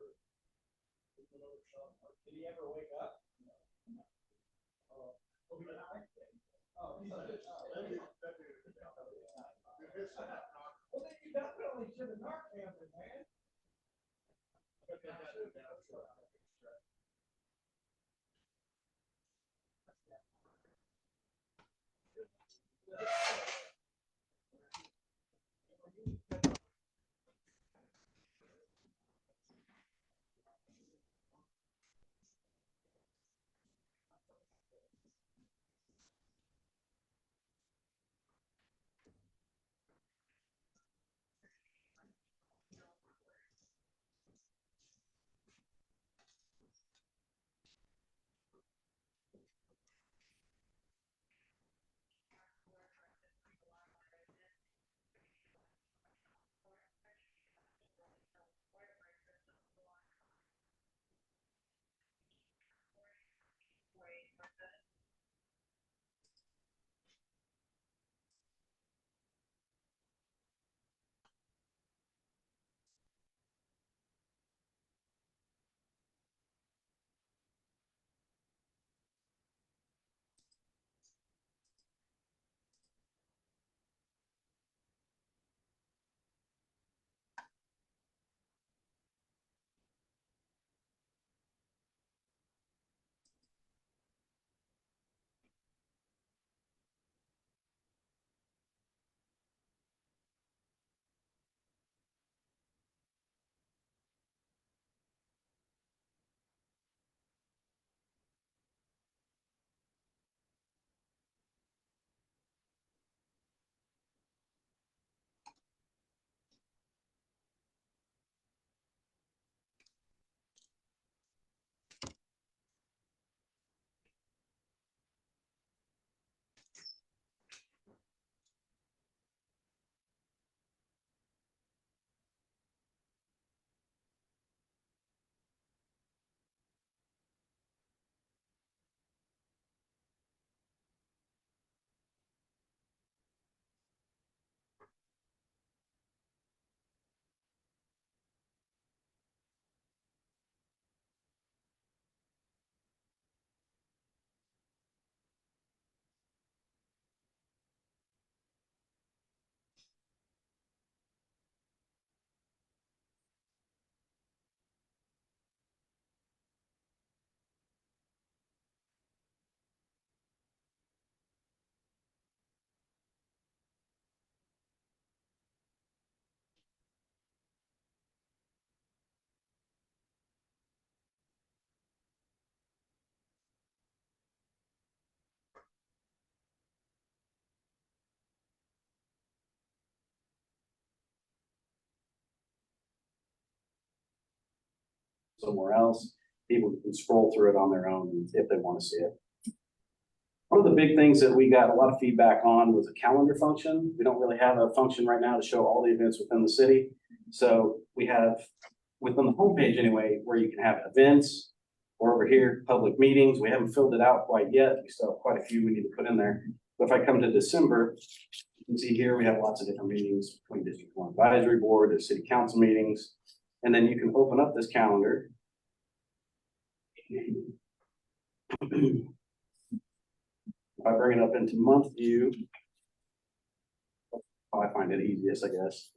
Did he ever wake up? Oh, well, then you definitely should have knocked him, man. Somewhere else, people can scroll through it on their own if they want to see it. One of the big things that we got a lot of feedback on was a calendar function. We don't really have a function right now to show all the events within the city. So we have within the homepage anyway, where you can have events, or over here, public meetings. We haven't filled it out quite yet. We still have quite a few we need to put in there. But if I come to December, you can see here we have lots of different meetings between District 1 Advisory Board, the city council meetings. And then you can open up this calendar. If I bring it up into month view, I find it easiest, I guess.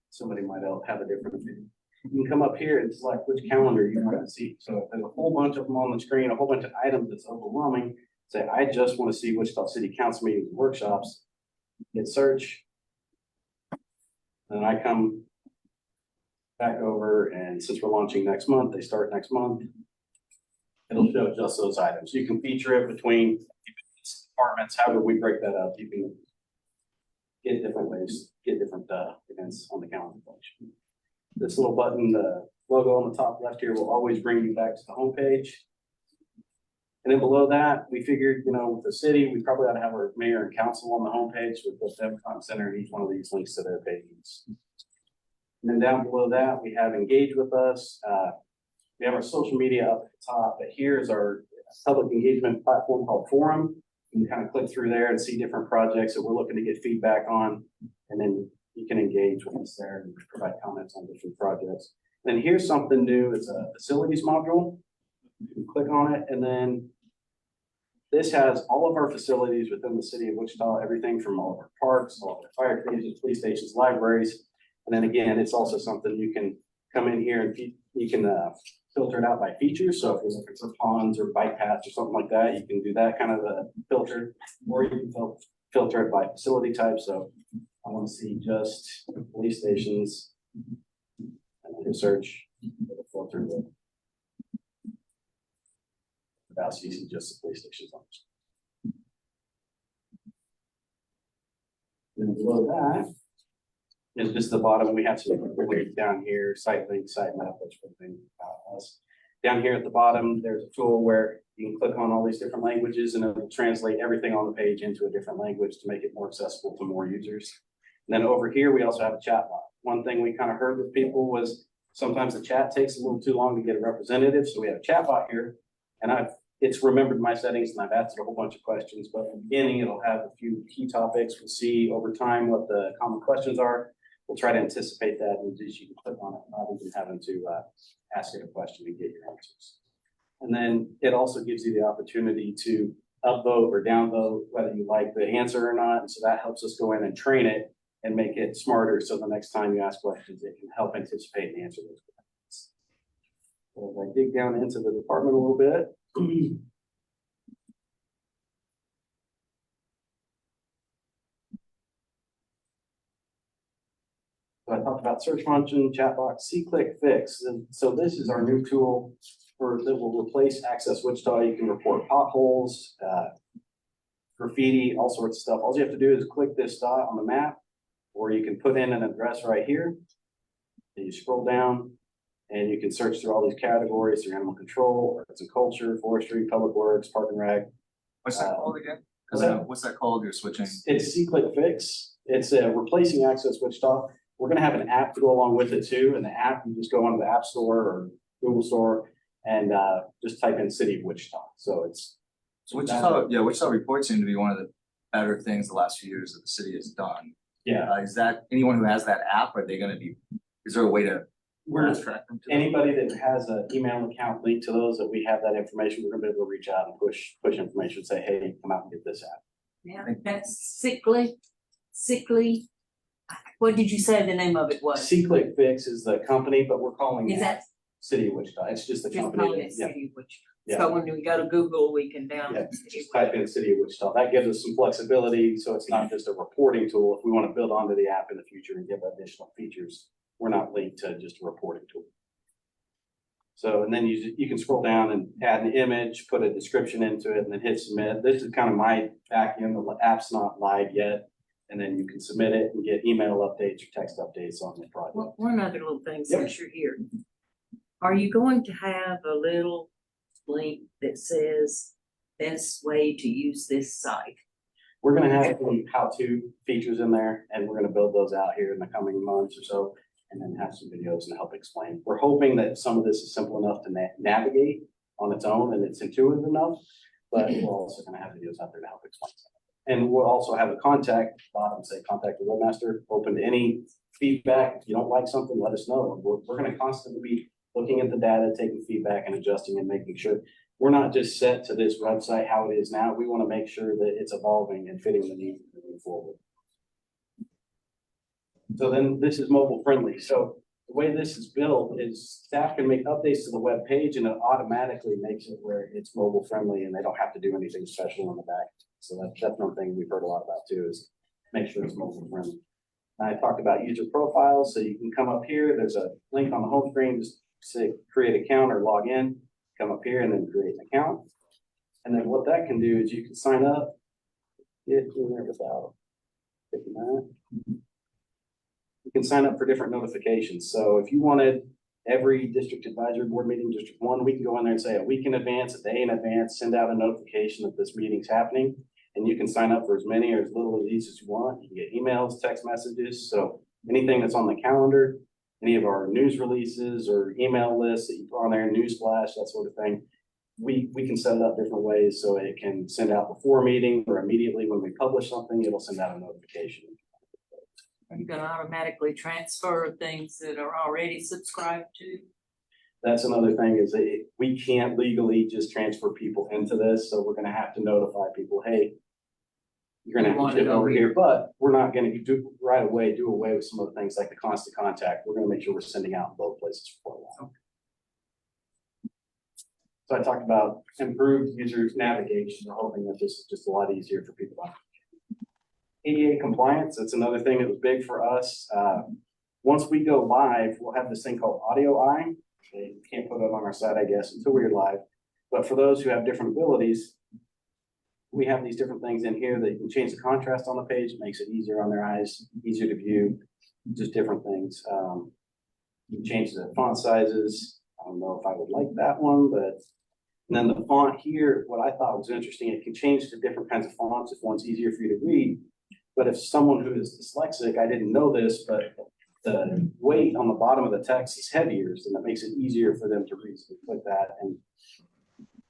Somebody might have a different view. You can come up here and select which calendar you want to see. So if there's a whole bunch of them on the screen, a whole bunch of items that's overwhelming, say, I just want to see Wichita City Council meetings and workshops, hit search. And I come back over, and since we're launching next month, they start next month. It'll show just those items. You can feature it between departments, however we break that up. You can get different ways, get different events on the calendar function. This little button, the logo on the top left here, will always bring you back to the homepage. And then below that, we figured, with the city, we probably ought to have our mayor and council on the homepage with the them front and center, and each one of these links to their pages. And then down below that, we have engage with us. We have our social media up at the top, but here's our public engagement platform called Forum. You can kind of click through there and see different projects that we're looking to get feedback on. And then you can engage with us there and provide comments on different projects. Then here's something new, it's a facilities module. You can click on it, and then this has all of our facilities within the city of Wichita, everything from all of our parks, all of our fire stations, police stations, libraries. And then again, it's also something you can come in here and you can filter it out by features. So if you're looking for ponds or bike paths or something like that, you can do that kind of a filter, or you can filter it by facility type. So I want to see just police stations, and I can search, it'll filter the without using just the police stations. Then below that is just the bottom. We have some links down here, site link, site map, which one thing about us. Down here at the bottom, there's a tool where you can click on all these different languages and it'll translate everything on the page into a different language to make it more accessible to more users. And then over here, we also have a chat bot. One thing we kind of heard with people was sometimes the chat takes a little too long to get a representative. So we have a chat bot here, and it's remembered my settings and I've answered a whole bunch of questions, but in the beginning, it'll have a few key topics. We'll see over time what the common questions are. We'll try to anticipate that, and just you can click on it, not even having to ask it a question and get your answers. And then it also gives you the opportunity to upvote or downvote whether you like the answer or not. And so that helps us go in and train it and make it smarter. So the next time you ask questions, it can help anticipate and answer those questions. So if I dig down into the department a little bit. So I talked about search function, chat box, C-Click Fix. And so this is our new tool that will replace Access Wichita. You can report potholes, graffiti, all sorts of stuff. All you have to do is click this dot on the map, or you can put in an address right here. And you scroll down and you can search through all these categories through animal control, arts and culture, forestry, public works, park and rec. What's that called again? What's that called? You're switching. It's C-Click Fix. It's replacing Access Wichita. We're going to have an app to go along with it too. And the app, you just go onto the App Store or Google Store and just type in City of Wichita. So it's Wichita reports seem to be one of the better things the last few years that the city has done. Yeah. Is that anyone who has that app? Are they going to be? Is there a way to fast track them? Anybody that has an email account linked to those that we have that information, we're going to be able to reach out and push information. Say, hey, come out and get this app. Yeah, that's sickly. What did you say the name of it was? C-Click Fix is the company, but we're calling Is it that City of Wichita. It's just the just company. called it Yeah. City of Wichita? Yeah. So when we go to Google, we can Yeah, download City just of type in City of Wichita. That gives us some flexibility, so it's not just a reporting tool. If we want to build onto the app in the future and give additional features, we're not linked to just a reporting tool. So, and then you can scroll down and add an image, put a description into it, and then hit submit. This is kind of my back end. The app's not live yet. And then you can submit it and get email updates or text updates on the project. Well, one other little thing since you're here. Are you going to have a little link that says best way to use this site? We're gonna have some how-to features in there, and we're gonna build those out here in the coming months or so, and then have some videos to help explain. We're hoping that some of this is simple enough to navigate on its own and it's intuitive enough, but we're also gonna have videos out there to help explain some. And we'll also have a contact bottom, say contact the webmaster, open to any feedback. If you don't like something, let us know. We're gonna constantly be looking at the data, taking feedback and adjusting and making sure we're not just set to this website how it is now. We want to make sure that it's evolving and fitting the needs moving forward. So then this is mobile friendly. So the way this is built is staff can make updates to the web page and it automatically makes it where it's mobile friendly and they don't have to do anything special on the back. So that's one thing we've heard a lot about too, is make sure it's mobile friendly. I talked about user profiles. So you can come up here. There's a link on the home screen. Just say create account or log in, come up here and then create an account. And then what that can do is you can sign up, get in there without picking that. You can sign up for different notifications. So if you wanted every district advisory board meeting, District 1, we can go in there and say a week in advance, a day in advance, send out a notification that this meeting's happening. And you can sign up for as many or as little of these as you want. You can get emails, text messages. So anything that's on the calendar, any of our news releases or email lists that you put on there, newsflash, that sort of thing. We can set it up different ways so it can send out before a meeting or immediately when we publish something, it'll send out a notification. Are you gonna automatically transfer things that are already subscribed to? That's another thing is that we can't legally just transfer people into this, so we're gonna have to notify people, hey, you're gonna You have want to it shift over over here, but we're not gonna do right away, do away with some of the things like the constant contact. We're gonna make sure we're sending out in both places for a while. So I talked about improved user navigation. We're hoping that this is just a lot easier for people. ADA compliance, that's another thing that was big for us. Once we go live, we'll have this thing called Audio Eye. They can't put it on our site, I guess, until we're live. But for those who have different abilities, we have these different things in here that you can change the contrast on the page. It makes it easier on their eyes, easier to view, just different things. You can change the font sizes. I don't know if I would like that one, but and then the font here, what I thought was interesting, it can change to different kinds of fonts if one's easier for you to read. But if someone who is dyslexic, I didn't know this, but the weight on the bottom of the text is heavier, so that makes it easier for them to read. So click that and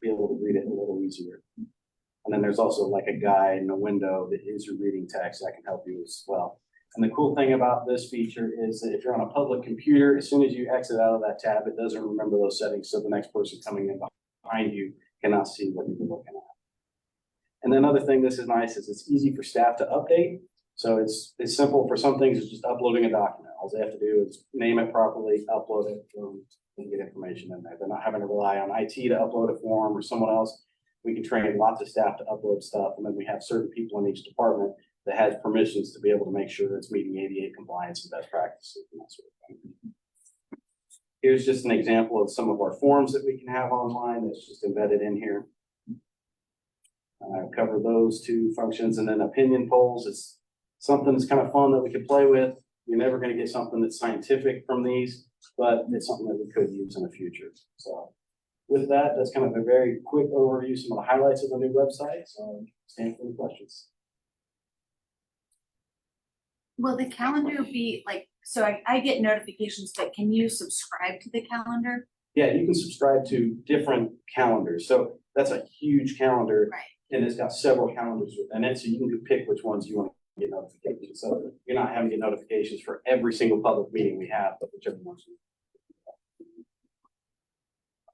be able to read it a little easier. And then there's also like a guide and a window that is your reading text that can help you as well. And the cool thing about this feature is that if you're on a public computer, as soon as you exit out of that tab, it doesn't remember those settings. So the next person coming in behind you cannot see what you're looking at. And then another thing, this is nice, is it's easy for staff to update. So it's simple. For some things, it's just uploading a document. All they have to do is name it properly, upload it, and get information in there. They're not having to rely on IT to upload a form or someone else. We can train lots of staff to upload stuff, and then we have certain people in each department that has permissions to be able to make sure it's meeting ADA compliance and best practices and that sort of thing. Here's just an example of some of our forms that we can have online that's just embedded in here. Cover those two functions, and then opinion polls is something that's kind of fun that we could play with. You're never going to get something that's scientific from these, but it's something that we could use in the future. So with that, that's kind of a very quick overview, some of the highlights of the new website. So stand for any questions. Will the calendar be like, so I get notifications, but can you subscribe to the calendar? Yeah, you can subscribe to different calendars. So that's a huge calendar. Right. And it's got several calendars within it. So you can pick which ones you want to get notifications. So you're not having to get notifications for every single public meeting we have, but whichever ones.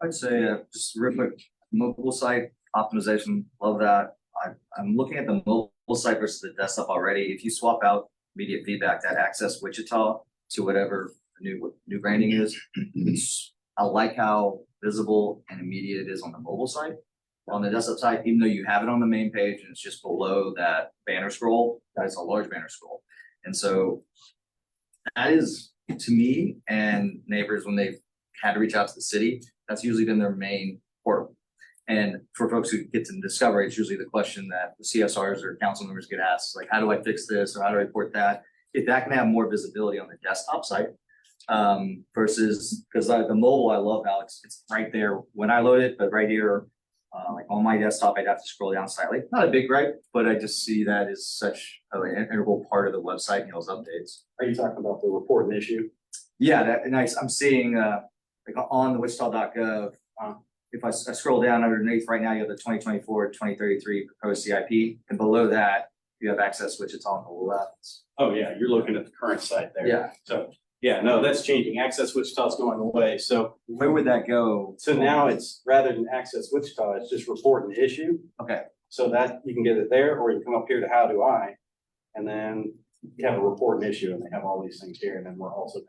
I'd say just real quick, mobile site optimization, love that. I'm looking at the mobile site versus the desktop already. If you swap out immediate feedback, that Access Wichita to whatever the new branding is, I like how visible and immediate it is on the mobile site. On the desktop site, even though you have it on the main page and it's just below that banner scroll, that is a large banner scroll. And so that is, to me and neighbors, when they've had to reach out to the city, that's usually been their main portal. And for folks who get to Discover, it's usually the question that the CSRs or council members get asked, like, how do I fix this? Or how do I report that? If that can have more visibility on the desktop site, versus, because the mobile, I love how it's right there when I load it, but right here, like on my desktop, I'd have to scroll down slightly. Not a big gripe, but I just see that as such an integral part of the website and those updates. Are you talking about the report and issue? Yeah, that nice. I'm seeing like on the wichita.gov, if I scroll down underneath right now, you have the 2024-2033 proposed CIP, and below that, you have Access Wichita on the left. Oh, yeah, you're looking at the current site there. Yeah. So, yeah, no, that's changing. Access Wichita's going away. So Where would that go? now it's, rather than Access Wichita, it's just report and issue. Okay, So that you can get it there, or you can come up here to How Do I? And then you have a report and issue, and they have all these things here, and then we're also.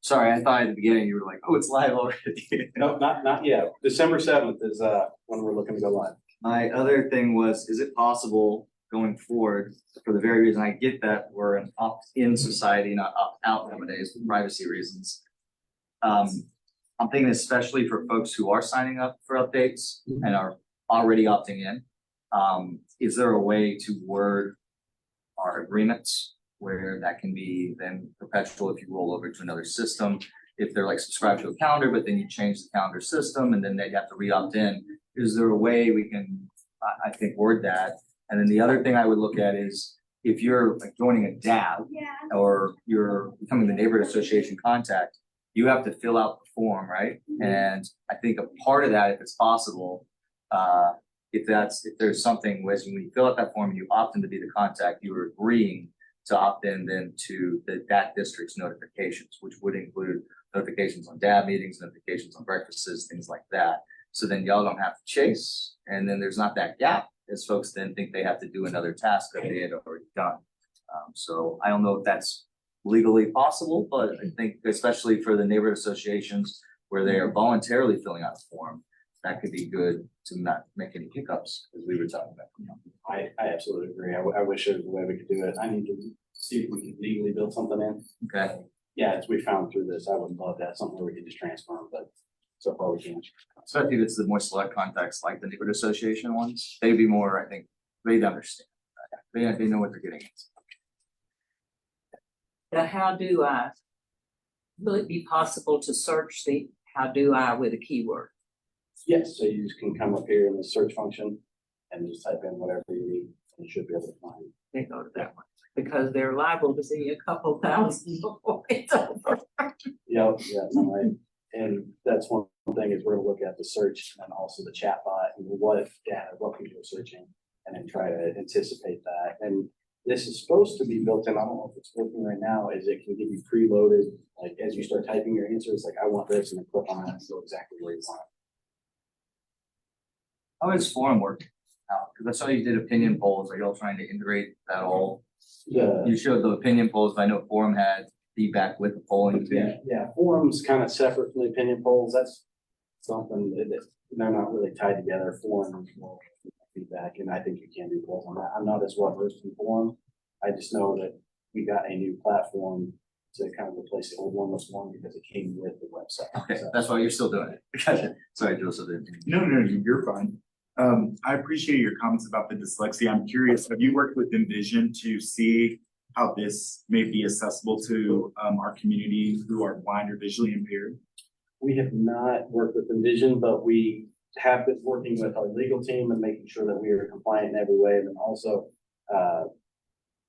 sorry, I thought at the beginning you were like, oh, it's live already. No, not yet. December 7th is when we're looking to go live. My other thing was, is it possible going forward, for the very reason I get that we're an opt-in society, not opt-out nowadays, for privacy reasons. I'm thinking especially for folks who are signing up for updates and are already opting in, is there a way to word our agreements where that can be then perpetual if you roll over to another system? If they're like subscribed to a calendar, but then you change the calendar system and then they have to re-opt in, is there a way we can, I think, word that? And then the other thing I would look at is if you're like joining a DAB or you're becoming the neighborhood association contact, you have to fill out the form, right? And I think a part of that, if it's possible, if there's something when you fill out that form and you opt in to be the contact, you're agreeing to opt in then to that district's notifications, which would include notifications on DAB meetings, notifications on breakfasts, things like that. So then y'all don't have to chase, and then there's not that gap as folks then think they have to do another task that they had already done. So I don't know if that's legally possible, but I think especially for the neighborhood associations where they are voluntarily filling out a form, that could be good to not make any hiccups, as we were talking about. I absolutely agree. I wish there was a way we could do it. I need to see if we can legally build something in. Okay, Yeah, as we found through this, I would love that, something where we could just transfer them, but so far we can't. especially if it's the more select contacts like the neighborhood association ones, they'd be more, I think, they'd understand. They know what they're getting into. Now, how do I, will it be possible to search the how do I with a keyword? Yes, so you just can come up here in the search function and just type in whatever you need, and you should be able to find. They go to that one, because they're liable to see a couple thousand before it's over. Yeah, no, and that's one thing is we're gonna look at the search and also the chat bot and what data, what people are searching, and then try to anticipate that. And this is supposed to be built in, I don't know if it's working right now, is it can give you preloaded, like as you start typing your answers, like I want this, and then click on it and go exactly where you want it. How does forum work out? Because I saw you did opinion polls. Are y'all trying to integrate that all? You showed the opinion polls, but I know forum had feedback with the polling too. Yeah, forums kind of separate from the opinion polls. That's something that they're not really tied together. Forums will feedback, and I think you can do polls on that. I'm not as well versed in forum. I just know that we got a new platform to kind of replace the old one this one because it came with the website. Okay, So, that's why you're still doing it. Gotcha. Sorry, Joseph. No, you're fine. I appreciate your comments about the dyslexia. I'm curious, have you worked with Envision to see how this may be accessible to our community who are blind or visually impaired? we have not worked with Envision, but we have been working with our legal team and making sure that we are compliant in every way. And then also,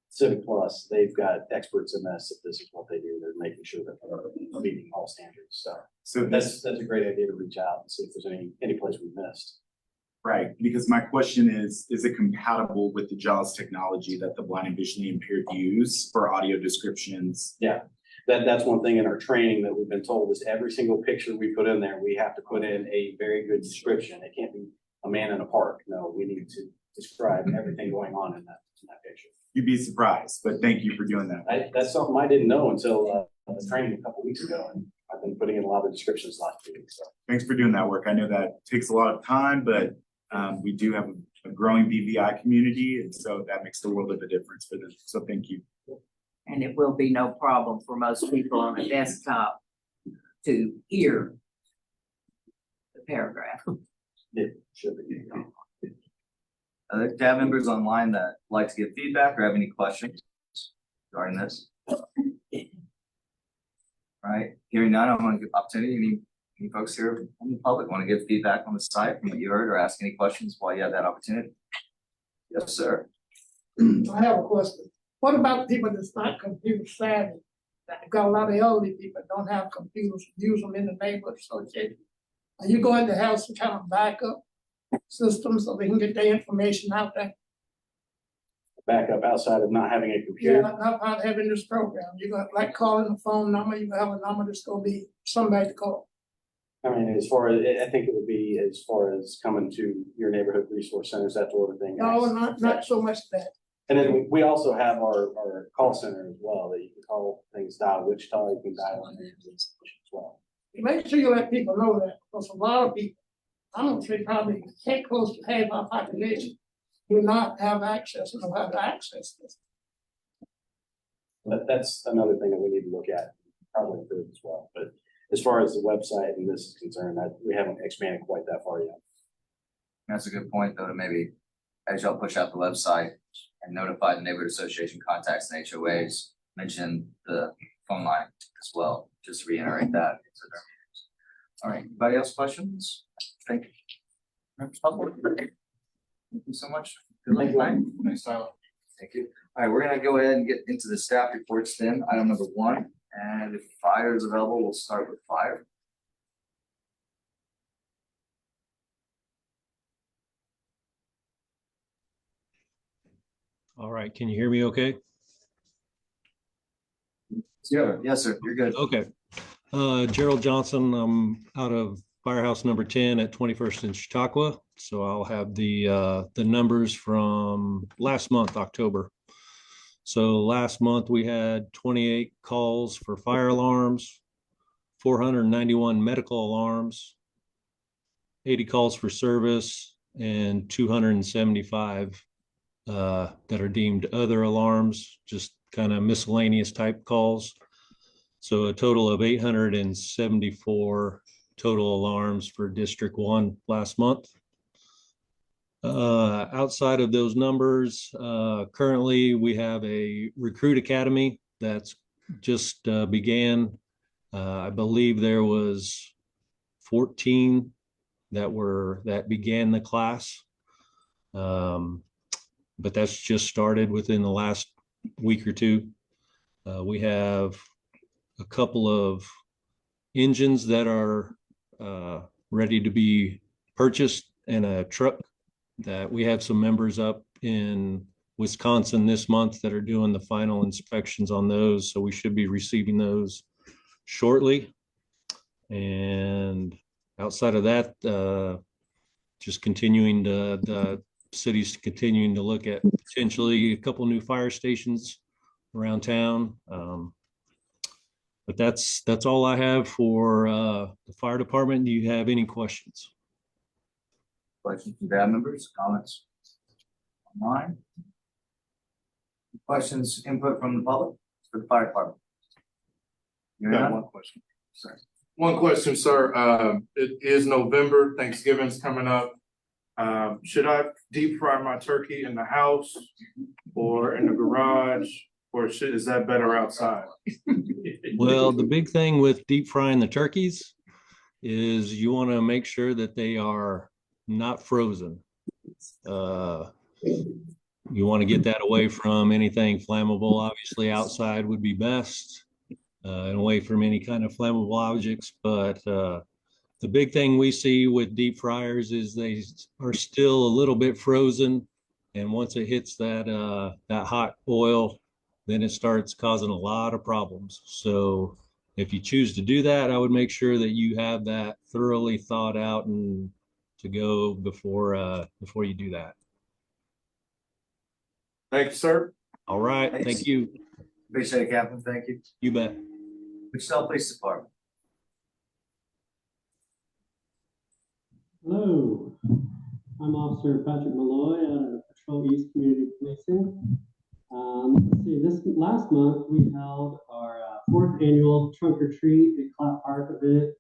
Civic Plus, they've got experts in this. If this is what they do, they're making sure that they're meeting all standards. So that's a great idea to reach out and see if there's any place we missed. Right, because my question is it compatible with the JAWS technology that the blind and visually impaired use for audio descriptions? Yeah, that's one thing in our training that we've been told is every single picture we put in there, we have to put in a very good description. It can't be a man in a park. No, we need to describe everything going on in that picture. You'd be surprised, but thank you for doing that. That's something I didn't know until the training a couple weeks ago, and I've been putting in a lot of descriptions last week. So Thanks for doing that work. I know that takes a lot of time, but we do have a growing BVI community, and so that makes the world of a difference for them. So thank you. And it will be no problem for most people on a desktop to hear the paragraph. it should be. Other tab members online that like to give feedback or have any questions regarding this? All right, hearing none, I want to give opportunity. Any folks here from the public want to give feedback on the site from what you heard or ask any questions while you have that opportunity? Yes, sir. I have a question. What about people that's not computer savvy? Like, got a lot of elderly people that don't have computers, use them in the neighborhood association. Are you going to have some kind of backup system so they can get their information out there? Backup outside of not having a Yeah, computer. not having this program. You're gonna, like calling the phone number, you have a number that's gonna be somebody to call. I mean, as far as, I think it would be as far as coming to your neighborhood resource centers, that sort of thing. No, not so much that. And then we also have our call center as well, that you can call things, dial Wichita, you can dial in as well. Make sure you let people know that, because a lot of people, I'm gonna say probably close to half our population do not have access and know how to access this. But that's another thing that we need to look at, probably improve as well. But as far as the website and this is concerned, we haven't expanded quite that far yet. That's a good point, though, to maybe, as y'all push out the website and notify the neighborhood association contacts and HOAs, mention the phone line as well, just reiterate that. All right, anybody else questions? Thank you. Members of the public? Thank you so much. Good luck tonight. Nice time. Thank you. All right, we're gonna go ahead and get into the staff reports then, item number 1. And if fire is available, we'll start with fire. All right, can you hear me okay? Yeah, yes, sir, you're good. Okay. Gerald Johnson, I'm out of Firehouse number 10 at 21st and Chautauqua. So I'll have the numbers from last month, October. So last month we had 28 calls for fire alarms, 491 medical alarms, 80 calls for service, and 275 that are deemed other alarms, just kind of miscellaneous type calls. So a total of 874 total alarms for District 1 last month. Outside of those numbers, currently we have a recruit academy that's just began. I believe there was 14 that began the class. But that's just started within the last week or two. We have a couple of engines that are ready to be purchased and a truck that we have some members up in Wisconsin this month that are doing the final inspections on those. So we should be receiving those shortly. And outside of that, just continuing the city's continuing to look at potentially a couple new fire stations around town. But that's all I have for the fire department. Do you have any questions? Questions from band members, comments? Online? Questions, input from the public for the fire department? Hearing Got none? one question. Sorry. One question, sir. It is November, Thanksgiving's coming up. Should I deep fry my turkey in the house or in the garage? Or is that better outside? Well, the big thing with deep frying the turkeys is you want to make sure that they are not frozen. You want to get that away from anything flammable. Obviously, outside would be best, and away from any kind of flammable objects. But the big thing we see with deep fryers is they are still a little bit frozen, and once it hits that hot oil, then it starts causing a lot of problems. So if you choose to do that, I would make sure that you have that thoroughly thought out and to go before you do that. Thank you, sir. All right, thank you. Appreciate it, Captain, thank you. You bet. Wichita Police Department. Hello, I'm Officer Patrick Malloy out of Patrol East Community Policing. Let's see, this last month we held our fourth annual Trunk or Treat at Clap Park event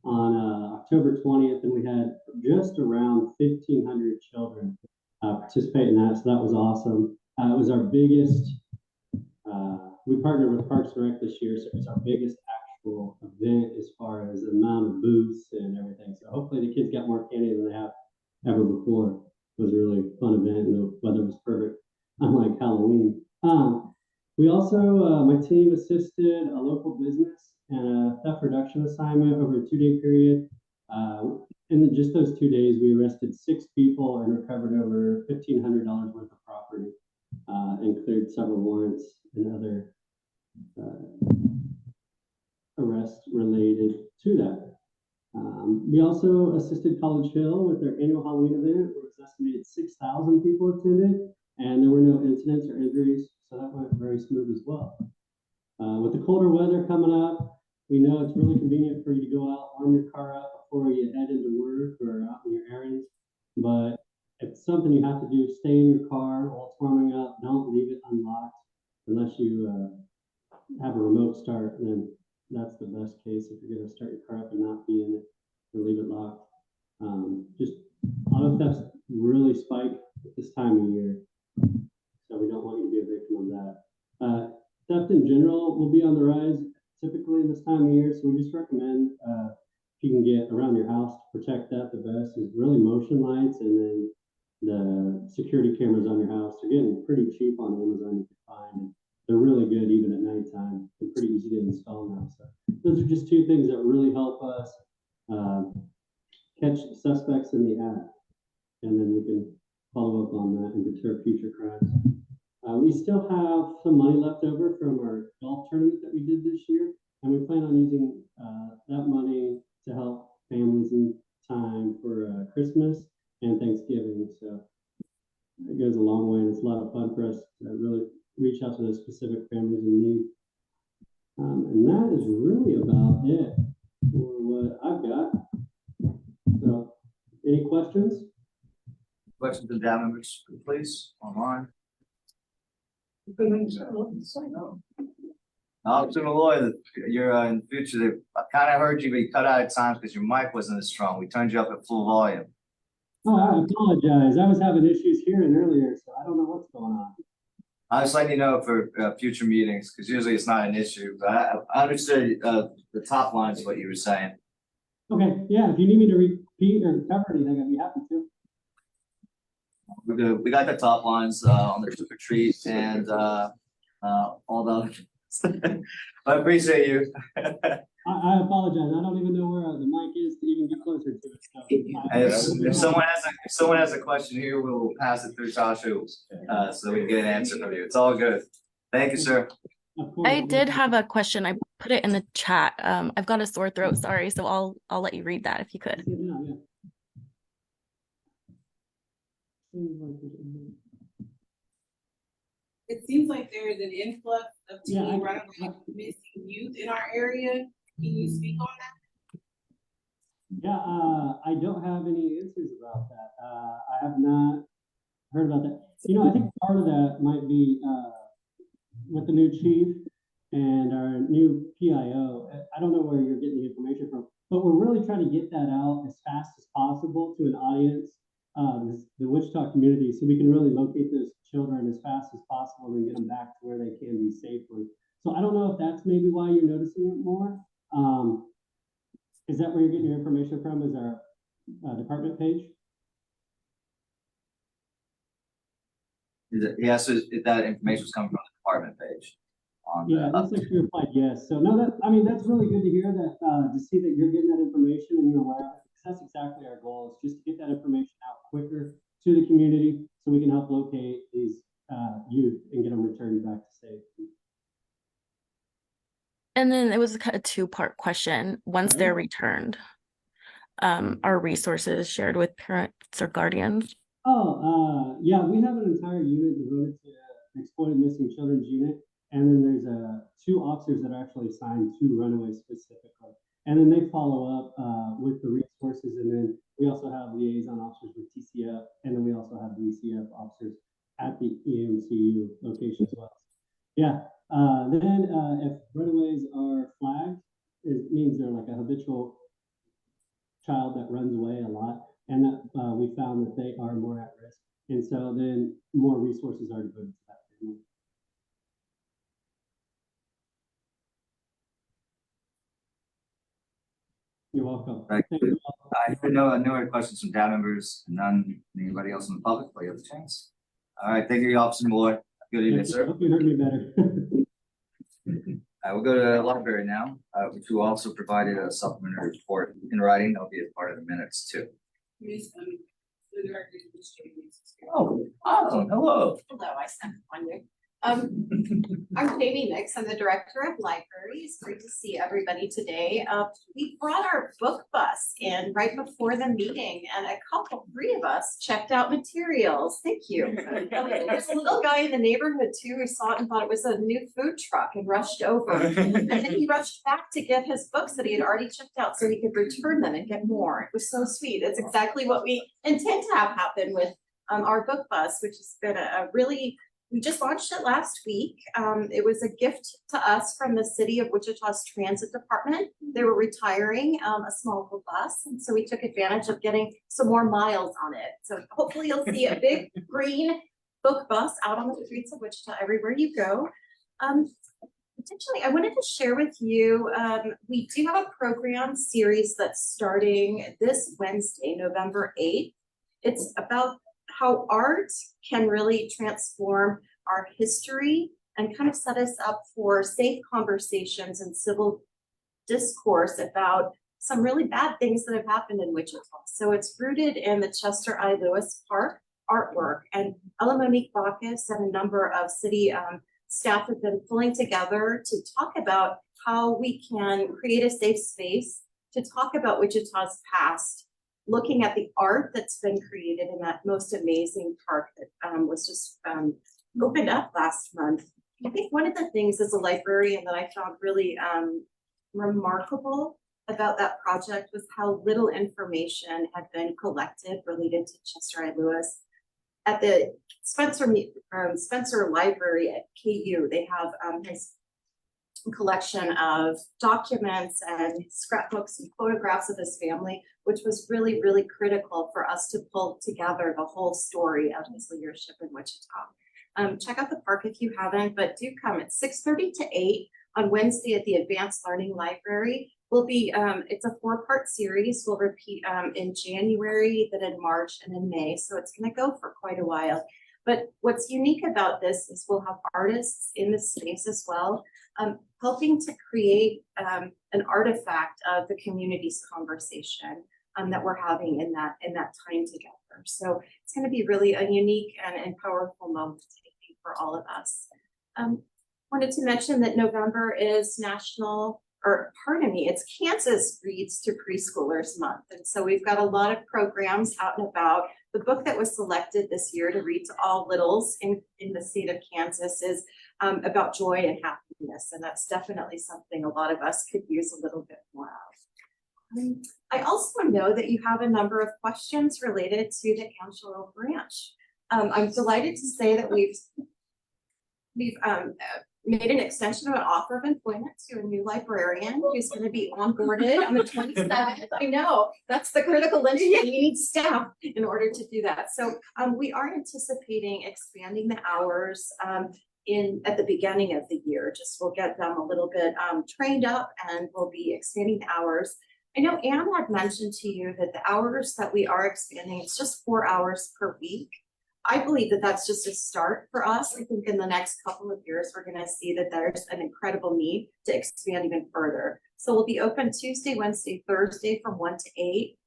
on October 20th, and we had just around 1,500 children participate in that, so that was awesome. It was our biggest, we partnered with Parks and Rec this year, so it's our biggest actual event as far as the amount of booths and everything. So hopefully the kids got more candy than they have ever before. It was a really fun event and the weather was perfect, unlike Halloween. We also, my team assisted a local business and a theft reduction assignment over a 2-day period. In just those 2 days, we arrested 6 people and recovered over $1,500 worth of property, and cleared several warrants and other arrests related to that. We also assisted College Hill with their annual Halloween event, where it was estimated 6,000 people attended, and there were no incidents or injuries, so that went very smooth as well. With the colder weather coming up, we know it's really convenient for you to go out, warm your car up before you head into work or out on your errands. But if it's something you have to do, stay in your car while it's warming up. Don't leave it unlocked unless you have a remote start. Then that's the best case if you're going to start your car up and not be in it or leave it locked. Just auto thefts really spike at this time of year, so we don't want you to be a victim of that. Theft in general will be on the rise typically this time of year, so we just recommend if you can get around your house to protect that, the best is really motion lights, and then the security cameras on your house. They're getting pretty cheap on Amazon, you can find. They're really good even at nighttime. They're pretty easy to install now. So those are just 2 things that really help us catch suspects in the act, and then we can follow up on that and deter future crimes. We still have some money left over from our golf tournament that we did this year, and we plan on using that money to help families in time for Christmas and Thanksgiving. So it goes a long way, and it's a lot of fun for us to really reach out to those specific families in need. And that is really about it for what I've got. So, any questions? Questions and down members, please, online. Officer Malloy, you're in the future, I kind of heard you, but you cut out at times because your mic wasn't as strong. We turned you up at full volume. Oh, I apologize. I was having issues hearing earlier, so I don't know what's going on. I was letting you know for future meetings, because usually it's not an issue, but I understood the top lines of what you were saying. Okay, yeah, if you need me to repeat or cover anything, I'd be happy to. We're good. We got the top lines on the trick or treat and all the. I appreciate you. I apologize. I don't even know where the mic is to even get closer to it. So If someone has a question here, we'll pass it through Joshua so we can get an answer from you. It's all good. Thank you, sir. of course, I did have a question. I put it in the chat. I've got a sore throat, sorry, so I'll let you read that if you could. Yeah. It seems like there is an influx of Yeah, teen runaway missing youth in our area. Can you speak on that? Yeah, I don't have any answers about that. I have not heard about that. You know, I think part of that might be with the new chief and our new PIO. I don't know where you're getting the information from, but we're really trying to get that out as fast as possible to an audience, the Wichita community, so we can really locate those children as fast as possible and get them back to where they can be safely. So I don't know if that's maybe why you're noticing it more. Is that where you're getting your information from? Is our department page? Yes, that information was coming from the department page. Yeah, it looks like you replied yes. So no, that's really good to hear that, to see that you're getting that information and you're aware of it. That's exactly our goal, is just to get that information out quicker to the community so we can help locate these youth and get them returned back to safety. And then it was a two-part question. Once they're returned, are resources shared with parents or guardians? Yeah, we have an entire unit devoted to exploited missing children's unit. And then there's 2 officers that are actually assigned to Runaways specifically. And then they follow up with the resources. And then we also have liaison officers with TCF. And then we also have DCF officers at the EMCU location as well. Yeah. Then if runaways are flagged, it means they're like a habitual child that runs away a lot. And that we found that they are more at risk. And so then more resources are devoted to that family. You're welcome. Thank Thank you. you all. I have no other questions from down members, none, anybody else in the public, but you have a chance. All right, thank you, Officer Malloy. Good evening, Thank you. sir. Hope you heard me better. We'll go to the library now, which who also provided a supplementary report in writing. That'll be a part of the minutes too. Miss, the director of the students. Oh, awesome. Hello. Hello, I sent one you. I'm Jamie Nix. I'm the director of libraries. Great to see everybody today. We brought our book bus in right before the meeting, and three of us checked out materials. Thank you. There's a little guy in the neighborhood too who saw it and thought it was a new food truck and rushed over. And then he rushed back to get his books that he had already checked out so he could return them and get more. It was so sweet. It's exactly what we intend to have happen with our book bus, which has been we just launched it last week. It was a gift to us from the city of Wichita's transit department. They were retiring a small book bus, and so we took advantage of getting some more miles on it. So hopefully you'll see a big green book bus out on the streets of Wichita everywhere you go. Potentially, I wanted to share with you, we do have a program series that's starting this Wednesday, November 8th. It's about how art can really transform our history and kind of set us up for safe conversations and civil discourse about some really bad things that have happened in Wichita. So it's rooted in the Chester I. Lewis Park artwork. And Ella Monique Bacchus and a number of city staff have been pulling together to talk about how we can create a safe space to talk about Wichita's past, looking at the art that's been created in that most amazing park that was just opened up last month. I think one of the things as a librarian that I found really remarkable about that project was how little information had been collected related to Chester I. Lewis. At the Spencer Library at KU, they have his collection of documents and scrapbooks and photographs of his family, which was really, really critical for us to pull together the whole story of his leadership in Wichita. Check out the park if you haven't, but do come at 6:30 to 8 on Wednesday at the Advanced Learning Library. Will be, it's a 4-part series. We'll repeat in January, then in March, and in May. So it's gonna go for quite a while. But what's unique about this is we'll have artists in the space as well, helping to create an artifact of the community's conversation that we're having in that time together. So it's gonna be really a unique and powerful moment, I think, for all of us. Wanted to mention that November is it's Kansas Reads to Preschoolers Month. And so we've got a lot of programs out and about. The book that was selected this year to read to all littles in the state of Kansas is about joy and happiness. And that's definitely something a lot of us could use a little bit more of. I also know that you have a number of questions related to the Angelo branch. I'm delighted to say that we've made an extension of an offer of employment to a new librarian who's going to be onboarded on the 27th. I know, that's the critical linchpin. You need staff in order to do that. So we are anticipating expanding the hours at the beginning of the year. Just we'll get them a little bit trained up, and we'll be expanding the hours. I know Anne had mentioned to you that the hours that we are expanding, it's just 4 hours per week. I believe that that's just a start for us. I think in the next couple of years, we're going to see that there's an incredible need to expand even further. So we'll be open Tuesday, Wednesday, Thursday from 1 to 8,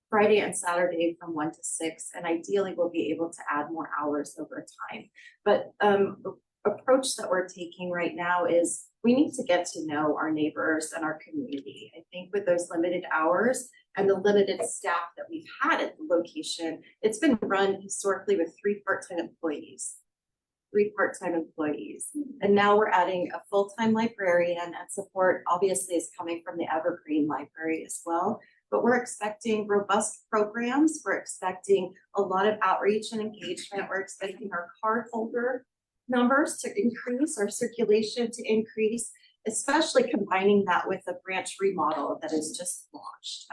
Friday and Saturday from 1 to 6. And ideally, we'll be able to add more hours over time. But the approach that we're taking right now is we need to get to know our neighbors and our community. I think with those limited hours and the limited staff that we've had at the location, it's been run historically with 3 part-time employees. And now we're adding a full-time librarian, and support obviously is coming from the Evergreen Library as well. But we're expecting robust programs. We're expecting a lot of outreach and engagement. We're expecting our card holder numbers to increase, our circulation to increase, especially combining that with a branch remodel that is just launched.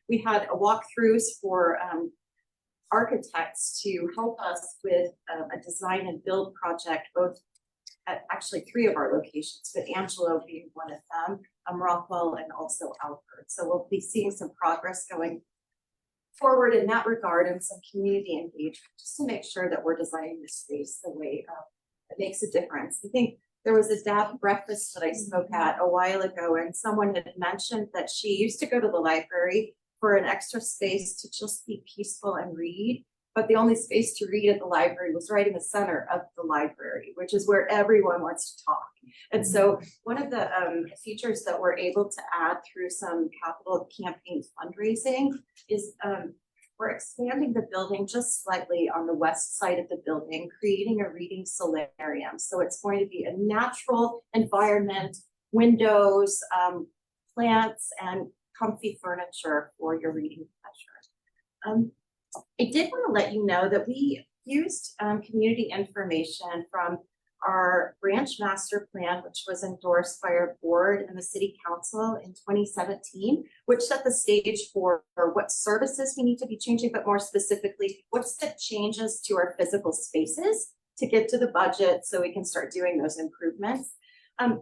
We had walkthroughs for architects to help us with a design and build project, both at actually 3 of our locations, but Angelo being one of them, Rockwell, and also Alfred. So we'll be seeing some progress going forward in that regard, and some community engagement, just to make sure that we're designing this space the way it makes a difference. I think there was a DAB breakfast that I spoke at a while ago, and someone had mentioned that she used to go to the library for an extra space to just be peaceful and read, but the only space to read at the library was right in the center of the library, which is where everyone wants to talk. And so one of the features that we're able to add through some capital campaign fundraising is we're expanding the building just slightly on the west side of the building, creating a reading solarium. So it's going to be a natural environment, windows, plants, and comfy furniture for your reading pleasure. I did want to let you know that we used community information from our branch master plan, which was endorsed by our board and the city council in 2017, which set the stage for what services we need to be changing, but more specifically, what's the changes to our physical spaces to get to the budget so we can start doing those improvements.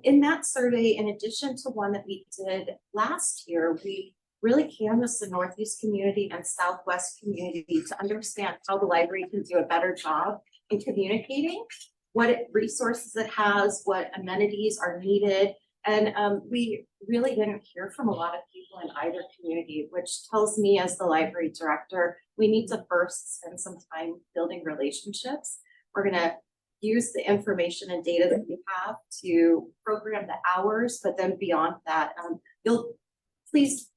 In that survey, in addition to one that we did last year, we really canvassed the Northeast community and Southwest community to understand how the library can do a better job in communicating, what resources it has, what amenities are needed. And we really didn't hear from a lot of people in either community, which tells me as the library director, we need to first spend some time building relationships. We're gonna use the information and data that we have to program the hours, but then beyond that, please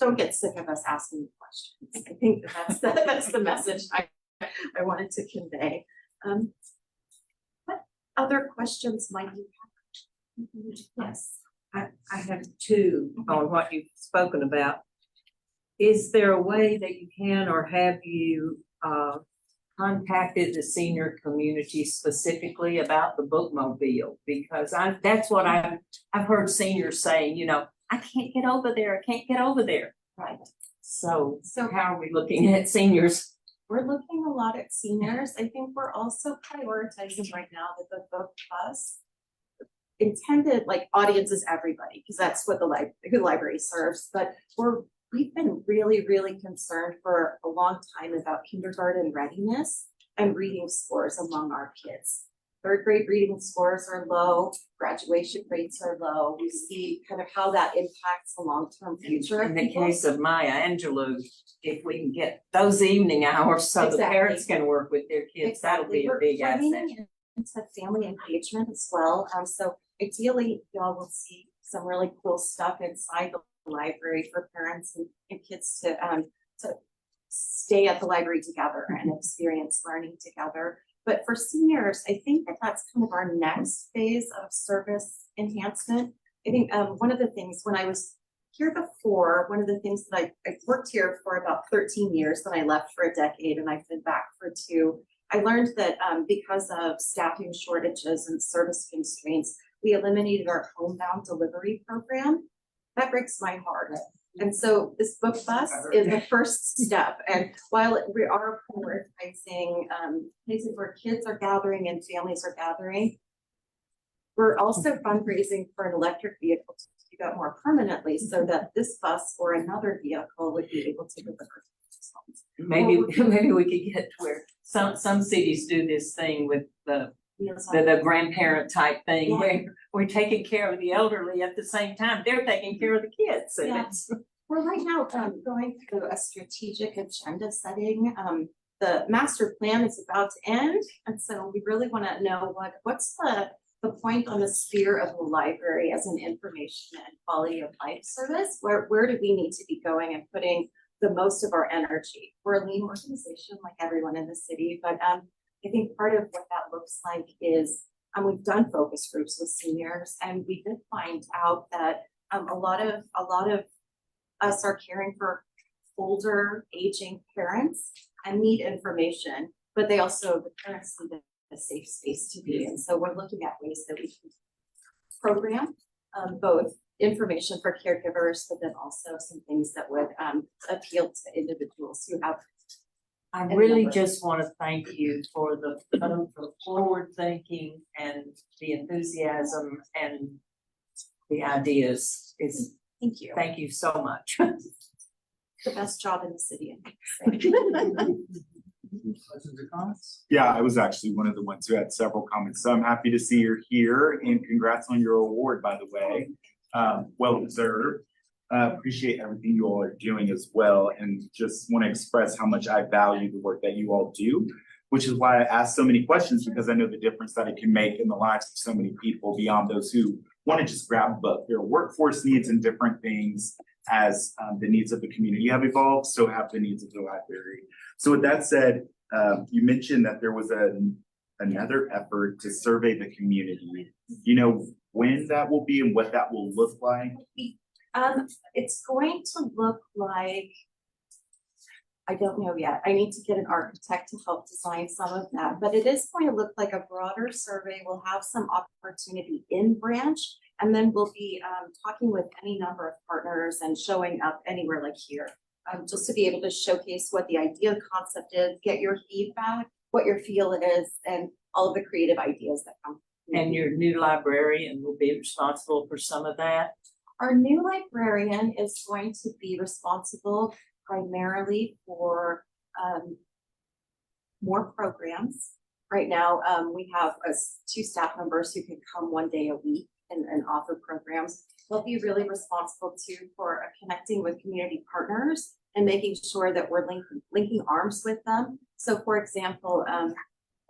don't get sick of us asking questions. I think that's the message I wanted to convey. What other questions might you have? Yes. I have two on what you've spoken about. Is there a way that you can, or have you, contacted the senior community specifically about the bookmobile? Because that's what I've heard seniors saying, I can't get over there, I can't get over there. Right. So how are we looking at seniors? We're looking a lot at seniors. I think we're also prioritizing right now that the book bus intended, like, audience is everybody, because that's what the library serves. But we've been really, really concerned for a long time about kindergarten readiness and reading scores among our kids. Third grade reading scores are low, graduation rates are low. We see kind of how that impacts the long-term future of In the people. case of Maya Angelou, if we can get those evening hours so the Exactly. parents can work with their kids, that'll be a We're big asset. leaning into family engagement as well. So ideally, y'all will see some really cool stuff inside the library for parents and kids to stay at the library together and experience learning together. But for seniors, I think that's kind of our next phase of service enhancement. I think one of the things when I was here before, one of the things that I worked here for about 13 years, then I left for a decade and I've been back for 2. I learned that because of staffing shortages and service constraints, we eliminated our homebound delivery program. That breaks my heart. And so this book bus is the first step. And while we are prioritizing places where kids are gathering and families are gathering, we're also fundraising for an electric vehicle to do that more permanently so that this bus or another vehicle would be able to deliver. Maybe we could get to where some cities do this thing with the grandparent type thing, Yeah. where we're taking care of the elderly at the same time they're taking care of the kids. And Yeah. We're right now going through a strategic agenda setting. The master plan is about to end, and so we really want to know what's the point on the sphere of the library as an information and quality of life service. Where do we need to be going and putting the most of our energy? We're a lean organization like everyone in the city, but I think part of what that looks like is we've done focus groups with seniors, and we did find out that a lot of us are caring for older, aging parents and need information, but the parents need a safe space to be in. So we're looking at ways that we can program both information for caregivers, but then also some things that would appeal to individuals who have. I really just want to thank you for the forward thinking and the enthusiasm and the ideas. Thank you. Thank you so much. The best job in the city. Questions or comments? Yeah, I was actually one of the ones who had several comments, so I'm happy to see you're here, and congrats on your award, by the way. Well deserved. Appreciate everything you all are doing as well, and just want to express how much I value the work that you all do, which is why I ask so many questions, because I know the difference that it can make in the lives of so many people beyond those who want to just grab a book. There are workforce needs and different things. As the needs of the community have evolved, so have the needs of the library. So with that said, you mentioned that there was another effort to survey the community. You know when that will be and what that will look like? It's going to look like, I don't know yet. I need to get an architect to help design some of that, but it is going to look like a broader survey. We'll have some opportunity in branch, and then we'll be talking with any number of partners and showing up anywhere like here, just to be able to showcase what the idea concept is, get your feedback, what your feel is, and all of the creative ideas that come. And your new librarian will be responsible for some of that. Our new librarian is going to be responsible primarily for more programs. Right now, we have 2 staff members who can come 1 day a week and offer programs. They'll be really responsible too for connecting with community partners and making sure that we're linking arms with them. So for example,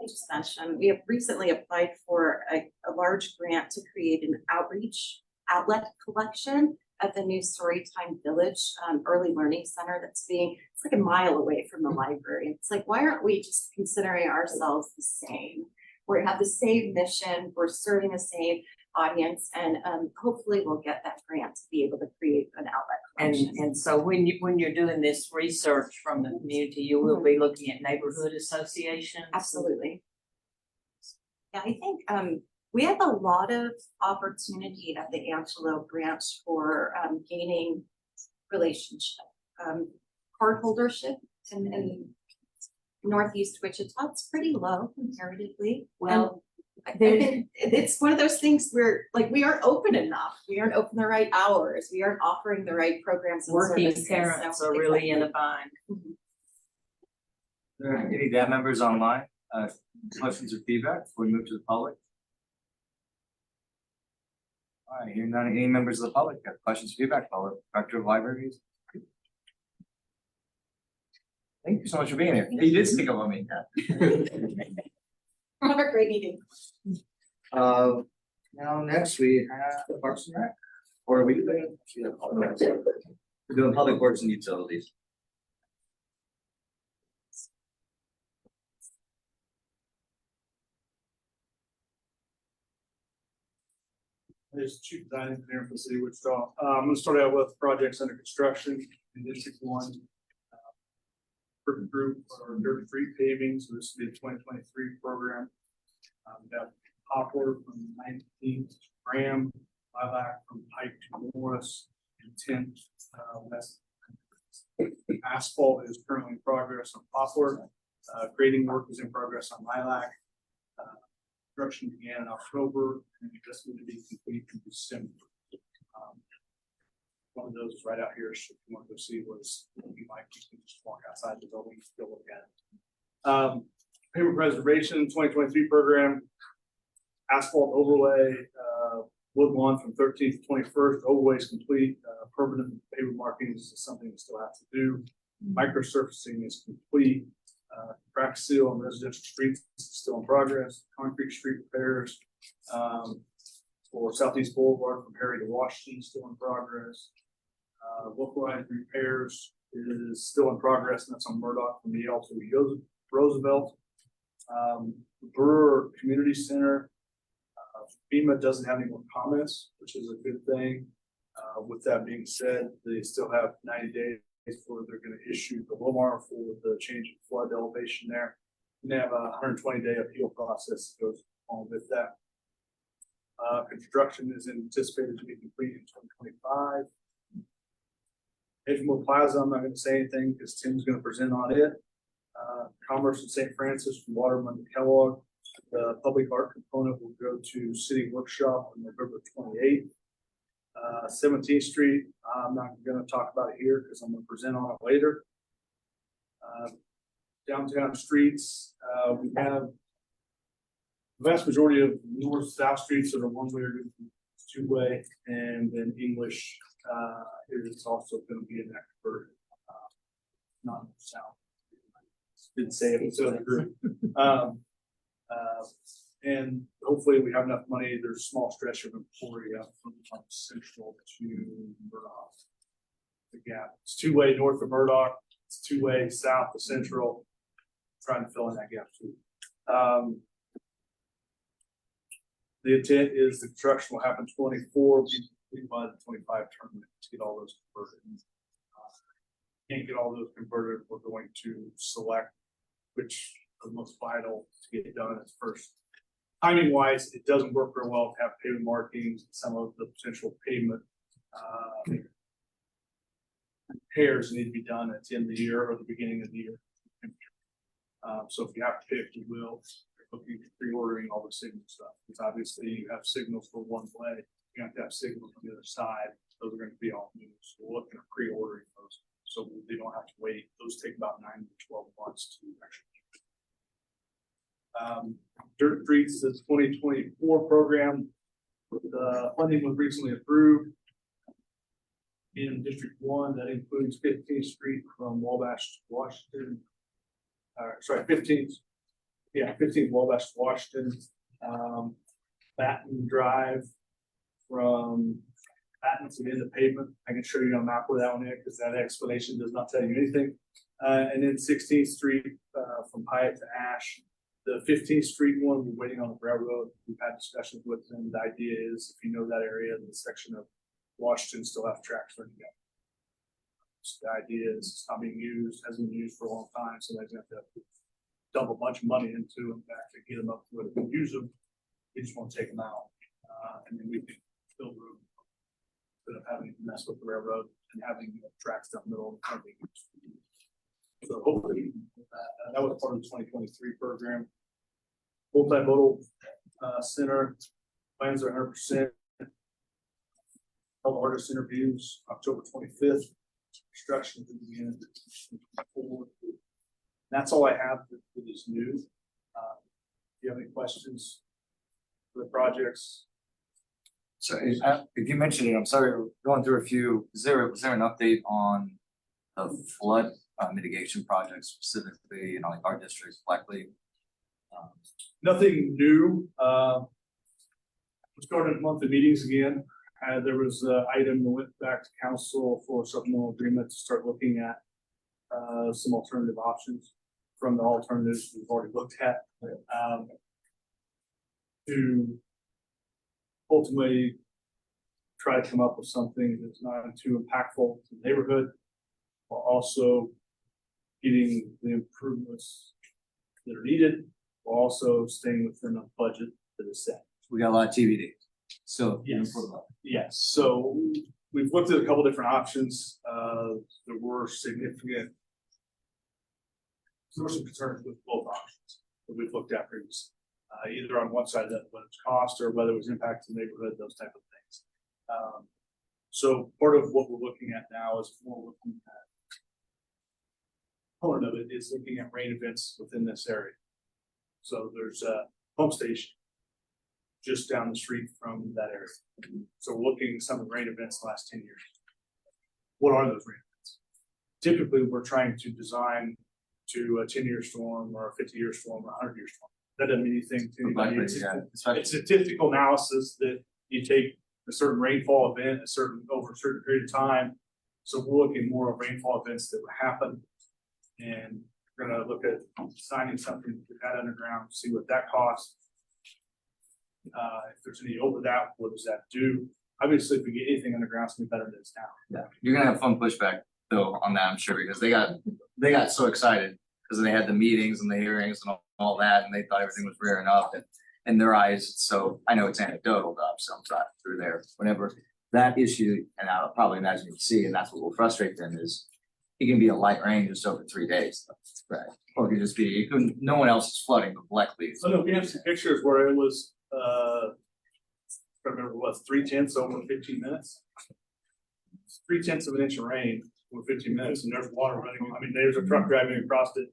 just mention, we have recently applied for a large grant to create an outreach outlet collection at the new Storytime Village Early Learning Center it's like a mile away from the library. It's like, why aren't we just considering ourselves the same? We have the same mission, we're serving the same audience, and hopefully we'll get that grant to be able to create an outlet collection. And so when you're doing this research from the community, you will be looking at neighborhood associations? Absolutely. Yeah, I think we have a lot of opportunity at the Angelo branch for gaining relationship. Card holdership in Northeast Wichita, it's pretty low comparatively. Well, I think it's one of those things where, like, we aren't open enough. We aren't open the right hours. We aren't offering the right programs and working services. parents So are really in a bind. Are there any DAB members online? Questions or feedback before we move to the public? All right, hearing none, any members of the public have questions, feedback, public, Director of Libraries? Thank you so much for being here. You did speak up on me. Have a great meeting. Now next we have Parks and Rec, or are we doing? We're doing Public Works and Utilities. There's Chief Design Engineer for the City of Wichita. I'm gonna start out with projects under construction in District 1. First group are dirt street paving, so this will be a 2023 program. We have Hopper from 19th to Graham, Lilac from Pike to Morris, and 10th west. Asphalt is currently in progress on Poplar. Grading work is in progress on Lilac. Construction began in October and just need to be complete in December. One of those is right out here. So if you want to go see what's looking like, you can just walk outside the building and go look at it. Pavement preservation 2023 program, asphalt overlay, wood lawn from 13th to 21st. Overlay is complete. Permanent pavement markings is something we still have to do. Microsurfacing is complete. Crack seal on residential streets is still in progress. Concrete street repairs for Southeast Boulevard from Perry to Washington is still in progress. Localized repairs is still in progress, and that's on Murdoch from Yale to Roosevelt. Brewer Community Center, FEMA doesn't have any more comments, which is a good thing. With that being said, they still have 90 days before they're going to issue the LOMAR for the change in flood elevation there. And they have a 120-day appeal process that goes on with that. Construction is anticipated to be complete in 2025. Edgemore Plaza, I'm not going to say anything because Tim's going to present on it. Commerce in St. Francis from Waterman to Kellogg. The public art component will go to City Workshop on November 28th. 17th Street, I'm not going to talk about it here because I'm going to present on it later. Downtown streets, we have the vast majority of north-south streets that are one-way or two-way, and then English is also going to be an expert, not south. Didn't say it was the other group. And hopefully we have enough money. There's a small stretch of Emporia from Central to Murdoch. The gap. It's two-way north of Murdoch. It's two-way south of Central. Trying to fill in that gap too. The intent is the construction will happen 24, be by the 25 tournament to get all those converted. Can't get all those converted. We're going to select which are the most vital to get done as first. Timing wise, it doesn't work very well to have pavement markings, some of the potential pavement repairs need to be done at the end of the year or the beginning of the year. So if you have to pick, you will. Looking at pre-ordering all the signal stuff, because obviously you have signals for one way, you have to have signals on the other side. Those are going to be all new. So we're looking at pre-ordering those so they don't have to wait. Those take about 9 to 12 months to actually. Dirt Streets is 2024 program. The funding was recently approved in District 1. That includes 15th Street from Wabash to Washington. 15th 15th Wabash to Washington, Batten Drive from Batten to the end of pavement. I can show you on a map where that one is, because that explanation does not tell you anything. And then 16th Street, from Hyatt to Ash. The 15th Street one, we're waiting on the railroad. We've had discussions with them. The idea is, if you know that area, the section of Washington still have tracks ready to go. So the idea is it's not being used, hasn't been used for a long time, so they're gonna have to dump a bunch of money into them to actually get them up to where they can use them. We just want to take them out, and then we can build room. Instead of having to mess with the railroad and having tracks down the middle of the country. So hopefully, that was part of the 2023 program. Multimodal center plans are 100%. All artist interviews, October 25th. Construction to begin. That's all I have for this new. If you have any questions for the projects? So if you mentioned it, I'm sorry, we're going through a few, was there an update on the flood mitigation projects specifically, like our districts, Blackley? Nothing new. We started monthly meetings again. There was an item that went back to council for a supplemental agreement to start looking at some alternative options from the alternatives we've already looked at. To ultimately try to come up with something that's not too impactful to the neighborhood, while also getting the improvements that are needed, while also staying within a budget that is set. We got a lot of TBD. So. Yes, so we've looked at a couple different options. There were some concerns with both options that we've looked at previously. Either on one side, that whether it's cost or whether it was impact to the neighborhood, those type of things. So part of what we're looking at now is more looking at, part of it is looking at rain events within this area. So there's a pump station just down the street from that area. So we're looking at some of the rain events the last 10 years. What are those rain events? Typically, we're trying to design to a 10-year storm or a 50-year storm or a 100-year storm. That doesn't mean anything to anybody. It's a statistical analysis that you take a certain rainfall event, over a certain period of time. So we're looking more at rainfall events that would happen. And we're gonna look at designing something to that underground, see what that costs. If there's any over that, what does that do? Obviously, if we get anything underground, it's gonna be better than it's now. Yeah, you're gonna have fun pushback though on that, I'm sure, because they got so excited because they had the meetings and the hearings and all that, and they thought everything was rearing up, and in their eyes, so I know it's anecdotal, but sometimes through there, whenever that issue, and I'll probably imagine you see, and that's what will frustrate them is it can be a light rain just over 3 days, right? Or it could just be, no one else is flooding, but Blackley. So no, we have some pictures where it was, I remember it was 3/10 over 15 minutes. 3/10 of an inch of rain over 15 minutes, and there's water running. I mean, there's a truck driving across it.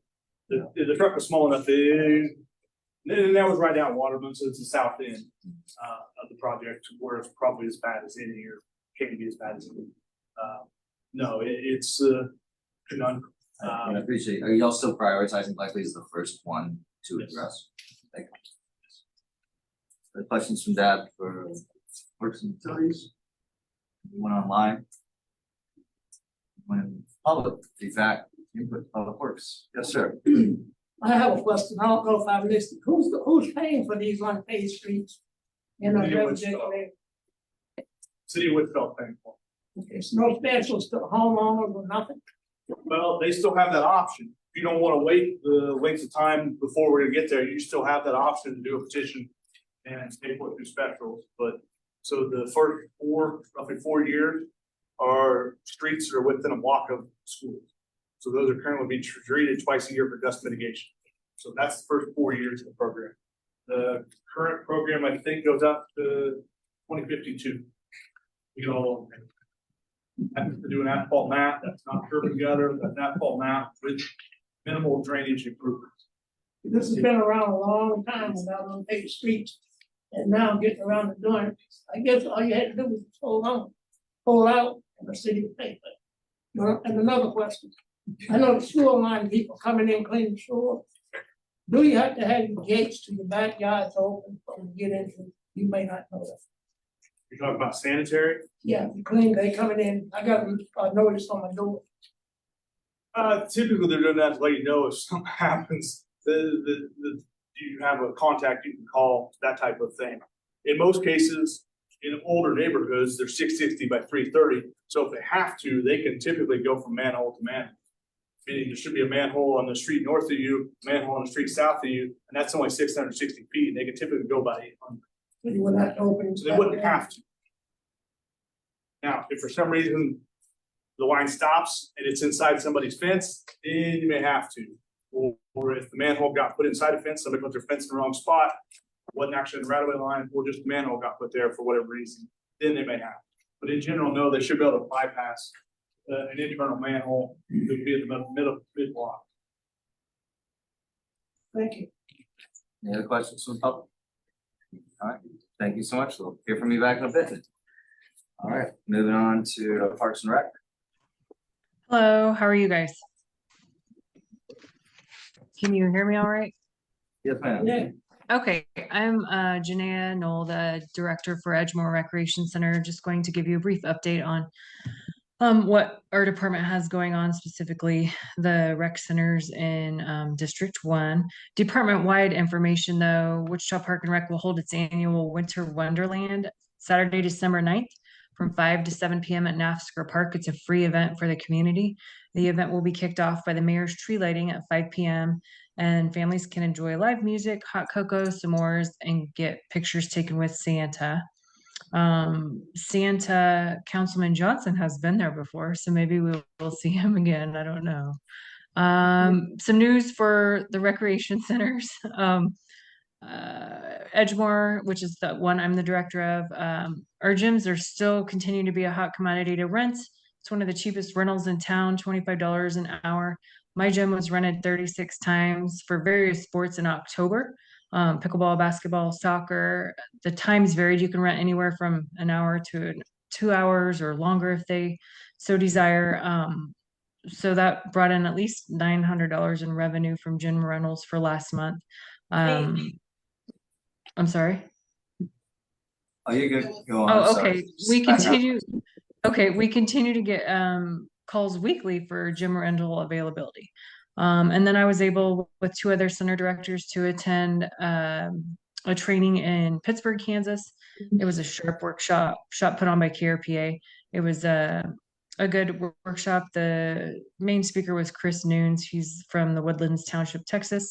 The truck was small enough, and that was right down Waterman, so it's the south end of the project, where it's probably as bad as any, or can be as bad as any. No, it's conundrum. I appreciate it. Are y'all still prioritizing Blackley as the first one to address? Thank you. Any questions from Dad for works and utilities? Anyone online? When public feedback, input, public works. Yes, sir. I have a question. I don't know if I've listed, who's paying for these unpaved streets? In a residential area? City of Whitfield paying for it. Okay, so no specials to homeowners or nothing? Well, they still have that option. If you don't want to wait the length of time before we're gonna get there, you still have that option to do a petition and pay for it through specials. But so the first roughly 4 years are streets that are within a block of schools. So those are currently being treated twice a year for dust mitigation. So that's the first 4 years of the program. The current program, I think, goes up to 2052. You know, have to do an asphalt map, that's not curb and gutter, that's an asphalt map with minimal drainage improvements. This has been around a long time without unpaved streets, and now getting around to doing it. I guess all you had to do was pull out, and the city would pay for it. And another question, I know the sewer line people coming in cleaning sewer. Do you have to have your gates to your backyards open for you to get into? You may not know that. You're talking about sanitary? Yeah, you clean, they coming in, I got a notice on my door. Typically they're doing that to let you know if something happens, you have a contact you can call, that type of thing. In most cases, in older neighborhoods, they're 660 by 330, so if they have to, they can typically go from manhole to manhole. Meaning there should be a manhole on the street north of you, manhole on the street south of you, and that's only 660 feet, and they can typically go about 800. You would have to open. So they wouldn't have to. Now, if for some reason the line stops and it's inside somebody's fence, then you may have to. Or if the manhole got put inside a fence, somebody put their fence in the wrong spot, wasn't actually in the right of way line, or just the manhole got put there for whatever reason, then they may have to. But in general, no, they should be able to bypass an internal manhole that would be in the mid block. Thank you. Any other questions from the public? All right, thank you so much. We'll hear from you back in a bit. All right, moving on to Parks and Rec. Hello, how are you guys? Can you hear me all right? Yes, ma'am. Yeah. Okay, I'm Janaea Knoll, the director for Edgemore Recreation Center. Just going to give you a brief update on what our department has going on, specifically the rec centers in District 1. Department-wide information though, Wichita Park and Rec will hold its annual Winter Wonderland Saturday, December 9th from 5 to 7 p.m. at NAFSCR Park. It's a free event for the community. The event will be kicked off by the mayor's tree lighting at 5 p.m. and families can enjoy live music, hot cocoa, s'mores, and get pictures taken with Santa. Santa Councilman Johnson has been there before, so maybe we'll see him again. I don't know. Some news for the recreation centers. Edgemore, which is the one I'm the director of, our gyms are still continuing to be a hot commodity to rent. It's one of the cheapest rentals in town, $25 an hour. My gym was rented 36 times for various sports in October. Pickleball, basketball, soccer. The times varied. You can rent anywhere from an hour to 2 hours or longer if they so desire. So that brought in at least $900 in revenue from gym rentals for last month. I'm sorry. Oh, you're good. Go on. Oh, Sorry. okay. We continue. Okay, we continue to get calls weekly for gym rental availability. And then I was able with 2 other center directors to attend a training in Pittsburgh, Kansas. It was a SHARP workshop put on by KRPA. It was a good workshop. The main speaker was Chris Nunes. He's from the Woodlands Township, Texas.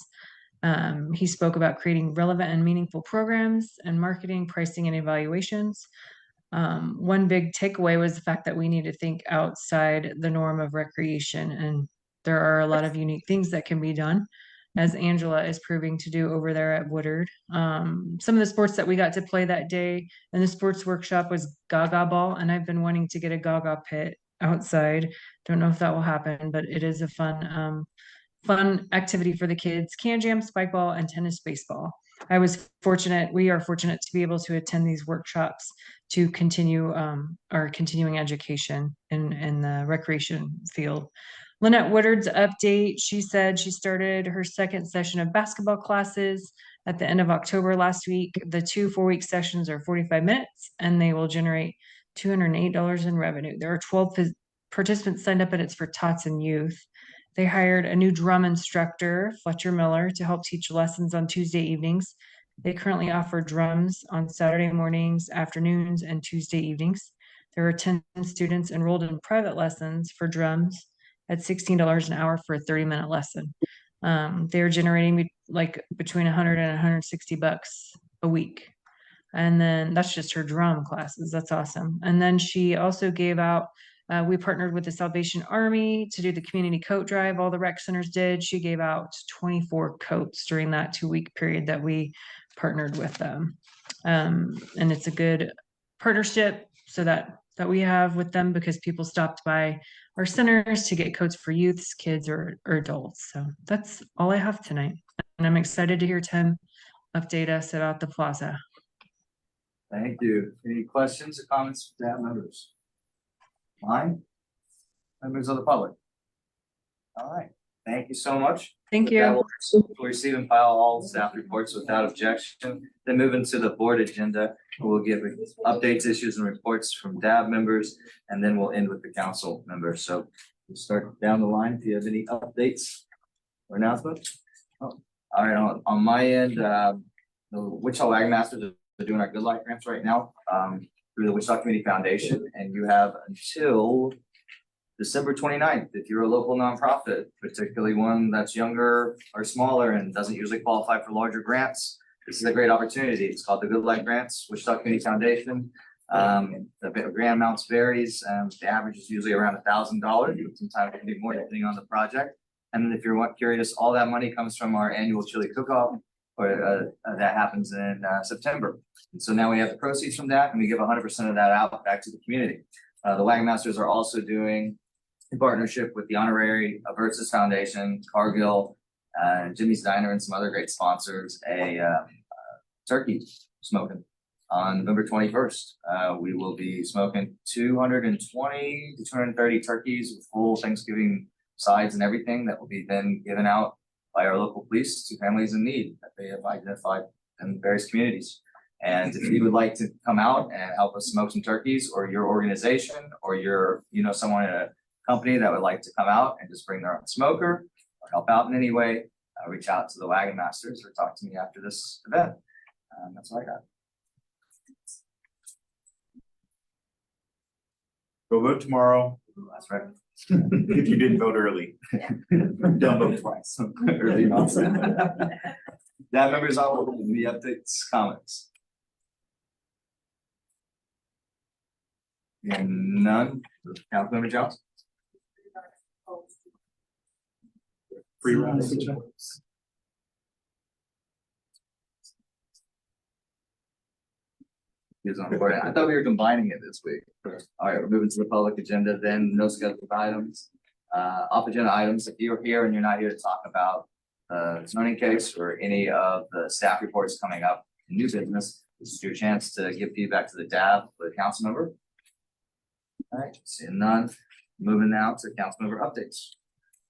He spoke about creating relevant and meaningful programs and marketing, pricing, and evaluations. One big takeaway was the fact that we need to think outside the norm of recreation, and there are a lot of unique things that can be done, as Angela is proving to do over there at Woodard. Some of the sports that we got to play that day in the sports workshop was Gaga ball, and I've been wanting to get a Gaga pit outside. Don't know if that will happen, but it is a fun activity for the kids. Can jam, spike ball, and tennis baseball. We are fortunate to be able to attend these workshops to continue our continuing education in the recreation field. Lynette Woodard's update, she said she started her second session of basketball classes at the end of October last week. The 2 4-week sessions are 45 minutes and they will generate $208 in revenue. There are 12 participants signed up and it's for tots and youth. They hired a new drum instructor, Fletcher Miller, to help teach lessons on Tuesday evenings. They currently offer drums on Saturday mornings, afternoons, and Tuesday evenings. There are 10 students enrolled in private lessons for drums at $16 an hour for a 30-minute lesson. They're generating between 100 and 160 bucks a week. And then that's just her drum classes. That's awesome. And then she also gave out we partnered with the Salvation Army to do the community coat drive. All the rec centers did. She gave out 24 coats during that 2-week period that we partnered with them. And it's a good partnership so that we have with them because people stopped by our centers to get coats for youths, kids, or adults. So that's all I have tonight. And I'm excited to hear Tim update us about the plaza. Thank you. Any questions or comments from staff members? Mine? Members of the public? All right, thank you so much. Thank With that, you. we'll receive and file all staff reports without objection, then move into the board agenda. We'll give updates, issues, and reports from DAB members, and then we'll end with the council members. So we'll start down the line. If you have any updates or announcements? Oh, all right, on my end, the Wichita Wagon Masters are doing our Good Life grants right now, through the Wichita Community Foundation, and you have until December 29th, if you're a local nonprofit, particularly one that's younger or smaller and doesn't usually qualify for larger grants, this is a great opportunity. It's called the Good Life Grants, Wichita Community Foundation. The grant amounts varies, the average is usually around $1,000, but sometimes it can be more depending on the project. And if you're curious, all that money comes from our annual chili cook-off, or that happens in September. And so now we have the proceeds from that, and we give 100% of that out back to the community. The Wagon Masters are also doing, in partnership with the Honorary Aversus Foundation, Cargill, Jimmy's Diner, and some other great sponsors, a turkey smoking on November 21st. We will be smoking 220 to 230 turkeys with full Thanksgiving sides and everything that will be then given out by our local police to families in need that they have identified in various communities. And if you would like to come out and help us smoke some turkeys, or your organization, or someone in a company that would like to come out and just bring their own smoker or help out in any way, reach out to the Wagon Masters or talk to me after this event. That's all I got. Go vote tomorrow. That's right. If you didn't vote early. Don't vote twice. Early nonsense. That members all the updates, comments. And none. Councilmember Jones. Free round. Is on board. I thought we were combining it this week. All right, we're moving to the public agenda, then no scheduled items. Off agenda items, if you're here and you're not here to talk about zoning case or any of the staff reports coming up in new business, this is your chance to give feedback to the DAB, the council member. All right, seeing none, moving now to council member updates.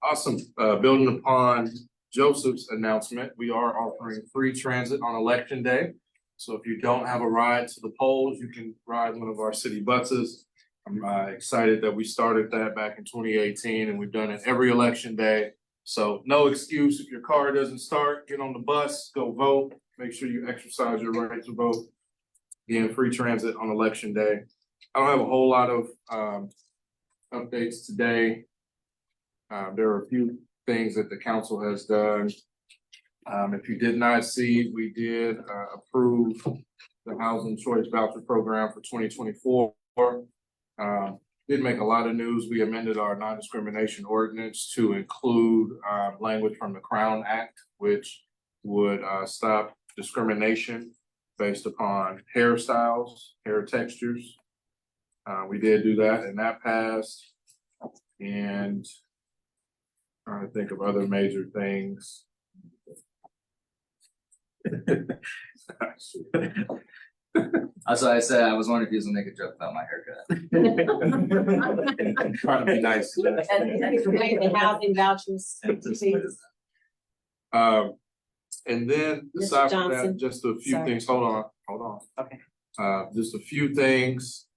Awesome. Building upon Joseph's announcement, we are offering free transit on election day. So if you don't have a ride to the polls, you can ride one of our city buses. I'm excited that we started that back in 2018, and we've done it every election day. So no excuse if your car doesn't start, get on the bus, go vote. Make sure you exercise your right to vote. Again, free transit on election day. I don't have a whole lot of updates today. There are a few things that the council has done. If you did not see, we did approve the Housing Choice Voucher Program for 2024. Did make a lot of news. We amended our non-discrimination ordinance to include language from the Crown Act, which would stop discrimination based upon hairstyles, hair textures. We did do that, and that passed. And trying to think of other major things. That's why I said I was wondering if he was gonna make a joke about my haircut. Trying to be nice. The housing vouchers. And then Mr. aside from that, Johnson. just a few Sorry. things, hold on. Okay. Just a few things,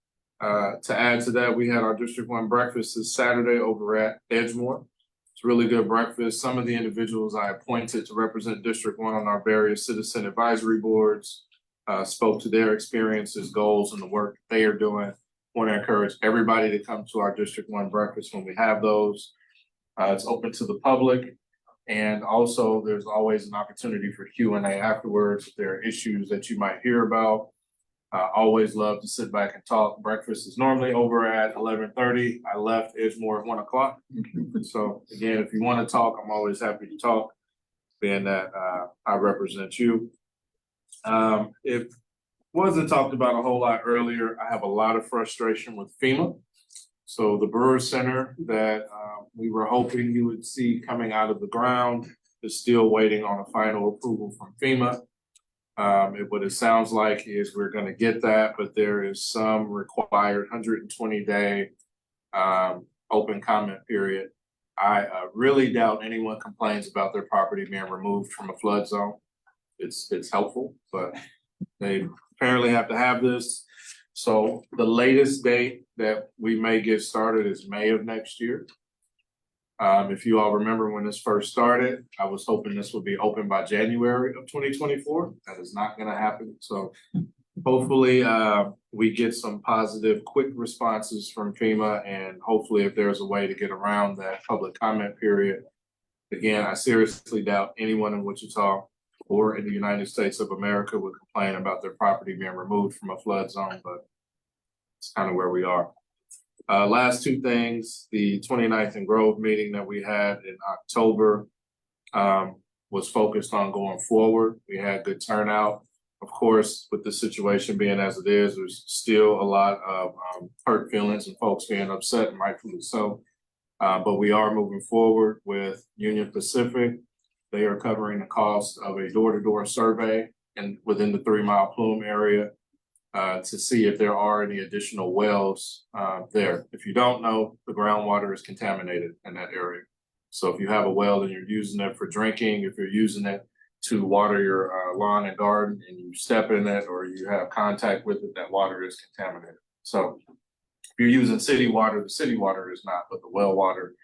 to add to that, we had our District 1 breakfast this Saturday over at Edgemoor. It's a really good breakfast. Some of the individuals I appointed to represent District 1 on our various citizen advisory boards spoke to their experiences, goals, and the work they are doing. Want to encourage everybody to come to our District 1 breakfast when we have those. It's open to the public. And also, there's always an opportunity for Q&A afterwards if there are issues that you might hear about. Always love to sit back and talk. Breakfast is normally over at 11:30. I left Edgemoor at 1 o'clock. So again, if you want to talk, I'm always happy to talk, being that I represent you. It wasn't talked about a whole lot earlier. I have a lot of frustration with FEMA. So the Brewer Center that we were hoping you would see coming out of the ground is still waiting on a final approval from FEMA. What it sounds like is we're gonna get that, but there is some required 120-day open comment period I really doubt anyone complains about their property being removed from a flood zone. It's helpful, but they apparently have to have this. So the latest date that we may get started is May of next year. If you all remember when this first started, I was hoping this would be open by January of 2024. That is not gonna happen, so hopefully, we get some positive, quick responses from FEMA, and hopefully if there's a way to get around that public comment period. Again, I seriously doubt anyone in Wichita or in the United States of America would complain about their property being removed from a flood zone, but it's kind of where we are. Last two things, the 29th and Grove meeting that we had in October was focused on going forward. We had good turnout. Of course, with the situation being as it is, there's still a lot of hurt feelings and folks being upset, and rightfully so. But we are moving forward with Union Pacific. They are covering the cost of a door-to-door survey and within the 3 Mile Plume area to see if there are any additional wells there. If you don't know, the groundwater is contaminated in that area. So if you have a well and you're using it for drinking, if you're using it to water your lawn and garden and you step in it or you have contact with it, that water is contaminated. So if you're using city water, the city water is not, but the well water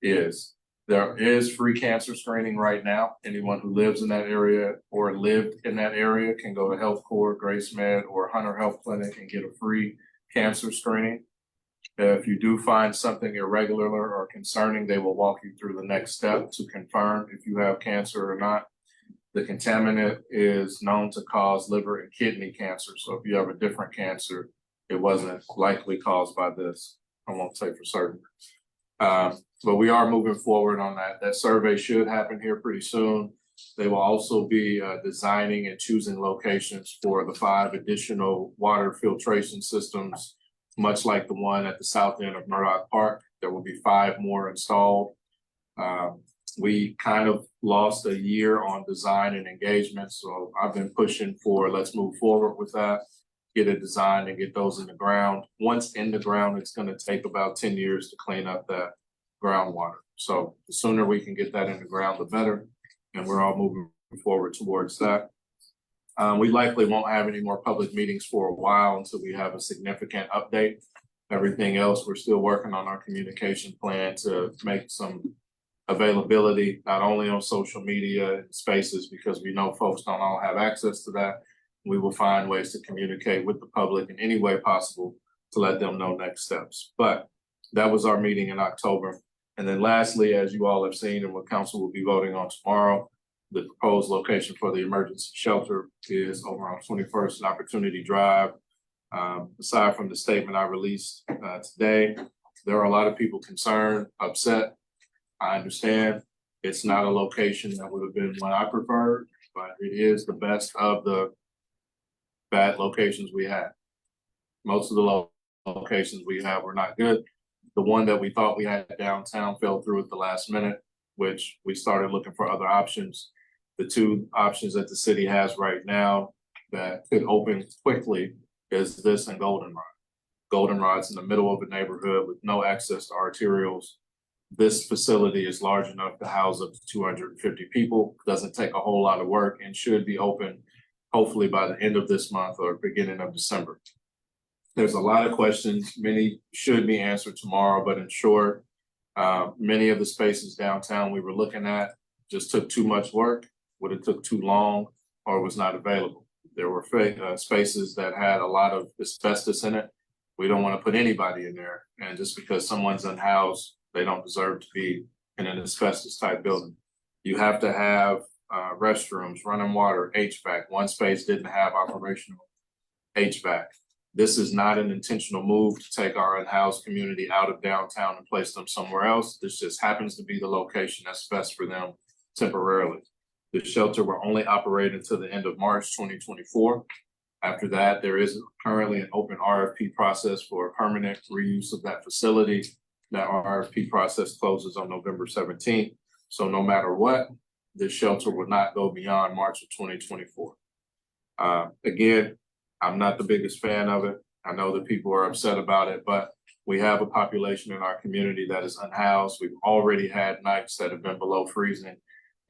is. There is free cancer screening right now. Anyone who lives in that area or lived in that area can go to Health Corps, Grace Med, or Hunter Health Clinic and get a free cancer screening. If you do find something irregular or concerning, they will walk you through the next step to confirm if you have cancer or not. The contaminant is known to cause liver and kidney cancer. So if you have a different cancer, it wasn't likely caused by this. I won't say for certain. But we are moving forward on that. That survey should happen here pretty soon. They will also be designing and choosing locations for the 5 additional water filtration systems, much like the one at the south end of Murdoch Park. There will be 5 more installed. We kind of lost a year on design and engagement, so I've been pushing for let's move forward with that, get it designed and get those in the ground. Once in the ground, it's going to take about 10 years to clean up that groundwater. So the sooner we can get that in the ground, the better, and we're all moving forward towards that. We likely won't have any more public meetings for a while until we have a significant update. Everything else, we're still working on our communication plan to make some availability, not only on social media and spaces, because we know folks don't all have access to that. We will find ways to communicate with the public in any way possible to let them know next steps. But that was our meeting in October. And then lastly, as you all have seen and what council will be voting on tomorrow, the proposed location for the emergency shelter is over on 21st and Opportunity Drive. Aside from the statement I released today, there are a lot of people concerned, upset. I understand it's not a location that would have been one I preferred, but it is the best of the bad locations we had. Most of the locations we have were not good. The one that we thought we had downtown fell through at the last minute, which we started looking for other options. The 2 options that the city has right now that could open quickly is this and Goldenrod. Goldenrod's in the middle of a neighborhood with no access to arterials. This facility is large enough to house up to 250 people, doesn't take a whole lot of work, and should be open hopefully by the end of this month or beginning of December. There's a lot of questions, many should be answered tomorrow, but in short, many of the spaces downtown we were looking at just took too much work, would have took too long, or was not available. There were spaces that had a lot of asbestos in it. We don't want to put anybody in there, and just because someone's unhoused, they don't deserve to be in an asbestos type building. You have to have restrooms, running water, HVAC. One space didn't have operational HVAC. This is not an intentional move to take our unhoused community out of downtown and place them somewhere else. This just happens to be the location that's best for them temporarily. The shelter will only operate until the end of March 2024. After that, there is currently an open RFP process for permanent reuse of that facility. That RFP process closes on November 17th. So no matter what, this shelter will not go beyond March of 2024. Again, I'm not the biggest fan of it. I know that people are upset about it, but We have a population in our community that is unhoused. We've already had nights that have been below freezing.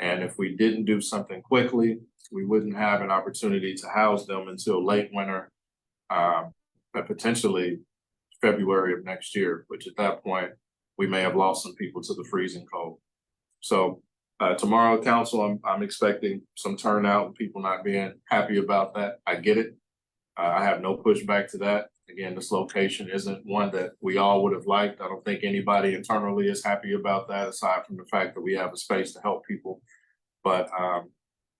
And if we didn't do something quickly, we wouldn't have an opportunity to house them until late winter, but potentially February of next year, which at that point, we may have lost some people to the freezing cold. So tomorrow, council, I'm expecting some turnout and people not being happy about that. I get it. I have no pushback to that. Again, this location isn't one that we all would have liked. I don't think anybody internally is happy about that, aside from the fact that we have a space to help people. But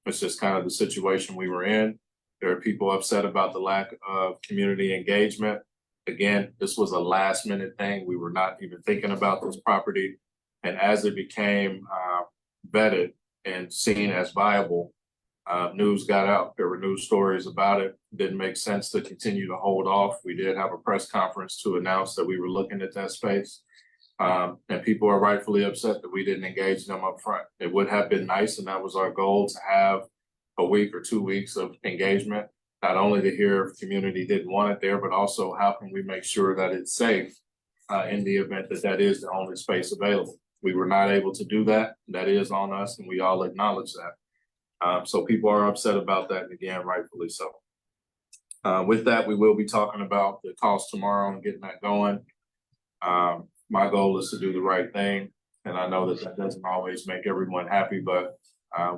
it's just kind of the situation we were in. There are people upset about the lack of community engagement. Again, this was a last minute thing. We were not even thinking about this property. And as it became vetted and seen as viable, news got out. There were news stories about it. Didn't make sense to continue to hold off. We did have a press conference to announce that we were looking at that space. And people are rightfully upset that we didn't engage them up front. It would have been nice, and that was our goal, to have a week or 2 weeks of engagement, not only to hear if the community didn't want it there, but also how can we make sure that it's safe in the event that that is the only space available. We were not able to do that. That is on us, and we all acknowledge that. So people are upset about that, and again, rightfully so. With that, we will be talking about the cost tomorrow and getting that going. My goal is to do the right thing, and I know that that doesn't always make everyone happy, but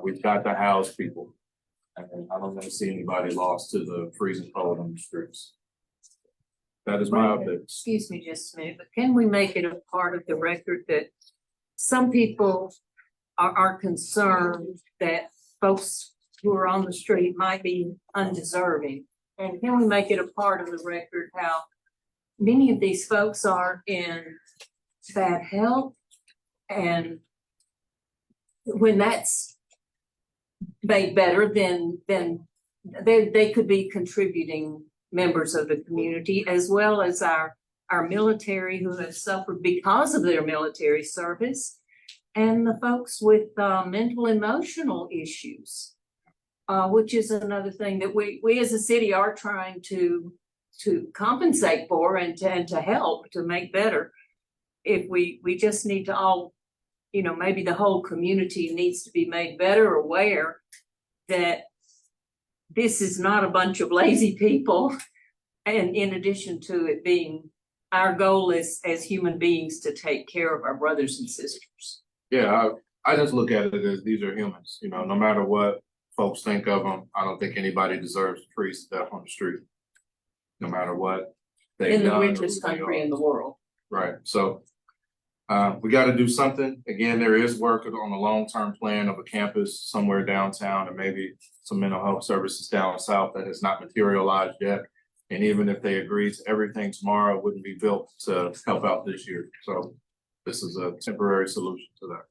we've got to house people. And I don't want to see anybody lost to the freezing cold on the streets. That is my update. Excuse me just a minute, but can we make it a part of the record that some people are concerned that folks who are on the street might be undeserving? And can we make it a part of the record how many of these folks are in bad health? And when that's made better, then they could be contributing members of the community, as well as our military who have suffered because of their military service, and the folks with mental emotional issues, which is another thing that we as a city are trying to compensate for and to help to make better. If we just need to all, maybe the whole community needs to be made better aware that this is not a bunch of lazy people. And in addition to it being our goal is as human beings to take care of our brothers and sisters. Yeah, I just look at it as these are humans, no matter what folks think of them, I don't think anybody deserves to freeze to death on the street, no matter what they've In the done or richest who they country are. in the world. Right, so we got to do something. Again, there is work on the long-term plan of a campus somewhere downtown and maybe some mental health services down south that has not materialized yet. And even if they agree to everything tomorrow, it wouldn't be built to help out this year. So this is a temporary solution to that.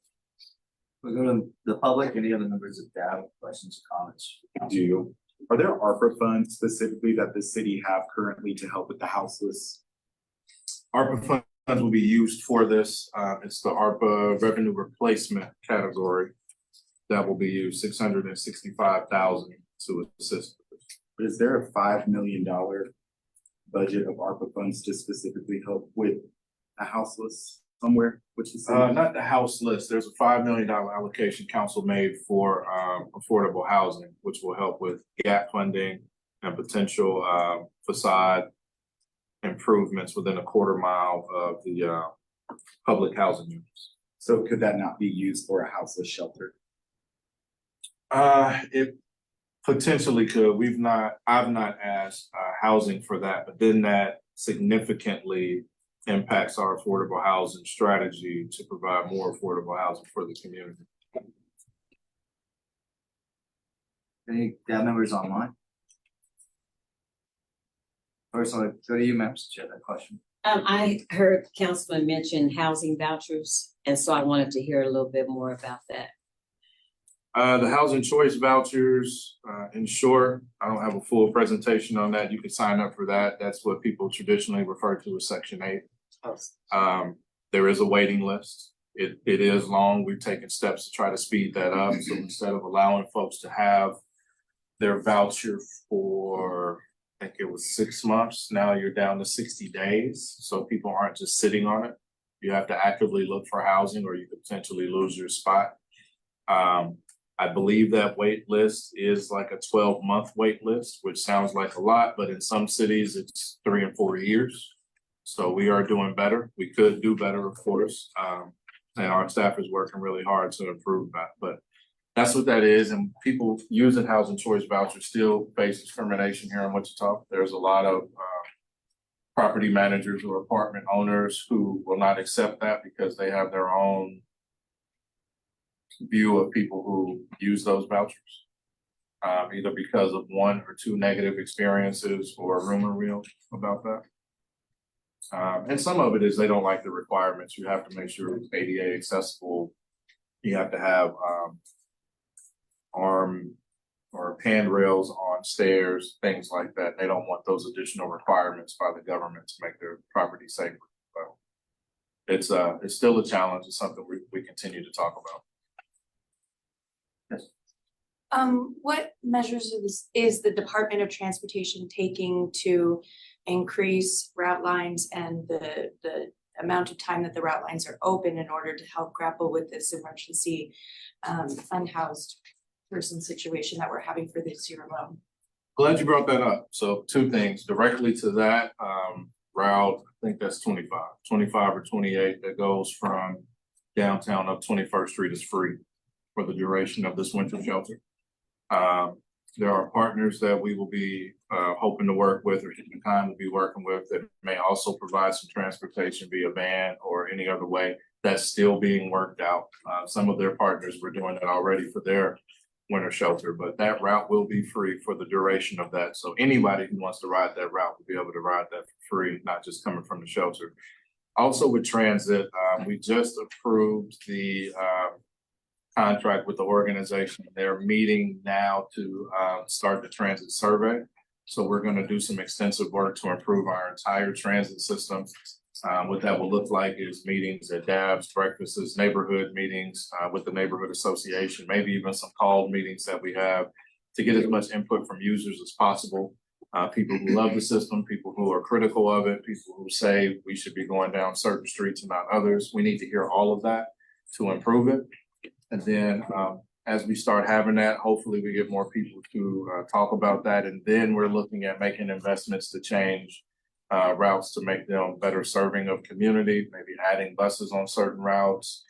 We go to the public, any other members of DAB, questions or comments? Are there ARPA funds specifically that the city have currently to help with the houseless? ARPA funds will be used for this. It's the ARPA revenue replacement category that will be used, $665,000 to assist. But is there a $5 million budget of ARPA funds to specifically help with a houseless somewhere? Which is Not the house list. There's a $5 million allocation council made for affordable housing, which will help with gap funding and potential facade improvements within a quarter mile of the public housing units. So could that not be used for a houseless shelter? It potentially could. I've not asked housing for that, but then that significantly impacts our affordable housing strategy to provide more affordable housing for the community. Any DAB members online? First, I'll go to you, ma'am, since you have that question. I heard Councilman mention housing vouchers, and so I wanted to hear a little bit more about that. The housing choice vouchers, in short, I don't have a full presentation on that. You can sign up for that. That's what people traditionally refer to as Section 8. There is a waiting list. It is long. We've taken steps to try to speed that up. So instead of allowing folks to have their voucher for think it was 6 months. Now you're down to 60 days. So people aren't just sitting on it. You have to actively look for housing or you could potentially lose your spot. I believe that wait list is like a 12-month wait list, which sounds like a lot, but in some cities it's 3 and 4 years. So we are doing better. We could do better, of course. And our staff is working really hard to improve that, but that's what that is. And people using housing choice vouchers still face discrimination here in Wichita. There's a lot of property managers or apartment owners who will not accept that because they have their own view of people who use those vouchers. Either because of 1 or 2 negative experiences or a rumor mill about that. And some of it is they don't like the requirements. You have to make sure it's ADA accessible. You have to have arm or handrails on stairs, things like that. They don't want those additional requirements by the government to make their property safer. So it's still a challenge. It's something we continue to talk about. What measures is the Department of Transportation taking to increase route lines and the amount of time that the route lines are open in order to help grapple with this emergency unhoused person situation that we're having for this year alone? Glad you brought that up. So 2 things directly to that route. I think that's 25 or 28 that goes from downtown up 21st Street is free for the duration of this winter shelter. There are partners that we will be hoping to work with or Kind will be working with that may also provide some transportation via van or any other way. That's still being worked out. Some of their partners were doing that already for their winter shelter, but that route will be free for the duration of that. So anybody who wants to ride that route will be able to ride that for free, not just coming from the shelter. Also with transit, we just approved the contract with the organization. They're meeting now to start the transit survey. So we're going to do some extensive work to improve our entire transit system. What that will look like is meetings at DABs, breakfasts, neighborhood meetings with the neighborhood association, maybe even some called meetings that we have to get as much input from users as possible. People who love the system, people who are critical of it, people who say we should be going down certain streets and not others. We need to hear all of that to improve it. And then as we start having that, hopefully we get more people to talk about that. And then we're looking at making investments to change routes to make them better serving of community, maybe adding buses on certain routes,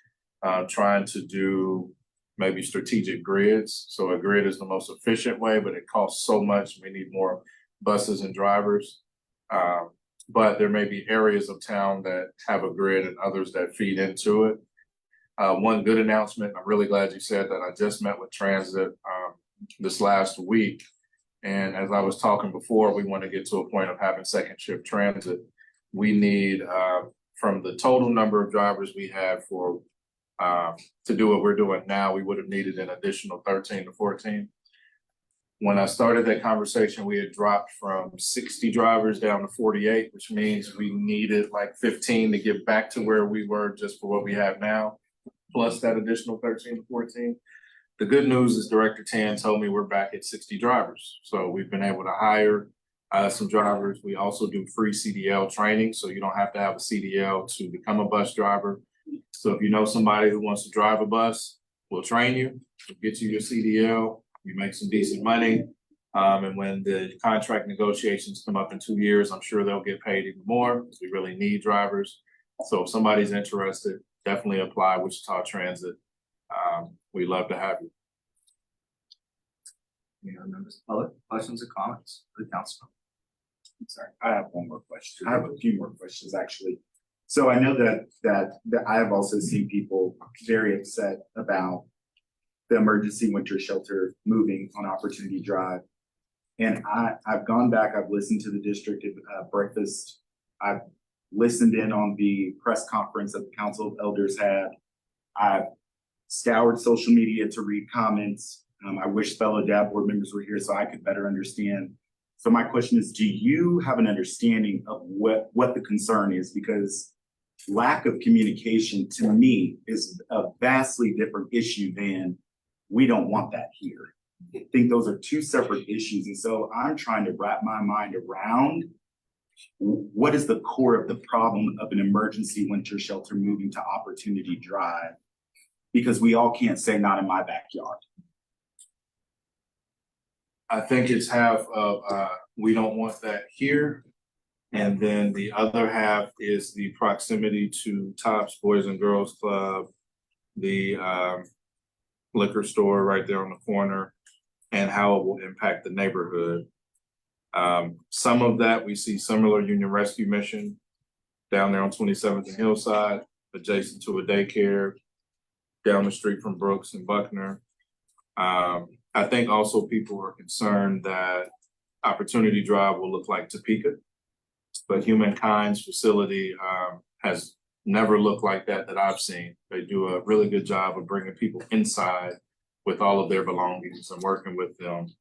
trying to do maybe strategic grids. So a grid is the most efficient way, but it costs so much. We need more buses and drivers. But there may be areas of town that have a grid and others that feed into it. One good announcement, I'm really glad you said that. I just met with Transit this last week. And as I was talking before, we want to get to a point of having second shift transit. We need, from the total number of drivers we have for to do what we're doing now, we would have needed an additional 13 to 14. When I started that conversation, we had dropped from 60 drivers down to 48, which means we needed like 15 to get back to where we were just for what we have now, plus that additional 13 to 14. The good news is Director Tan told me we're back at 60 drivers. So we've been able to hire some drivers. We also do free CDL training, so you don't have to have a CDL to become a bus driver. So if you know somebody who wants to drive a bus, we'll train you, we'll get you your CDL, you make some decent money. And when the contract negotiations come up in 2 years, I'm sure they'll get paid even more because we really need drivers. So if somebody's interested, definitely apply Wichita Transit. We'd love to have you. Any other members of the public, questions or comments for the council? Sorry, I have one more question. I have a few more questions, actually. So I know that I have also seen people very upset about the emergency winter shelter moving on Opportunity Drive. And I've gone back, I've listened to the district breakfast. I've listened in on the press conference that the Council of Elders had. I've scoured social media to read comments. I wish fellow DAB board members were here so I could better understand. So my question is, do you have an understanding of what the concern is? Because lack of communication to me is a vastly different issue than we don't want that here. think those are two separate issues. And so I'm trying to wrap my mind around what is the core of the problem of an emergency winter shelter moving to Opportunity Drive? Because we all can't say not in my backyard. I think it's half of, we don't want that here. And then the other half is the proximity to Tops Boys and Girls Club, the liquor store right there on the corner, and how it will impact the neighborhood. Some of that, we see similar Union Rescue Mission down there on 27th and Hillside, adjacent to a daycare down the street from Brooks and Buckner. I think also people are concerned that Opportunity Drive will look like Topeka, but Humankind's facility has never looked like that I've seen. They do a really good job of bringing people inside with all of their belongings and working with them.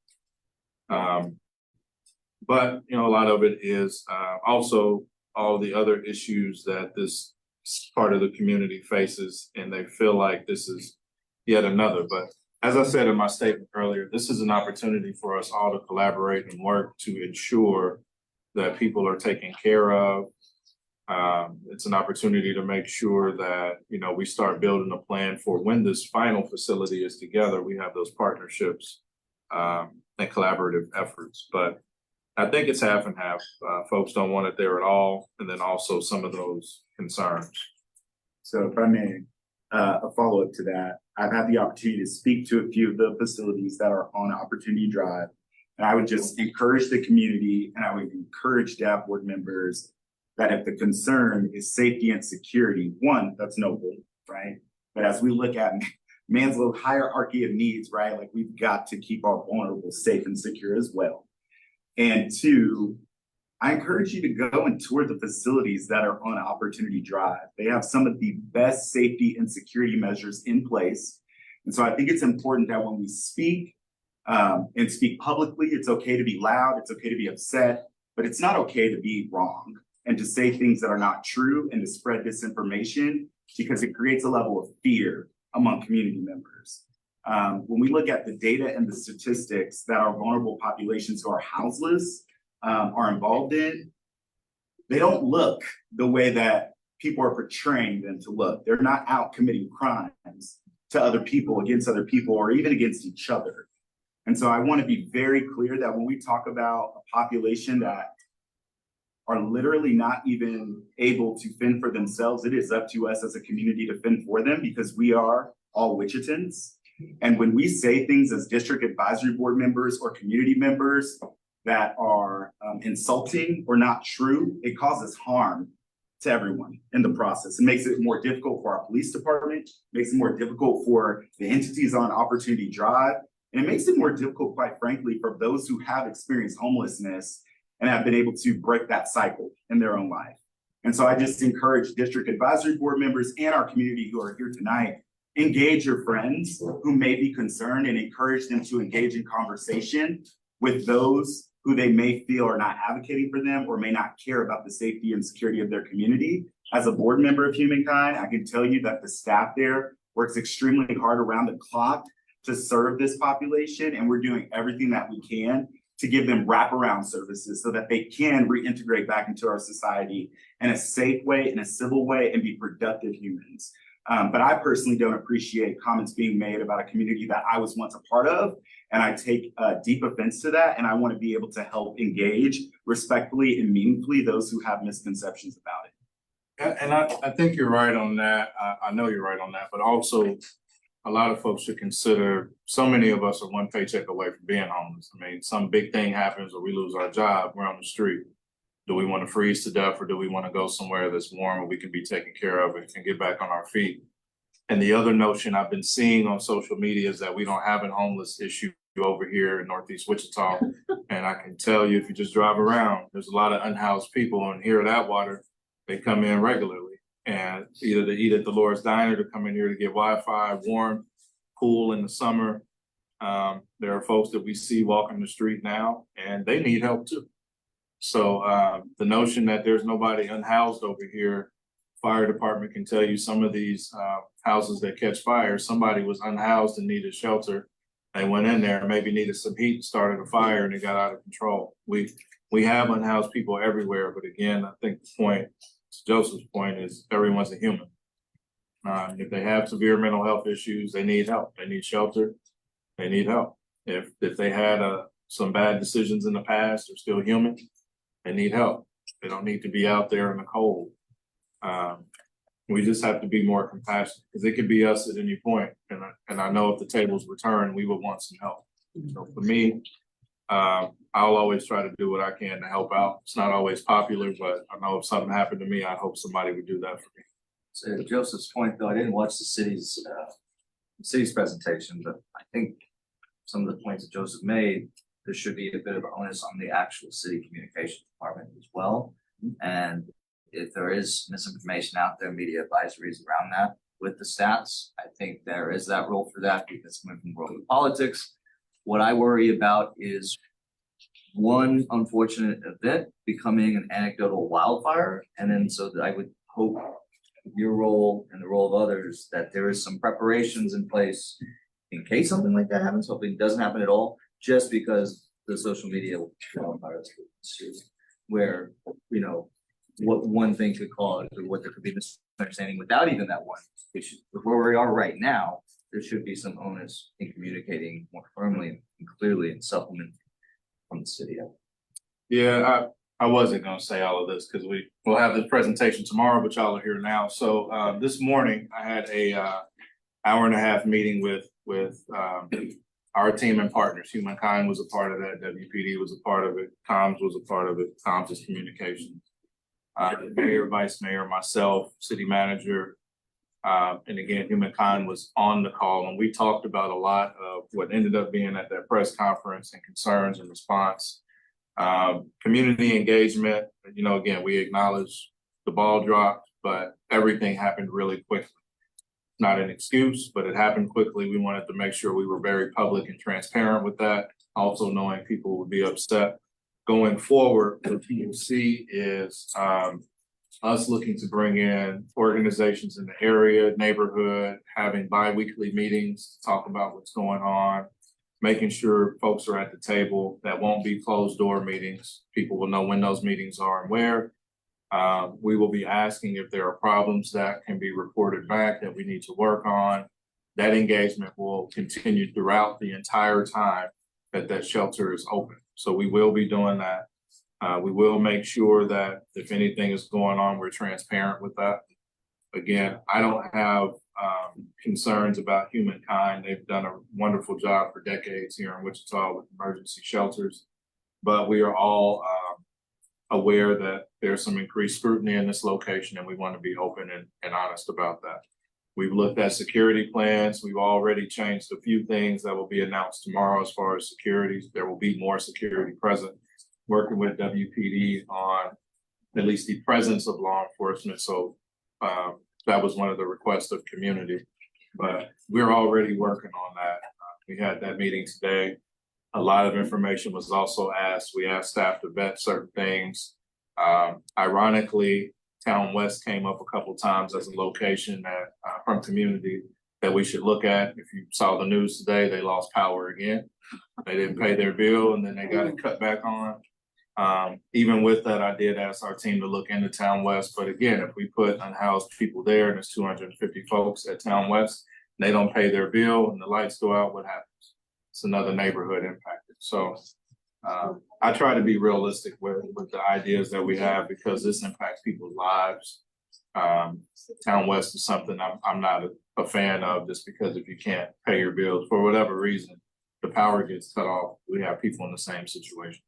But, you know, a lot of it is also all the other issues that this part of the community faces, and they feel like this is yet another. But as I said in my statement earlier, this is an opportunity for us all to collaborate and work to ensure that people are taken care of. It's an opportunity to make sure that, you know, we start building a plan for when this final facility is together, we have those partnerships and collaborative efforts. But I think it's half and half. Folks don't want it there at all. And then also some of those concerns. So if I may, a follow-up to that, I've had the opportunity to speak to a few of the facilities that are on Opportunity Drive. And I would just encourage the community, and I would encourage DAB board members that if the concern is safety and security, one, that's noble, right? But as we look at Maslow's hierarchy of needs, right? Like we've got to keep our vulnerable safe and secure as well. And two, I encourage you to go and tour the facilities that are on Opportunity Drive. They have some of the best safety and security measures in place. And so I think it's important that when we speak and speak publicly, it's okay to be loud, it's okay to be upset, but it's not okay to be wrong and to say things that are not true and to spread disinformation because it creates a level of fear among community members. When we look at the data and the statistics that our vulnerable populations who are houseless are involved in, they don't look the way that people are portraying them to look. They're not out committing crimes to other people, against other people, or even against each other. And so I want to be very clear that when we talk about a population that are literally not even able to fend for themselves, it is up to us as a community to fend for them because we are all Wichitans. And when we say things as district advisory board members or community members that are insulting or not true, it causes harm to everyone in the process. It makes it more difficult for our police department, makes it more difficult for the entities on Opportunity Drive, and it makes it more difficult, quite frankly, for those who have experienced homelessness and have been able to break that cycle in their own life. And so I just encourage district advisory board members and our community who are here tonight, engage your friends who may be concerned and encourage them to engage in conversation with those who they may feel are not advocating for them or may not care about the safety and security of their community. As a board member of Humankind, I can tell you that the staff there works extremely hard around the clock to serve this population, and we're doing everything that we can to give them wraparound services so that they can reintegrate back into our society in a safe way, in a civil way, and be productive humans. But I personally don't appreciate comments being made about a community that I was once a part of, and I take deep offense to that, and I want to be able to help engage respectfully and meaningfully those who have misconceptions about it. And I think you're right on that. I know you're right on that, but also a lot of folks should consider, so many of us are one paycheck away from being homeless. I mean, some big thing happens or we lose our job, we're on the street. Do we want to freeze to death or do we want to go somewhere that's warm where we can be taken care of and can get back on our feet? And the other notion I've been seeing on social media is that we don't have a homeless issue over here in Northeast Wichita. And I can tell you, if you just drive around, there's a lot of unhoused people, and here at Atwater, they come in regularly. And either to eat at the Lord's Diner, to come in here to get Wi-Fi, warm, cool in the summer. There are folks that we see walking the street now, and they need help too. So the notion that there's nobody unhoused over here, fire department can tell you some of these houses that catch fire, somebody was unhoused and needed shelter They went in there, maybe needed some heat, started a fire, and it got out of control. We have unhoused people everywhere, but again, I think the point, to Joseph's point, is everyone's a human. If they have severe mental health issues, they need help. They need shelter. They need help. If they had some bad decisions in the past, they're still human. They need help. They don't need to be out there in the cold. We just have to be more compassionate because it could be us at any point. And I know if the tables were turned, we would want some help. So for me, I'll always try to do what I can to help out. It's not always popular, but I know if something happened to me, I hope somebody would do that for me. So to Joseph's point, though, I didn't watch the city's presentation, but I think some of the points that Joseph made, there should be a bit of onus on the actual city communication department as well. And if there is misinformation out there, media advisories around that with the stats, I think there is that role for that because coming from the world of politics, what I worry about is one unfortunate event becoming an anecdotal wildfire. And then so that I would hope your role and the role of others, that there is some preparations in place in case something like that happens. Hopefully it doesn't happen at all, just because the social media wildfire where, you know, what one thing could cause or what there could be misunderstanding without even that one, which where we are right now, there should be some onus in communicating more firmly and clearly and supplement from the city. Yeah, I wasn't gonna say all of this because we'll have this presentation tomorrow, but y'all are here now. So this morning I had a hour and a half meeting with our team and partners. Humankind was a part of that. WPD was a part of it. Comms was a part of it. Comms is communications. The mayor, vice mayor, myself, city manager, and again, Humankind was on the call, and we talked about a lot of what ended up being at that press conference and concerns and response. Community engagement, you know, again, we acknowledge the ball dropped, but everything happened really quickly. Not an excuse, but it happened quickly. We wanted to make sure we were very public and transparent with that, also knowing people would be upset. Going forward, what you will see is us looking to bring in organizations in the area, neighborhood, having bi-weekly meetings to talk about what's going on, making sure folks are at the table. That won't be closed door meetings. People will know when those meetings are and where. We will be asking if there are problems that can be reported back that we need to work on. That engagement will continue throughout the entire time that shelter is open. So we will be doing that. We will make sure that if anything is going on, we're transparent with that. Again, I don't have concerns about Humankind. They've done a wonderful job for decades here in Wichita with emergency shelters, but we are all aware that there's some increased scrutiny in this location, and we want to be open and honest about that. We've looked at security plans. We've already changed a few things that will be announced tomorrow as far as security. There will be more security present, working with WPD on at least the presence of law enforcement. So that was one of the requests of community, but we're already working on that. We had that meeting today. A lot of information was also asked. We asked staff to vet certain things. Ironically, Town West came up a couple times as a location that from community that we should look at. If you saw the news today, they lost power again. They didn't pay their bill and then they got it cut back on. Even with that, I did ask our team to look into Town West. But again, if we put unhoused people there and there's 250 folks at Town West, and they don't pay their bill and the lights go out, what happens? It's another neighborhood impacted. So I try to be realistic with the ideas that we have because this impacts people's lives. Town West is something I'm not a fan of just because if you can't pay your bills for whatever reason, the power gets cut off. We have people in the same situation.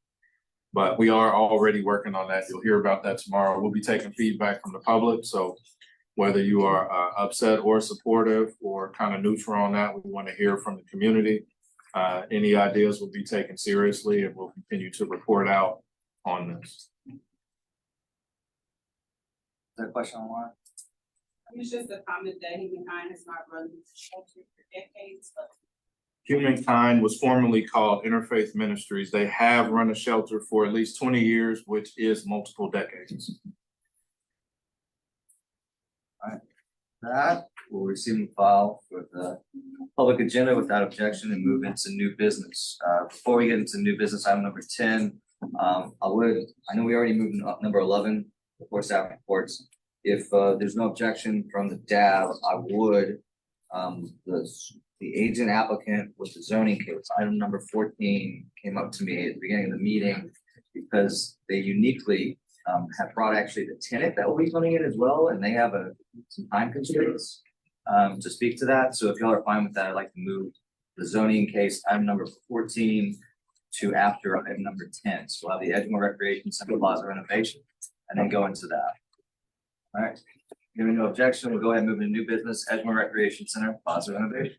But we are already working on that. You'll hear about that tomorrow. We'll be taking feedback from the public. So whether you are upset or supportive or kind of neutral on that, we want to hear from the community. Any ideas will be taken seriously and we'll continue to report out on this. Is there a question online? It's just a comment that Humankind has not run this shelter for decades, but Humankind was formerly called Interfaith Ministries. They have run a shelter for at least 20 years, which is multiple decades. All right. that, we'll receive and file for the public agenda without objection and move into new business. Before we get into new business, item number 10, I know we already moved up number 11, before staff reports. If there's no objection from the DAB, I would, the agent applicant with the zoning case, item number 14 came up to me at the beginning of the meeting because they uniquely have brought actually the tenant that will be coming in as well, and they have some time constraints to speak to that. So if y'all are fine with that, I'd like to move the zoning case, item number 14 to after item number 10. So we'll have the Edgemore Recreation Center Plaza renovation and then go into that. All right, giving no objection, we'll go ahead and move into new business, Edgemore Recreation Center Plaza renovation.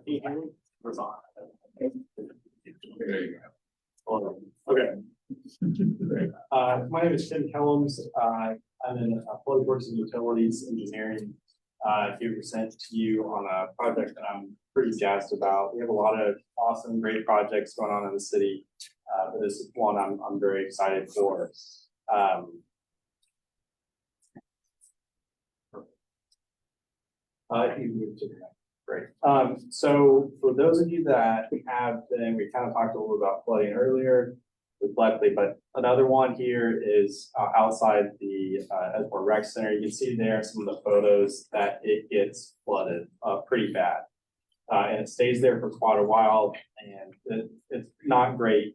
Can you hear me? Or is it on? There you go. Okay. My name is Tim Kellums. I'm in Public Works and Utilities Engineering. Here to present to you on a project that I'm pretty jazzed about. We have a lot of awesome, great projects going on in the city. But this is one I'm very excited for. You move to the next. Great. So for those of you that have been, we kind of talked a little about flooding earlier with Bleckley, but another one here is outside the Edgemore Rec Center. You can see there some of the photos that it gets flooded pretty bad. And it stays there for quite a while, and it's not great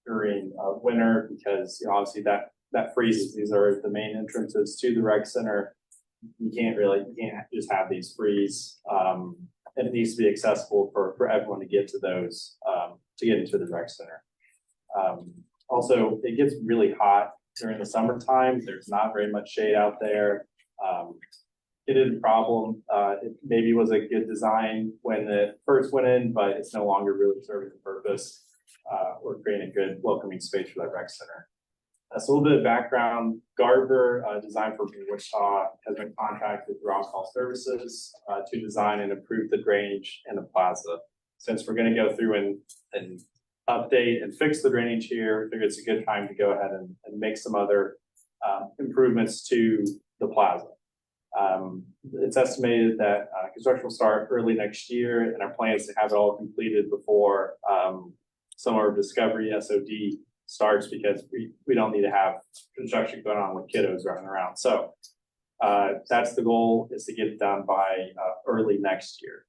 during winter because obviously that freezes. These are the main entrances to the rec center. You can't just have these freeze. And it needs to be accessible for everyone to get to those, to get into the rec center. Also, it gets really hot during the summertime. There's not very much shade out there. It is a problem. It maybe was a good design when it first went in, but it's no longer really serving the purpose or creating a good welcoming space for that rec center. So a little bit of background. Gardner Design for Wichita has been contracted with Rock Hall Services to design and improve the drainage in the plaza. Since we're going to go through and update and fix the drainage here, I figure it's a good time to go ahead and make some other improvements to the plaza. It's estimated that construction will start early next year, and our plan is to have it all completed before summer discovery SOD starts, because we don't need to have construction going on with kiddos running around. So that's the goal, is to get it done by early next year,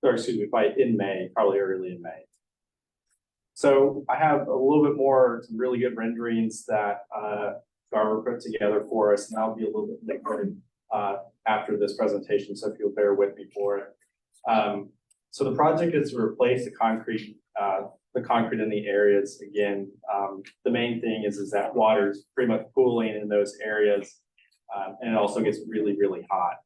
or excuse me, in May, probably early in May. So I have a little bit more, some really good renderings that Garver put together for us, and I'll be a little bit different after this presentation, so if you'll bear with me for it. So the project is to replace the concrete in the areas. Again, the main thing is that water's pretty much pooling in those areas, and it also gets really, really hot.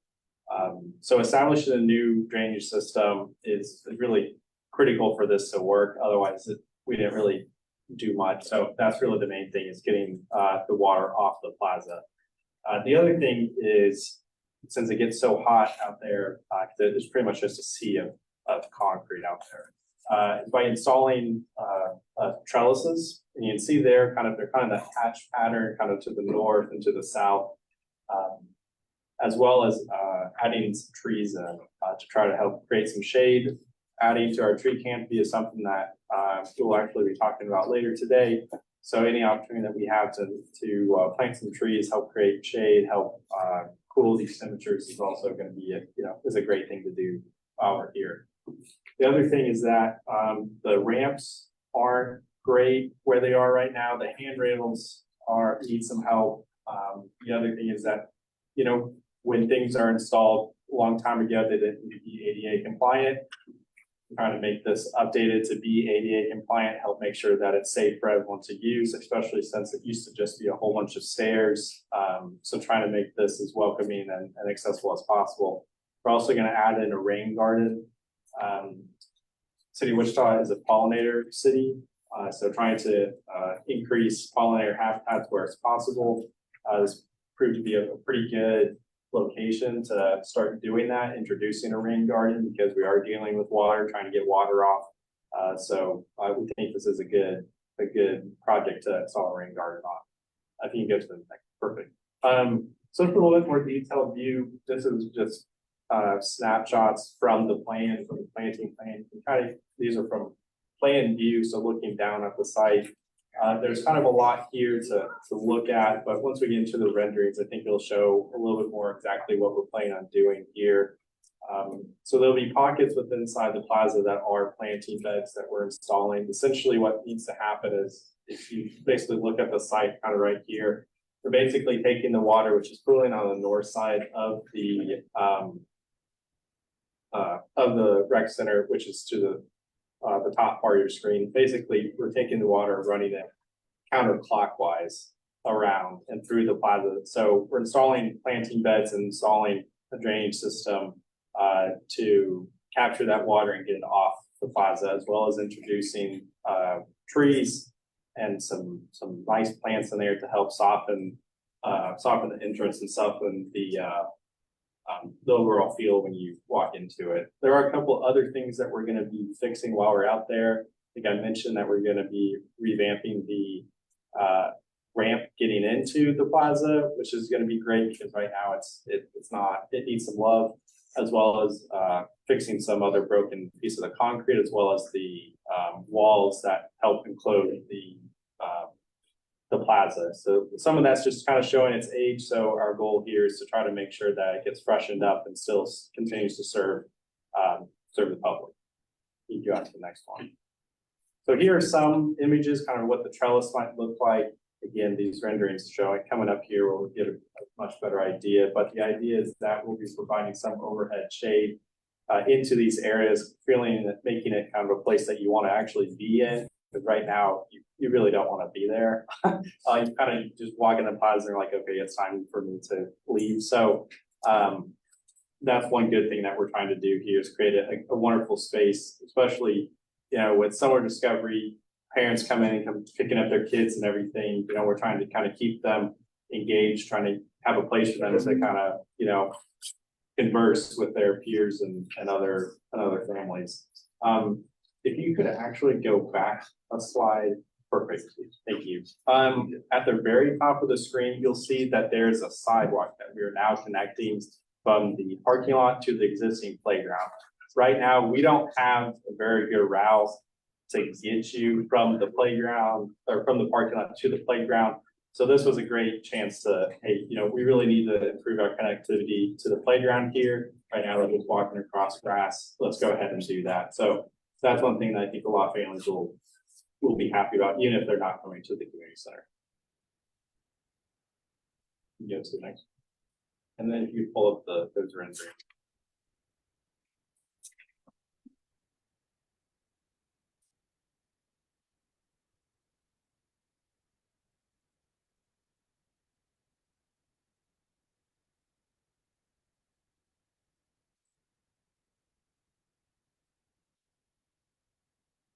So establishing a new drainage system is really critical for this to work. Otherwise, we didn't really do much. So that's really the main thing, is getting the water off the plaza. The other thing is, since it gets so hot out there, there's pretty much just a sea of concrete out there. By installing trellises, and you can see there they're kind of the hatch pattern kind of to the north and to the south, as well as adding some trees to try to help create some shade. Adding to our tree canopy is something that we'll actually be talking about later today. So any opportunity that we have to plant some trees, help create shade, help cool these temperatures is also going to be is a great thing to do while we're here. The other thing is that the ramps aren't great where they are right now. The handrails need some help. The other thing is that, when things are installed a long time ago, they didn't need to be ADA compliant. We're trying to make this updated to be ADA compliant, help make sure that it's safe for everyone to use, especially since it used to just be a whole bunch of stairs. So trying to make this as welcoming and accessible as possible. We're also going to add in a rain garden. City of Wichita is a pollinator city, so trying to increase pollinator habitats where it's possible. This proved to be a pretty good location to start doing that, introducing a rain garden, because we are dealing with water, trying to get water off. So I would think this is a good project to install a rain garden on. I think you go to the next, perfect. So for a little bit more detailed view, this is just snapshots from the plan, from the planting plan. These are from plan view, so looking down at the site. There's kind of a lot here to look at, but once we get into the renderings, I think it'll show a little bit more exactly what we're planning on doing here. So there'll be pockets within inside the plaza that are planting beds that we're installing. Essentially what needs to happen is, if you basically look at the site kind of right here, we're basically taking the water, which is pooling on the north side of the rec center, which is to the top part of your screen. Basically, we're taking the water and running it counterclockwise around and through the plaza. So we're installing planting beds and installing a drainage system to capture that water and get it off the plaza, as well as introducing trees and some nice plants in there to help soften the entrance and soften the overall feel when you walk into it. There are a couple other things that we're going to be fixing while we're out there. I think I mentioned that we're going to be revamping the ramp getting into the plaza, which is going to be great because right now it needs some love, as well as fixing some other broken pieces of concrete, as well as the walls that help enclose the plaza. So some of that's just kind of showing its age. So our goal here is to try to make sure that it gets freshened up and still continues to serve the public. You go on to the next one. So here are some images, kind of what the trellis might look like. Again, these renderings show it coming up here will give a much better idea, but the idea is that we'll be providing some overhead shade into these areas, making it kind of a place that you want to actually be in. Because right now, you really don't want to be there. You kind of just walk in the plaza and you're like, okay, it's time for me to leave. So that's one good thing that we're trying to do here, is create a wonderful space, especially, with summer discovery, parents come in and picking up their kids and everything. We're trying to kind of keep them engaged, trying to have a place for them to kind of, converse with their peers and other families. If you could actually go back a slide, perfect, thank you. At the very top of the screen, you'll see that there's a sidewalk that we are now connecting from the parking lot to the existing playground. Right now, we don't have a very good route to get you from the playground or from the parking lot to the playground. So this was a great chance to, hey, we really need to improve our connectivity to the playground here. Right now, we're just walking across grass. Let's go ahead and do that. So that's one thing that I think a lot of families will be happy about, even if they're not going to the community center. You go to the next. And then if you pull up those renderings.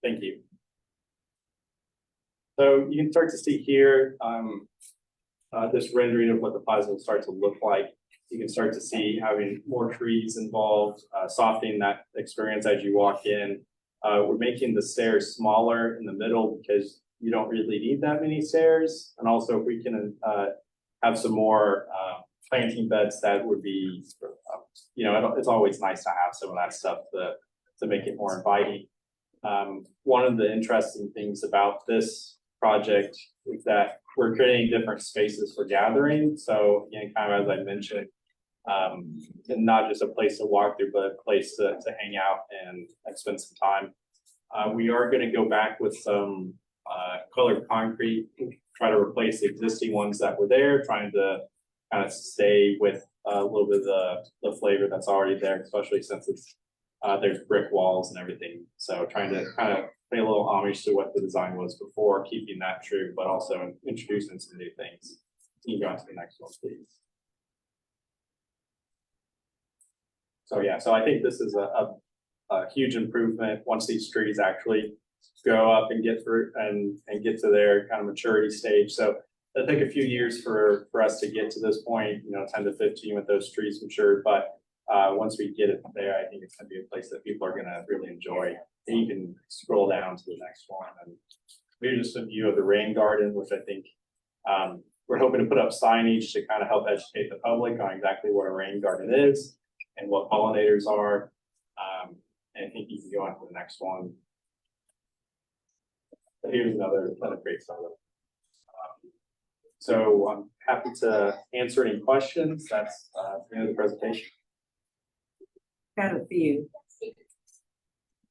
Thank you. So you can start to see here this rendering of what the plaza will start to look like. You can start to see having more trees involved, softening that experience as you walk in. We're making the stairs smaller in the middle because you don't really need that many stairs. And also if we can have some more planting beds, that would be, it's always nice to have some of that stuff to make it more inviting. One of the interesting things about this project is that we're creating different spaces for gathering. So again, kind of as I mentioned, not just a place to walk through, but a place to hang out and spend some time. We are going to go back with some colored concrete, try to replace the existing ones that were there, trying to kind of stay with a little bit of the flavor that's already there, especially since it's there's brick walls and everything. So trying to kind of pay a little homage to what the design was before, keeping that true, but also introducing some new things. Can you go on to the next one, please? So yeah, so I think this is a huge improvement once these trees actually go up and get through and get to their kind of maturity stage. So It'll take a few years for us to get to this point, 10 to 15 with those trees matured, but once we get it there, I think it's gonna be a place that people are gonna really enjoy. And you can scroll down to the next one, and here's just a view of the rain garden, which I think we're hoping to put up signage to kind of help educate the public on exactly what a rain garden is and what pollinators are. And I think you can go on to the next one. But here's another great photo. So I'm happy to answer any questions. That's the end of the presentation. Got a few.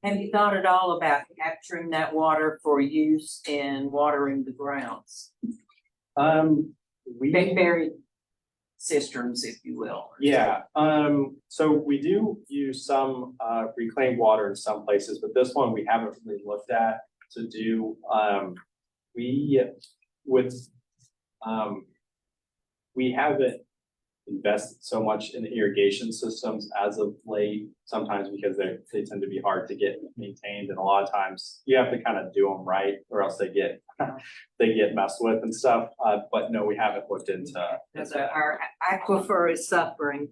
Have you thought at all about capturing that water for use in watering the grounds? We buried cisterns, if you will. Yeah, so we do use some reclaimed water in some places, but this one we haven't really looked at to do. We haven't invested so much in irrigation systems as of late, sometimes because they tend to be hard to get maintained, and a lot of times you have to kind of do them right or else they get messed with and stuff. But no, we haven't looked into. Because our aquifer is suffering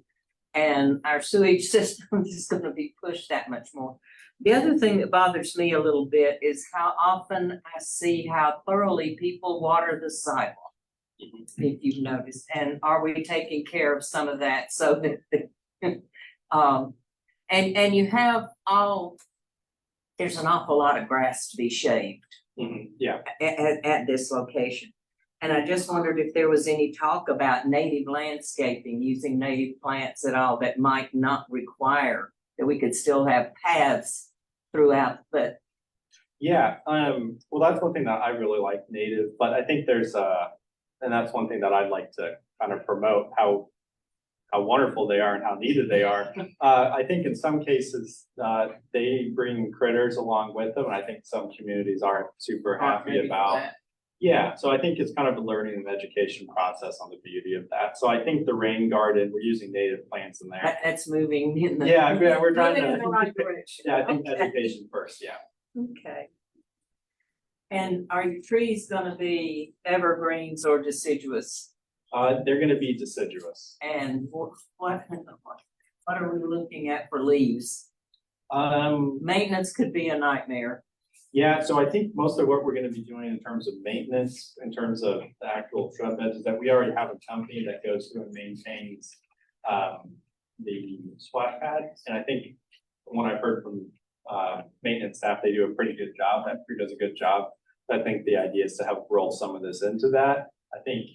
and our sewage system is gonna be pushed that much more. The other thing that bothers me a little bit is how often I see how thoroughly people water the sidewalk. If you've noticed, and are we taking care of some of that so that and you have there's an awful lot of grass to be shaved. Yeah. At this location. And I just wondered if there was any talk about native landscaping, using native plants at all that might not require that we could still have paths throughout, but. Yeah, well, that's one thing that I really like native, but I think there's and that's one thing that I'd like to kind of promote how wonderful they are and how needed they are. I think in some cases, they bring critters along with them, and I think some communities aren't super happy about. Yeah, so I think it's kind of a learning and education process on the beauty of that. So I think the rain garden, we're using native plants in there. That's moving in the. Yeah, we're trying moving to. in the right direction. Yeah, I think Okay. education first, yeah. Okay. And are your trees gonna be evergreens or deciduous? They're gonna be deciduous. And what are we looking at for leaves? Maintenance could be a nightmare. Yeah, so I think most of what we're gonna be doing in terms of maintenance, in terms of the actual shrub beds, is that we already have a company that goes through and maintains the splash pad. And I think from what I've heard from maintenance staff, they do a pretty good job. That crew does a good job. I think the idea is to help roll some of this into that. I think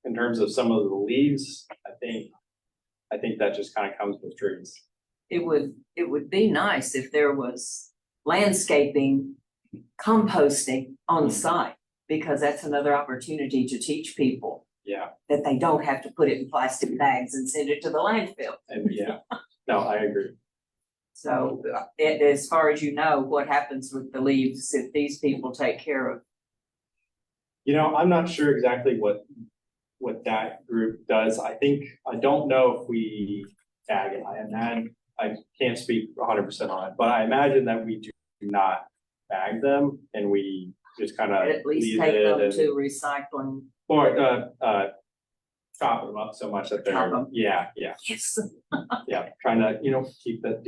in terms of some of the leaves, I think that just kind of comes with trees. It would be nice if there was landscaping, composting on site, because that's another opportunity to teach people Yeah, that they don't have to put it in plastic bags and send it to the landfill. and yeah, no, I agree. So as far as you know, what happens with the leaves if these people take care of? I'm not sure exactly what that group does. I don't know if we tag it. I can't speak 100% on it, but I imagine that we do not bag them and we just kind of At least leave take it them and to recycling. or chop them up so much that Chop they're 'em. yeah, Yes. yeah, trying to keep that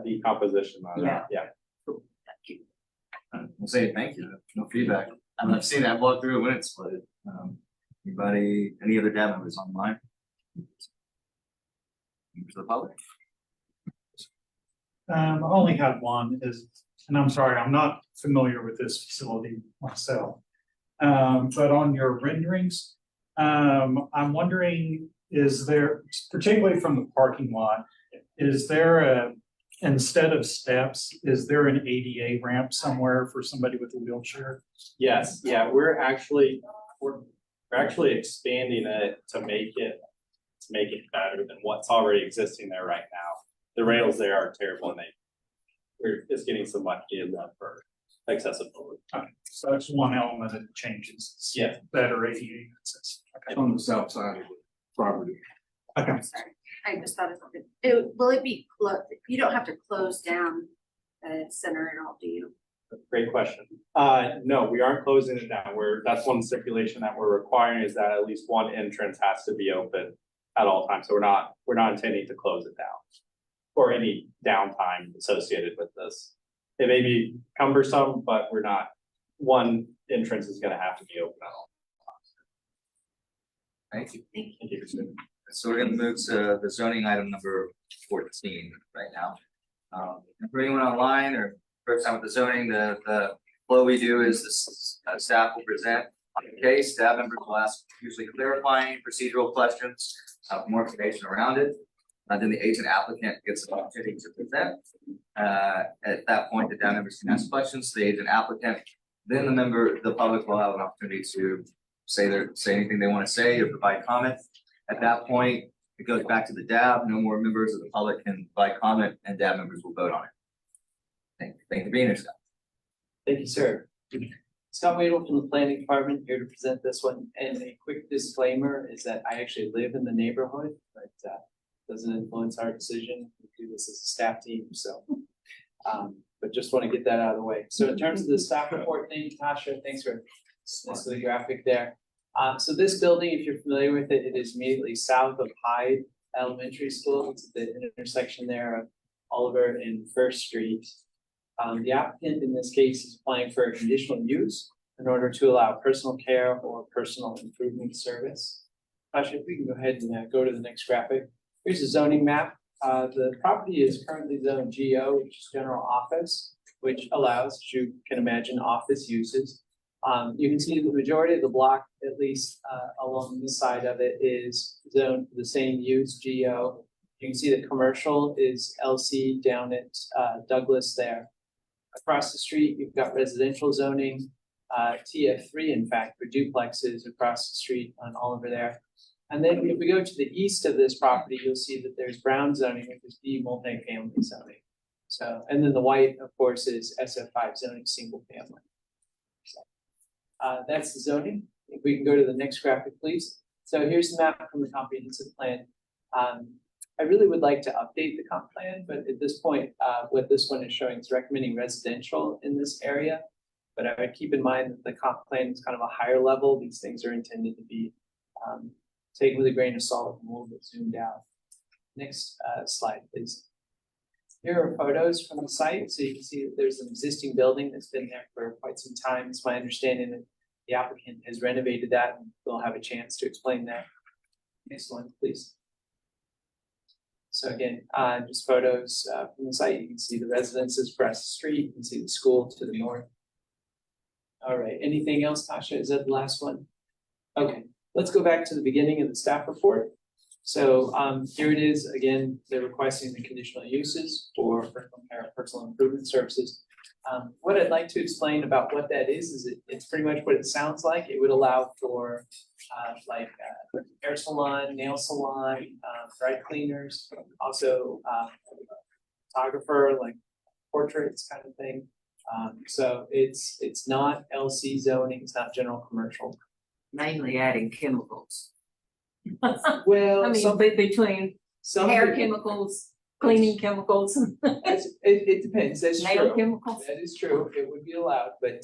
decomposition on that. Yeah. We'll say thank you, no feedback. I've seen that blow through when it's split. Any other data members online? Members of the public? I only had one and I'm sorry, I'm not familiar with this facility myself. But on your renderings, I'm wondering, is there, particularly from the parking lot, is there instead of steps, is there an ADA ramp somewhere for somebody with a wheelchair? Yes, yeah, we're actually expanding it to make it better than what's already existing there right now. The rails there are terrible and we're just getting some much needed done for accessibility. Okay, so that's one element that changes. It's Yeah. better ADA access. Okay. On the south side of the property. Okay. I just thought of it. Will it be closed? You don't have to close down the center and all, do you? Great question. No, we aren't closing it down. That's one stipulation that we're requiring is that at least one entrance has to be open at all times. So we're not intending to close it down or any downtime associated with this. It may be cumbersome, but one entrance is gonna have to be open at all. Thank you. Thank you, Christine. So we're gonna move to the zoning item number 14 right now. For anyone online or first time with the zoning, the flow we do is this, staff will present on the case, staff members will ask usually clarifying procedural questions, for more information around it. And then the agent applicant gets an opportunity to present. At that point, the staff members can ask questions, to the agent applicant, then the public will have an opportunity to say anything they want to say or provide comment. At that point, it goes back to the DAB, no more members of the public can provide comment, and DAB members will vote on it. Thank you for being here, Scott. Thank you, sir. Scott Wadle from the planning department here to present this one. And a quick disclaimer is that I actually live in the neighborhood, but doesn't influence our decision. We do this as a staff team, so. But just want to get that out of the way. So in terms of the staff report, thank you, Tasha. Thanks for the graphic there. So this building, if you're familiar with it, it is immediately south of Hyde Elementary School. It's at the intersection there of Oliver and First Street. The applicant in this case is applying for a conditional use in order to allow personal care or personal improvement service. Tasha, if we can go ahead and go to the next graphic. Here's a zoning map. The property is currently zoned GO, which is general office, which allows, as you can imagine, office uses. You can see the majority of the block, at least along this side of it, is zoned for the same use, GO. You can see that commercial is LC down at Douglas there. Across the street, you've got residential zoning, TF3, in fact, for duplexes across the street on Oliver there. And then if we go to the east of this property, you'll see that there's brown zoning, which is the multifamily zoning. So, and then the white, of course, is SF5 zoning, single family. So, that's the zoning. If we can go to the next graphic, please. So here's the map from the comprehensive plan. I really would like to update the comp plan, but at this point, what this one is showing is recommending residential in this area. But I would keep in mind that the comp plan is kind of a higher level. These things are intended to be taken with a grain of salt and a little bit zoomed out. Next slide, please. Here are photos from the site. So you can see that there's an existing building that's been there for quite some time. It's my understanding that the applicant has renovated that, and we'll have a chance to explain that. Next one, please. So again, just photos from the site. You can see the residences across the street. You can see the school to the north. All right, anything else, Tasha? Is that the last one? Okay, let's go back to the beginning of the staff report. So here it is. Again, they're requesting the conditional uses for personal improvement services. What I'd like to explain about what that is it's pretty much what it sounds like. It would allow for hair salon, nail salon, dry cleaners, also photographer, like portraits kind of thing. So it's not LC zoning, it's not general commercial. Mainly adding chemicals. Well, I mean, between hair chemicals, cleaning chemicals. It depends, that's true. Nail chemicals. That is true, it would be allowed, but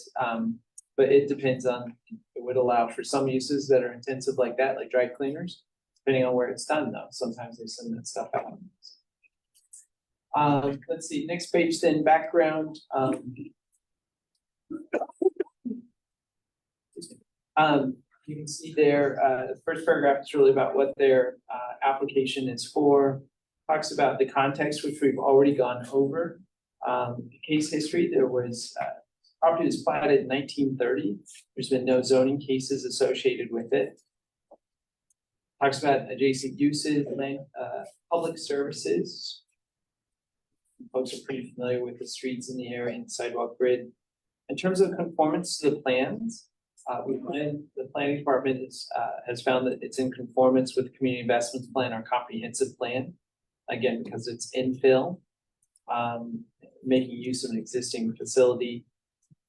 it depends on, it would allow for some uses that are intensive like that, like dry cleaners, depending on where it's done though, sometimes they send that stuff out. Let's see, next page then, background. You can see there, the first paragraph is really about what their application is for. Talks about the context, which we've already gone over. Case history, there was property was platted in 1930. There's been no zoning cases associated with it. Talks about adjacent uses, public services. Folks are pretty familiar with the streets in the area and sidewalk grid. In terms of conformance to the plans, the planning department has found that it's in conformance with the community investments plan, our comprehensive plan. Again, because it's infill, making use of an existing facility.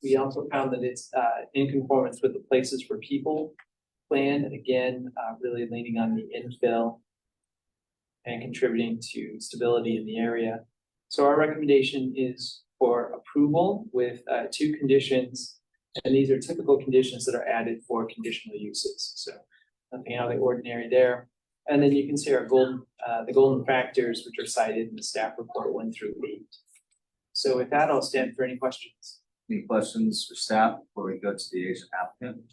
We also found that it's in conformance with the places for people plan, and again, really leaning on the infill and contributing to stability in the area. So our recommendation is for approval with two conditions. And these are typical conditions that are added for conditional uses, so nothing out of the ordinary there. And then you can see our the golden factors, which are cited in the staff report 1 through 8. So with that, I'll stand for any questions. Any questions for staff before we go to the agent applicant?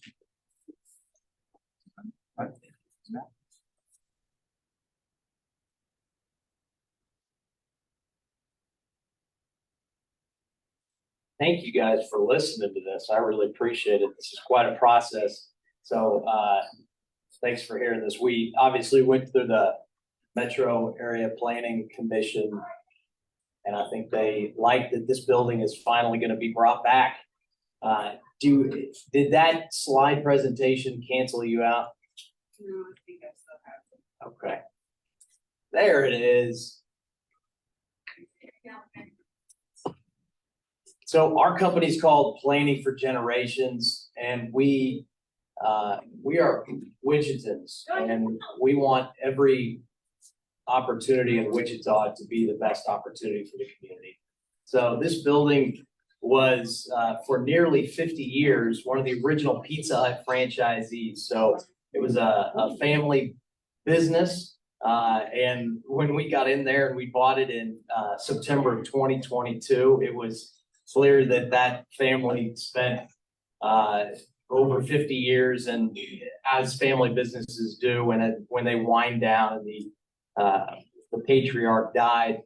Thank you guys for listening to this. I really appreciate it. This is quite a process. So thanks for hearing this. We obviously went through the Metro Area Planning Commission, and I think they like that this building is finally going to be brought back. Did that slide presentation cancel you out? No, I think I still have it. Okay. There it is. So our company's called Planning for Generations, and we are Wichitans, and we want every opportunity in Wichita to be the best opportunity for the community. So this building was for nearly 50 years one of the original Pizza Hut franchisees. So it was a family business, and when we got in there and we bought it in September of 2022, it was clear that that family spent over 50 years, and as family businesses do, when they wind down and the patriarch died,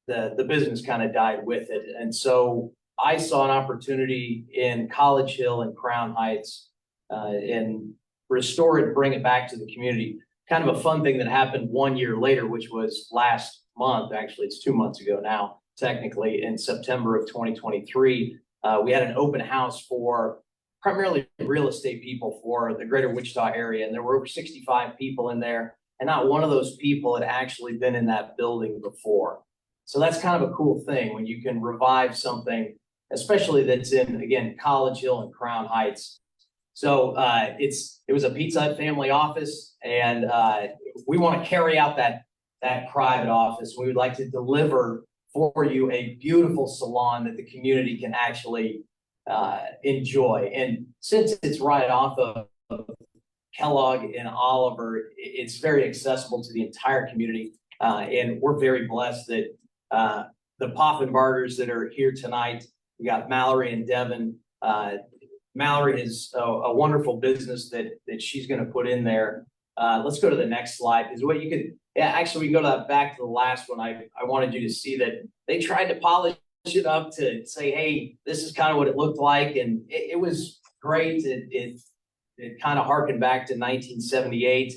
the business kind of died with it. And so I saw an opportunity in College Hill and Crown Heights and restore it, bring it back to the community. Kind of a fun thing that happened 1 year later, which was last month. Actually, it's 2 months ago now. Technically, in September of 2023, we had an open house for primarily real estate people for the greater Wichita area. And there were over 65 people in there. And not one of those people had actually been in that building before. So that's kind of a cool thing when you can revive something, especially that's in, again, College Hill and Crown Heights. So it was a Pizza Hut family office, and we want to carry out that private office. We would like to deliver for you a beautiful salon that the community can actually enjoy. And since it's right off of Kellogg and Oliver, it's very accessible to the entire community. And we're very blessed that the Poffenbargers that are here tonight, we got Mallory and Devin. Mallory is a wonderful business that she's going to put in there. Let's go to the next slide. Is what you could. Yeah, actually, we can go to back to the last one. I wanted you to see that they tried to polish it up to say, hey, this is kind of what it looked like. And it was great. It kind of harkened back to 1978,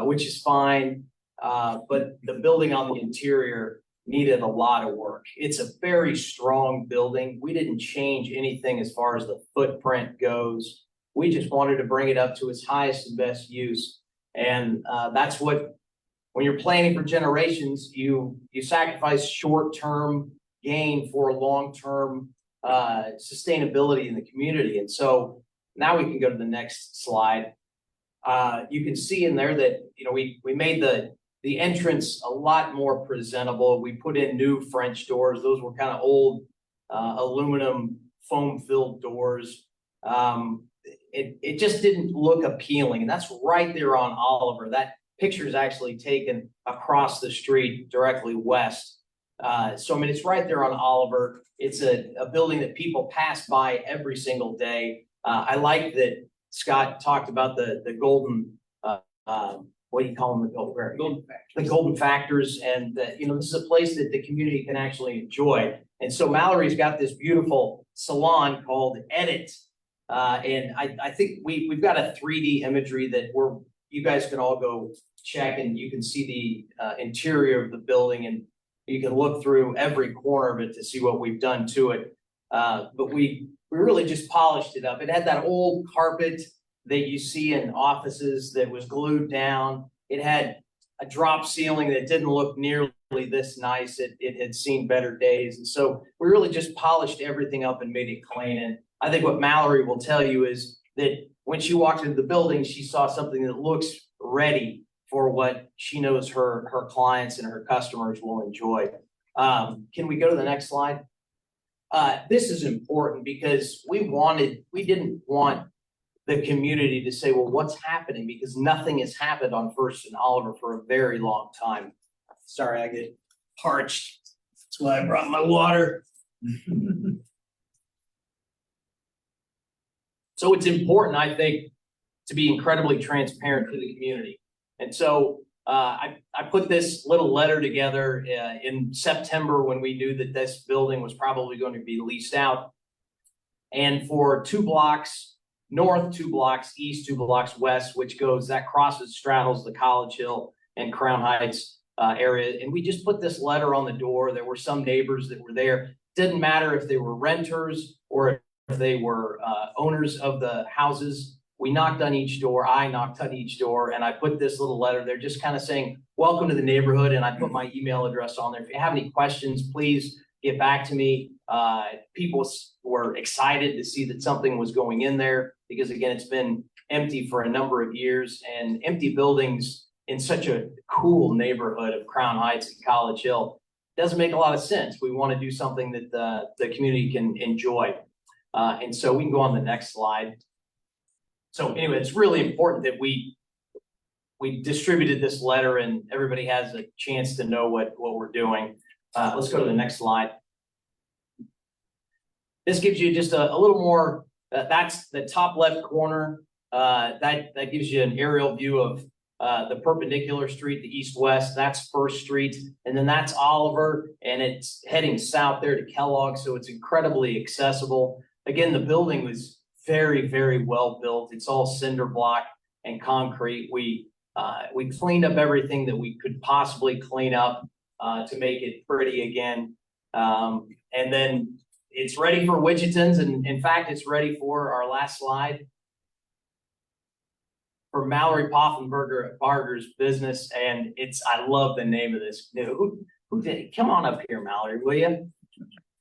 which is fine. But the building on the interior needed a lot of work. It's a very strong building. We didn't change anything as far as the footprint goes. We just wanted to bring it up to its highest and best use. And that's what, when you're planning for generations, you sacrifice short-term gain for long-term sustainability in the community. And so now we can go to the next slide. You can see in there that, we made the entrance a lot more presentable. We put in new French doors. Those were kind of old aluminum foam-filled doors. It just didn't look appealing. And that's right there on Oliver. That picture is actually taken across the street directly west. So, I mean, it's right there on Oliver. It's a building that people pass by every single day. I like that Scott talked about the golden, what do you call them? The golden factors. And, this is a place that the community can actually enjoy. And so Mallory's got this beautiful salon called Edit. And I think we've got a 3D imagery that you guys can all go check, and you can see the interior of the building, and you can look through every corner of it to see what we've done to it. But we really just polished it up. It had that old carpet that you see in offices that was glued down. It had a drop ceiling that didn't look nearly this nice. It had seen better days. And so we really just polished everything up and made it clean. And I think what Mallory will tell you is that when she walked into the building, she saw something that looks ready for what she knows her clients and her customers will enjoy. Can we go to the next slide? this is important because we didn't want the community to say, well, what's happening? Because nothing has happened on First and Oliver for a very long time. Sorry, I get parched. That's why I brought my water. So it's important, I think, to be incredibly transparent to the community. And so I put this little letter together in September when we knew that this building was probably going to be leased out. And for 2 blocks north, 2 blocks east, 2 blocks west, straddles the College Hill and Crown Heights area. And we just put this letter on the door. There were some neighbors that were there. Didn't matter if they were renters or if they were owners of the houses. We knocked on each door. I knocked on each door, and I put this little letter there just kind of saying, welcome to the neighborhood. And I put my email address on there. If you have any questions, please get back to me. People were excited to see that something was going in there because, again, it's been empty for a number of years, and empty buildings in such a cool neighborhood of Crown Heights and College Hill doesn't make a lot of sense. We want to do something that the community can enjoy. And so we can go on the next slide. So anyway, it's really important that we distributed this letter and everybody has a chance to know what we're doing. Let's go to the next slide. This gives you just a little more, that's the top left corner. That gives you an aerial view of the perpendicular street, the east-west, that's First Street. And then that's Oliver, and it's heading south there to Kellogg. So it's incredibly accessible. Again, the building was very, very well built. It's all cinder block and concrete. We cleaned up everything that we could possibly clean up to make it pretty again. And then it's ready for Wichitans. And in fact, it's ready for our last slide for Mallory Poffenberger's business. And I love the name of this. Who did it? Come on up here, Mallory, will you?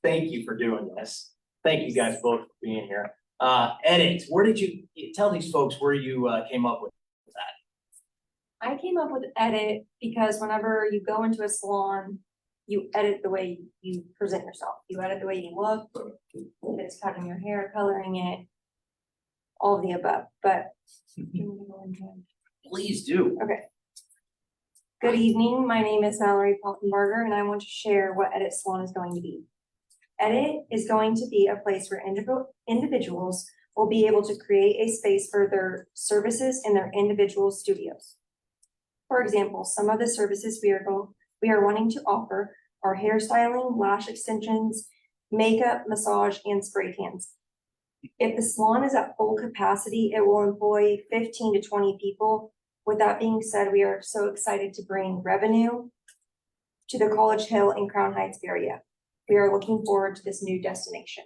Thank you for doing this. Thank you guys both for being here. Edit, where did you tell these folks where you came up with that? I came up with edit because whenever you go into a salon, you edit the way you present yourself. You edit the way you look, if it's cutting your hair, coloring it, all of the above. But please do. Okay. Good evening. My name is Mallory Poffenberger, and I want to share what Edit Salon is going to be. Edit is going to be a place where individuals will be able to create a space for their services in their individual studios. For example, some of the services we are wanting to offer are hairstyling, lash extensions, makeup, massage, and spray tans. If the salon is at full capacity, it will employ 15 to 20 people. With that being said, we are so excited to bring revenue to the College Hill and Crown Heights area. We are looking forward to this new destination.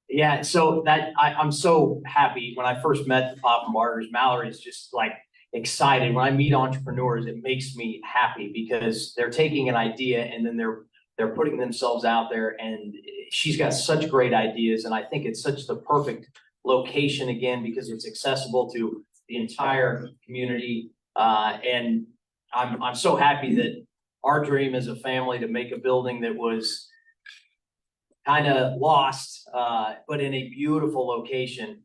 Yeah, so I'm so happy. When I first met the Poffenbergers, Mallory's just like excited. When I meet entrepreneurs, it makes me happy because they're taking an idea and then they're putting themselves out there, and she's got such great ideas. And I think it's such the perfect location again, because it's accessible to the entire community. And I'm so happy that our dream as a family to make a building that was kind of lost, but in a beautiful location,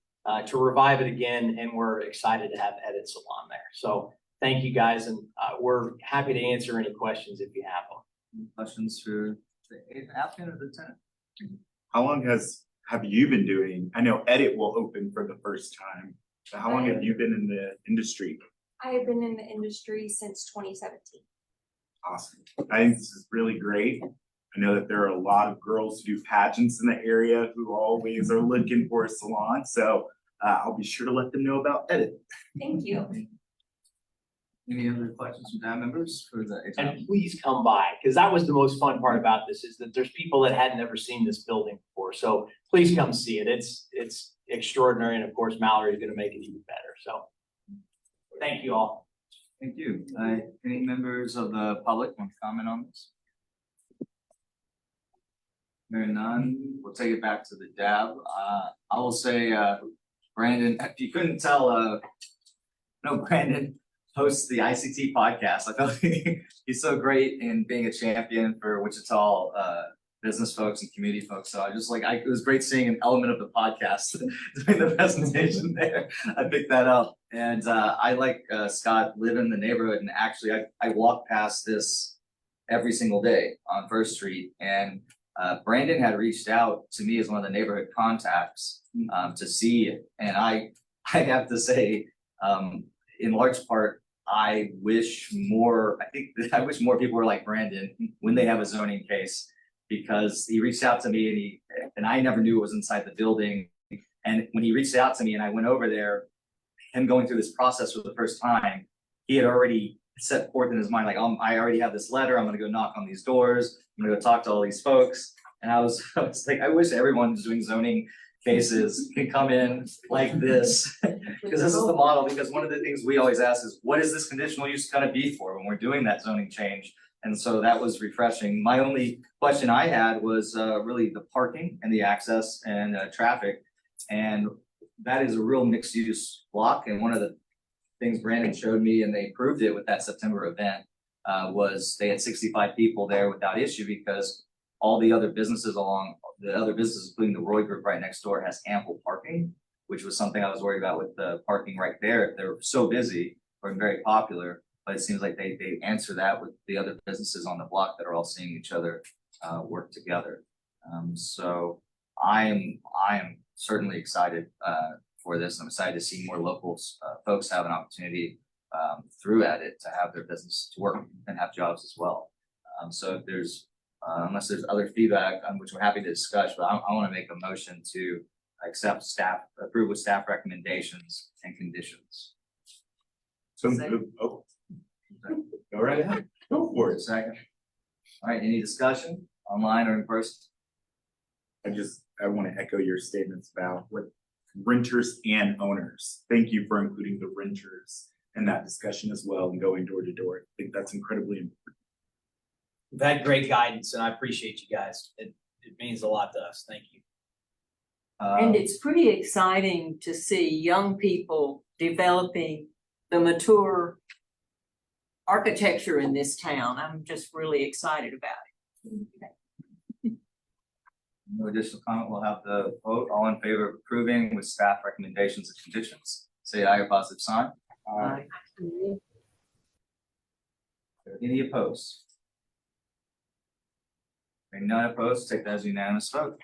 to revive it again. And we're excited to have Edit Salon there. So thank you guys. And we're happy to answer any questions if you have them. Any questions for the applicant or the tenant? How long have you been doing? I know Edit will open for the first time. So how long have you been in the industry? I have been in the industry since 2017. Awesome. I think this is really great. I know that there are a lot of girls who do pageants in the area who always are looking for a salon. So I'll be sure to let them know about Edit. Thank you. Any other questions from town members for the exam? And please come by, because that was the most fun part about this, is that there's people that had never seen this building before. So please come see it. It's extraordinary. And of course, Mallory is going to make it even better. So thank you all. Thank you. Any members of the public want to comment on this? Hearing none, we'll take it back to the DAB. I will say, Brandon, if you couldn't tell, no, Brandon hosts the ICT podcast. I feel he's so great in being a champion for Wichita business folks and community folks. So I just like, it was great seeing an element of the podcast during the presentation there. I picked that up. And I like Scott, live in the neighborhood, and actually I walk past this every single day on First Street. And Brandon had reached out to me as one of the neighborhood contacts to see it. And I have to say, in large part, I wish more people were like Brandon when they have a zoning case, because he reached out to me and I never knew it was inside the building. And when he reached out to me and I went over there, him going through this process for the first time, he had already set forth in his mind, like, I already have this letter, I'm gonna go knock on these doors, I'm gonna go talk to all these folks. And I was like, I wish everyone who's doing zoning cases can come in like this, because this is the model. Because one of the things we always ask is, what is this conditional use gonna be for when we're doing that zoning change? And so that was refreshing. My only question I had was really the parking and the access and traffic. And that is a real mixed use block. And one of the things Brandon showed me, and they proved it with that September event, was they had 65 people there without issue, because all the other businesses including the Roy Group right next door, has ample parking, which was something I was worried about with the parking right there. They're so busy or very popular, but it seems like they answer that with the other businesses on the block that are all seeing each other work together. So I am certainly excited for this. I'm excited to see more local folks have an opportunity through Edit to have their business to work and have jobs as well. So if there's unless there's other feedback, which we're happy to discuss, but I want to make a motion to approve with staff recommendations and conditions. So, go right ahead. Go for it. Second. All right, any discussion online or in person? I want to echo your statements about what renters and owners. Thank you for including the renters in that discussion as well and going door to door. I think that's incredibly important. We've had great guidance and I appreciate you guys. It means a lot to us. Thank you. And it's pretty exciting to see young people developing the mature architecture in this town. I'm just really excited about it. No additional comment. We'll have the vote. All in favor of approving with staff recommendations and conditions, say aye or positive sign. Aye. Any opposed? Hearing none opposed, take that as a unanimous vote.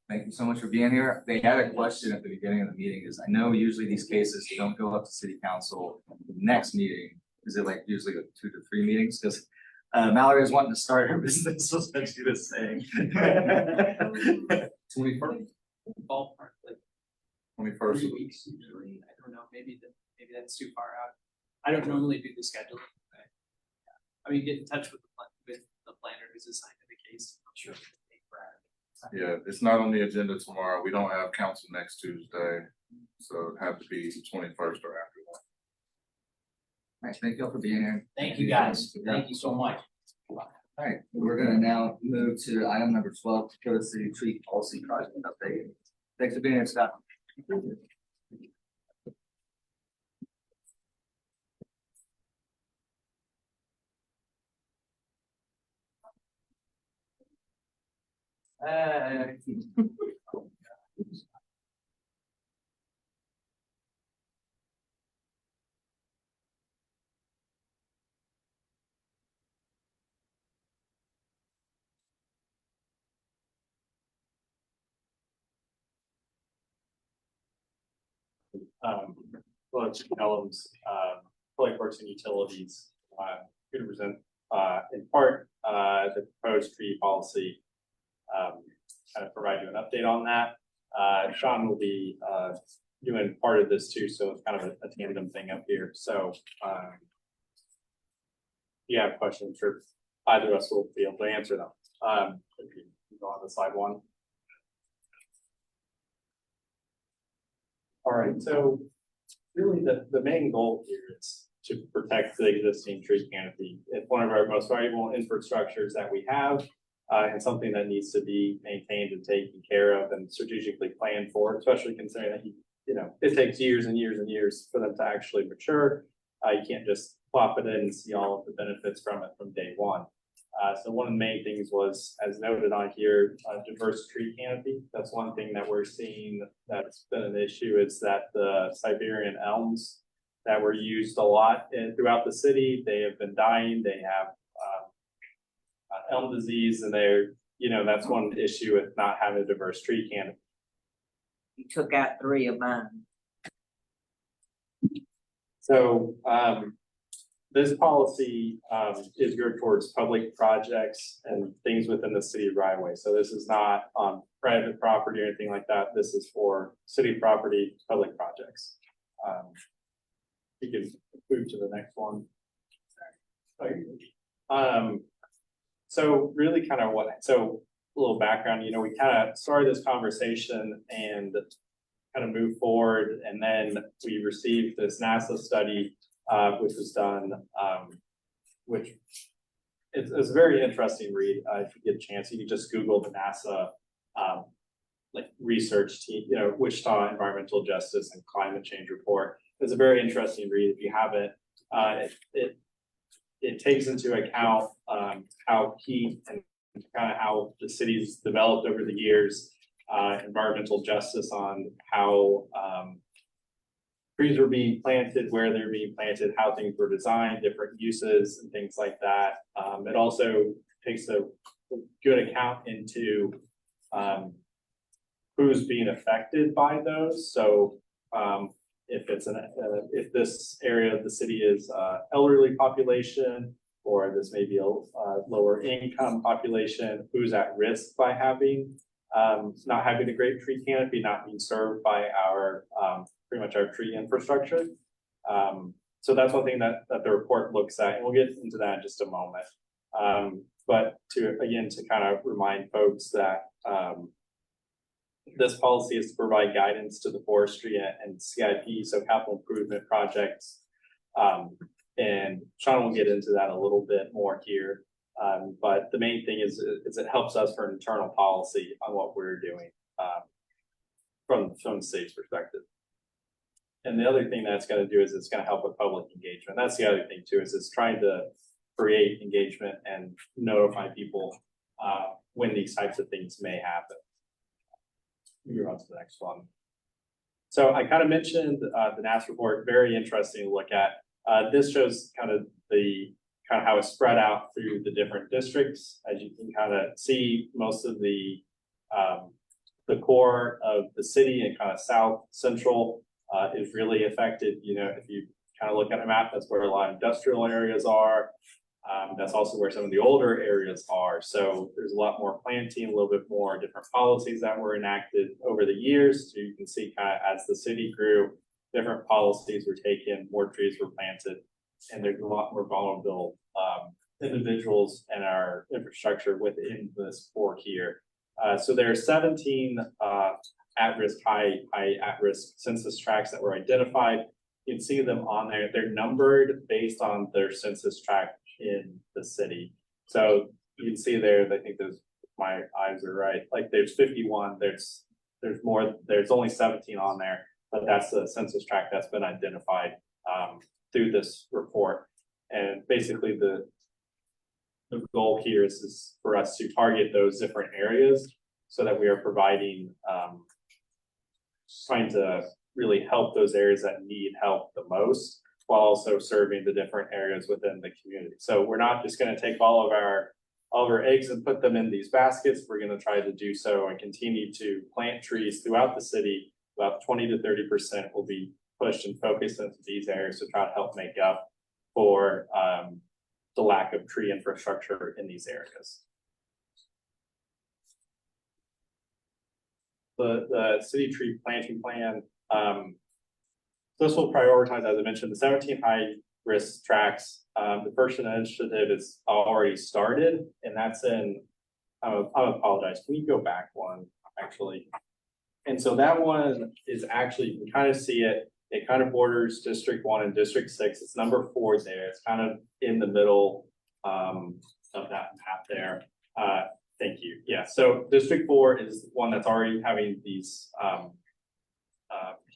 Thank you so much for being here. They had a question at the beginning of the meeting. I know usually these cases don't go up to city council the next meeting. Is it like usually 2 to 3 meetings? Because Mallory is wanting to start her business, so what she was saying. 21st. Ballpark, like 21st. 3 weeks usually. I don't know, maybe that's too far out. I don't normally do the scheduling. I mean, get in touch with the planner who's assigned to the case. I'm sure. Yeah, it's not on the agenda tomorrow. We don't have council next Tuesday, so it'd have to be the 21st or after that. Nice, thank you all for being here. Thank you guys. Thank you so much. All right, we're gonna now move to item number 12, Dakota City Tree Policy Project Update. Thanks for being here, Scott. Village Elms, Public Works and Utilities, here to present, in part, the proposed tree policy. Kind of provide you an update on that. Sean will be, doing part of this too, so it's kind of a tandem thing up here, so, if you have questions, sure, either of us will be able to answer them. If you go on to slide 1. All right, so really the main goal here is to protect the existing tree canopy. It's one of our most valuable infrastructures that we have, and something that needs to be maintained and taken care of and strategically planned for, especially considering that it takes years and years and years for them to actually mature. You can't just plop it in and see all of the benefits from it from day one. So one of the main things was, as noted on here, diverse tree canopy. That's one thing that we're seeing that's been an issue, is that the Siberian elms that were used a lot throughout the city, they have been dying. They have elm disease, and that's one issue with not having a diverse tree canopy. You took out 3 of mine. So, this policy, is geared towards public projects and things within the city right away. So this is not on private property or anything like that. This is for city property, public projects. You can move to the next one. So really kind of so a little background, we kind of started this conversation and kind of moved forward, and then we received this NASA study, which was done, which it's a very interesting read. If you get a chance, you can just Google the NASA research team, Wichita Environmental Justice and Climate Change Report. It's a very interesting read. If you haven't, it takes into account how heat and kind of how the city's developed over the years, environmental justice on how trees were being planted, where they're being planted, how things were designed, different uses and things like that. It also takes a good account into who's being affected by those. So if this area of the city is elderly population, or this may be a lower income population, who's at risk by not having a great tree canopy, not being served by our pretty much our tree infrastructure. So that's one thing that the report looks at, and we'll get into that in just a moment. But to kind of remind folks that this policy is to provide guidance to the forestry and CIP, so capital improvement projects. And Sean will get into that a little bit more here. But the main thing is it helps us for internal policy on what we're doing from the city's perspective. And the other thing that's going to do is it's going to help with public engagement. That's the other thing too, is it's trying to create engagement and notify people when these types of things may happen. Move on to the next one. So I kind of mentioned the NASA report, very interesting to look at. This shows kind of how it's spread out through the different districts. As you can kind of see, most of the core of the city and kind of south central is really affected. If you kind of look at a map, that's where a lot of industrial areas are. That's also where some of the older areas are. So there's a lot more planting, a little bit more different policies that were enacted over the years. So you can see kind of as the city grew, different policies were taken, more trees were planted, and there's a lot more vulnerable individuals and our infrastructure within this core here. So there are 17 at-risk, high at-risk census tracts that were identified. You can see them on there. They're numbered based on their census tract in the city. So you can see there, I think my eyes are right. Like there's 51, there's more, there's only 17 on there, but that's the census tract that's been identified through this report. And basically the goal here is for us to target those different areas so that we are providing, trying to really help those areas that need help the most, while also serving the different areas within the community. So we're not just going to take all of our eggs and put them in these baskets. We're going to try to do so and continue to plant trees throughout the city. About 20 to 30% will be pushed and focused into these areas to try to help make up for the lack of tree infrastructure in these areas. The city tree planting plan, this will prioritize, as I mentioned, the 17 high-risk tracts. The first initiative is already started, and that's in, I apologize, can you go back one, actually? And so that one is actually, you can kind of see it, it kind of borders District 1 and District 6. It's number 4 there. It's kind of in the middle of that map there. Thank you. Yeah, so District 4 is one that's already having these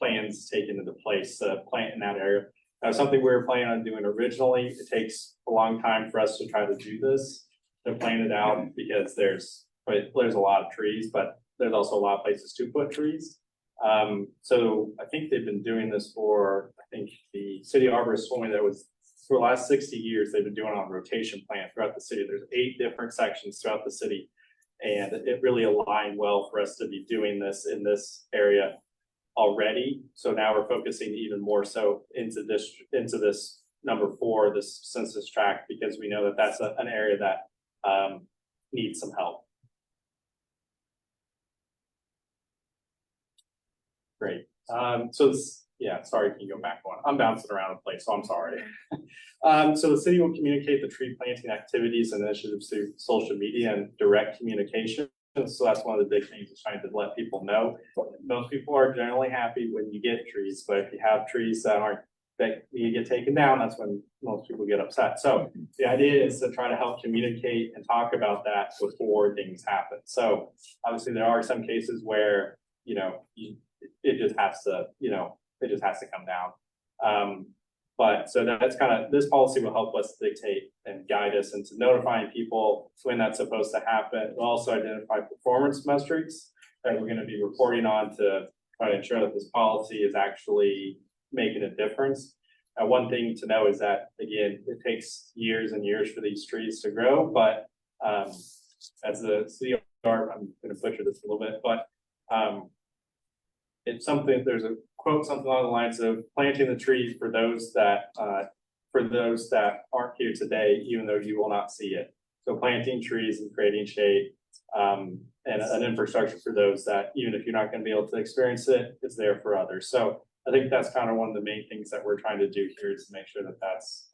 plans taken into place to plant in that area. Something we were planning on doing originally. It takes a long time for us to try to do this, to plan it out, because there's a lot of trees, but there's also a lot of places to put trees. So I think they've been doing this for, I think the city arborist told me that was for the last 60 years, they've been doing it on a rotation plan throughout the city. There's 8 different sections throughout the city. And it really aligned well for us to be doing this in this area already. So now we're focusing even more so into this number 4, this census tract, because we know that that's an area that needs some help. Great. Sorry, can you go back one? I'm bouncing around the place, so I'm sorry. So the city will communicate the tree planting activities and initiatives through social media and direct communication. So that's one of the big things, is trying to let people know. Most people are generally happy when you get trees, but if you have trees that you get taken down, that's when most people get upset. So the idea is to try to help communicate and talk about that before things happen. So obviously there are some cases where, it just has to come down. But so that's this policy will help us dictate and guide us into notifying people when that's supposed to happen. We'll also identify performance metrics that we're going to be reporting on to try to ensure that this policy is actually making a difference. One thing to know is that, again, it takes years and years for these trees to grow, but as the CR, I'm going to butcher this a little bit, but it's something, there's a quote, something along the lines of planting the trees for those that aren't here today, even though you will not see it. So planting trees and creating shade, and an infrastructure for those that, even if you're not going to be able to experience it, is there for others. So I think that's kind of one of the main things that we're trying to do here, is to make sure that that's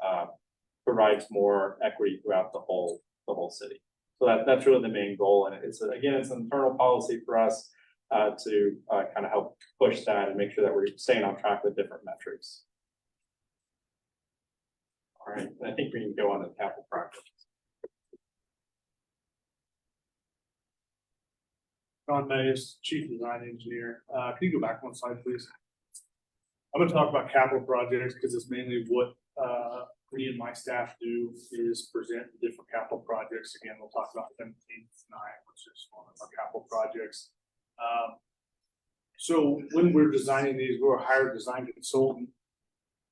provides more equity throughout the whole city. So that's really the main goal. And it's an internal policy for us to kind of help push that and make sure that we're staying on track with different metrics. All right, I think we can go on to capital projects. Ron Mays, Chief Design Engineer. Can you go back one slide, please? I'm gonna talk about capital projects because it's mainly what me and my staff do, is present the different capital projects. Again, we'll talk about them tonight, which is one of our capital projects. So when we're designing these, we'll hire a design consultant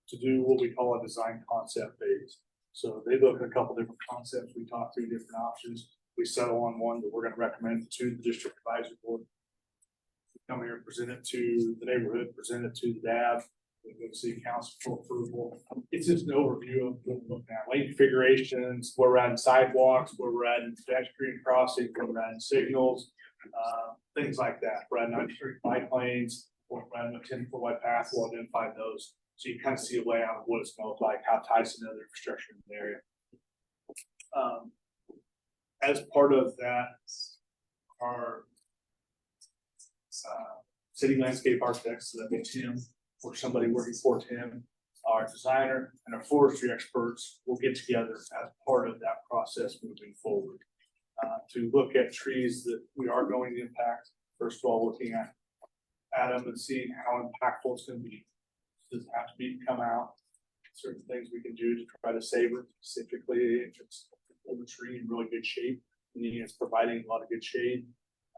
to do what we call a design concept phase. So they look at a couple different concepts, we talk through different options, we settle on one that we're gonna recommend to the district advisory board. We come here and present it to the neighborhood, present it to the DAB, we go to city council for approval. It's just an overview of what we're looking at, lane configurations, where we're adding sidewalks, where we're adding pedestrian crossing, where we're adding signals, things like that. We're adding street bike lanes, we're adding a 10-foot wide path, we'll identify those. So you kind of see a layout of what it's going to look like, how it ties into other infrastructure in the area. As part of that, our city landscape architects, so that means Tim or somebody working for Tim, our designer and our forestry experts will get together as part of that process moving forward to look at trees that we are going to impact. First of all, looking at them and seeing how impactful it's going to be. Does it have to come out? Certain things we can do to try to save it, specifically if it's a tree in really good shape, meaning it's providing a lot of good shade.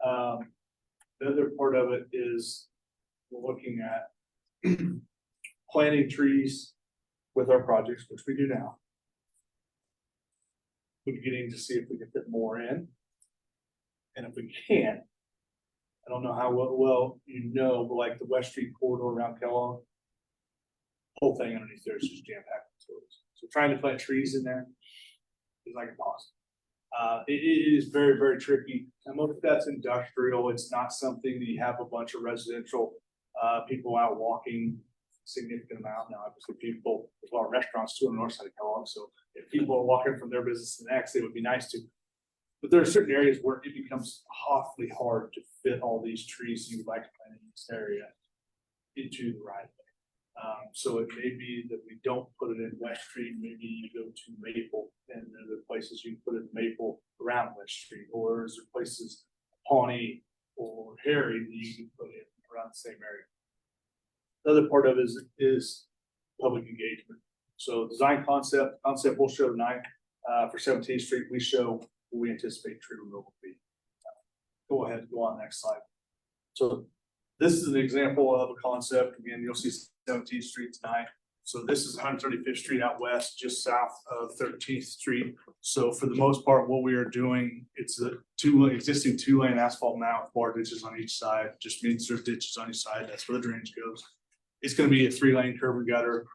The other part of it is we're looking at planting trees with our projects, which we do now. We're beginning to see if we can fit more in. And if we can't, I don't know how well but like the West Street corridor around Kellogg, whole thing underneath there is just jam-packed with tourists. So trying to plant trees in there is like impossible. It is very, very tricky. And most of that's industrial. It's not something that you have a bunch of residential people out walking significant amount. Now, obviously, people, there's a lot of restaurants too on the north side of Kellogg. So if people are walking from their business to the next, it would be nice to. But there are certain areas where it becomes awfully hard to fit all these trees you would like to plant in this area into the right way. So it may be that we don't put it in West Street, maybe you go to Maple, and there are places you can put it in Maple around West Street, or is there places, Pawnee or Harry, that you can put in around the same area. The other part of it is public engagement. So design concept we'll show tonight. For 17th Street, we show what we anticipate tree removal will be. Go ahead, go on next slide. So this is an example of a concept. Again, you'll see 17th Street tonight. So this is 135th Street out west, just south of 13th Street. So for the most part, what we are doing, it's a existing two-lane asphalt now with bar ditches on each side. Just means there's ditches on each side. That's where the drainage goes. It's going to be a 3-lane curb and gutter,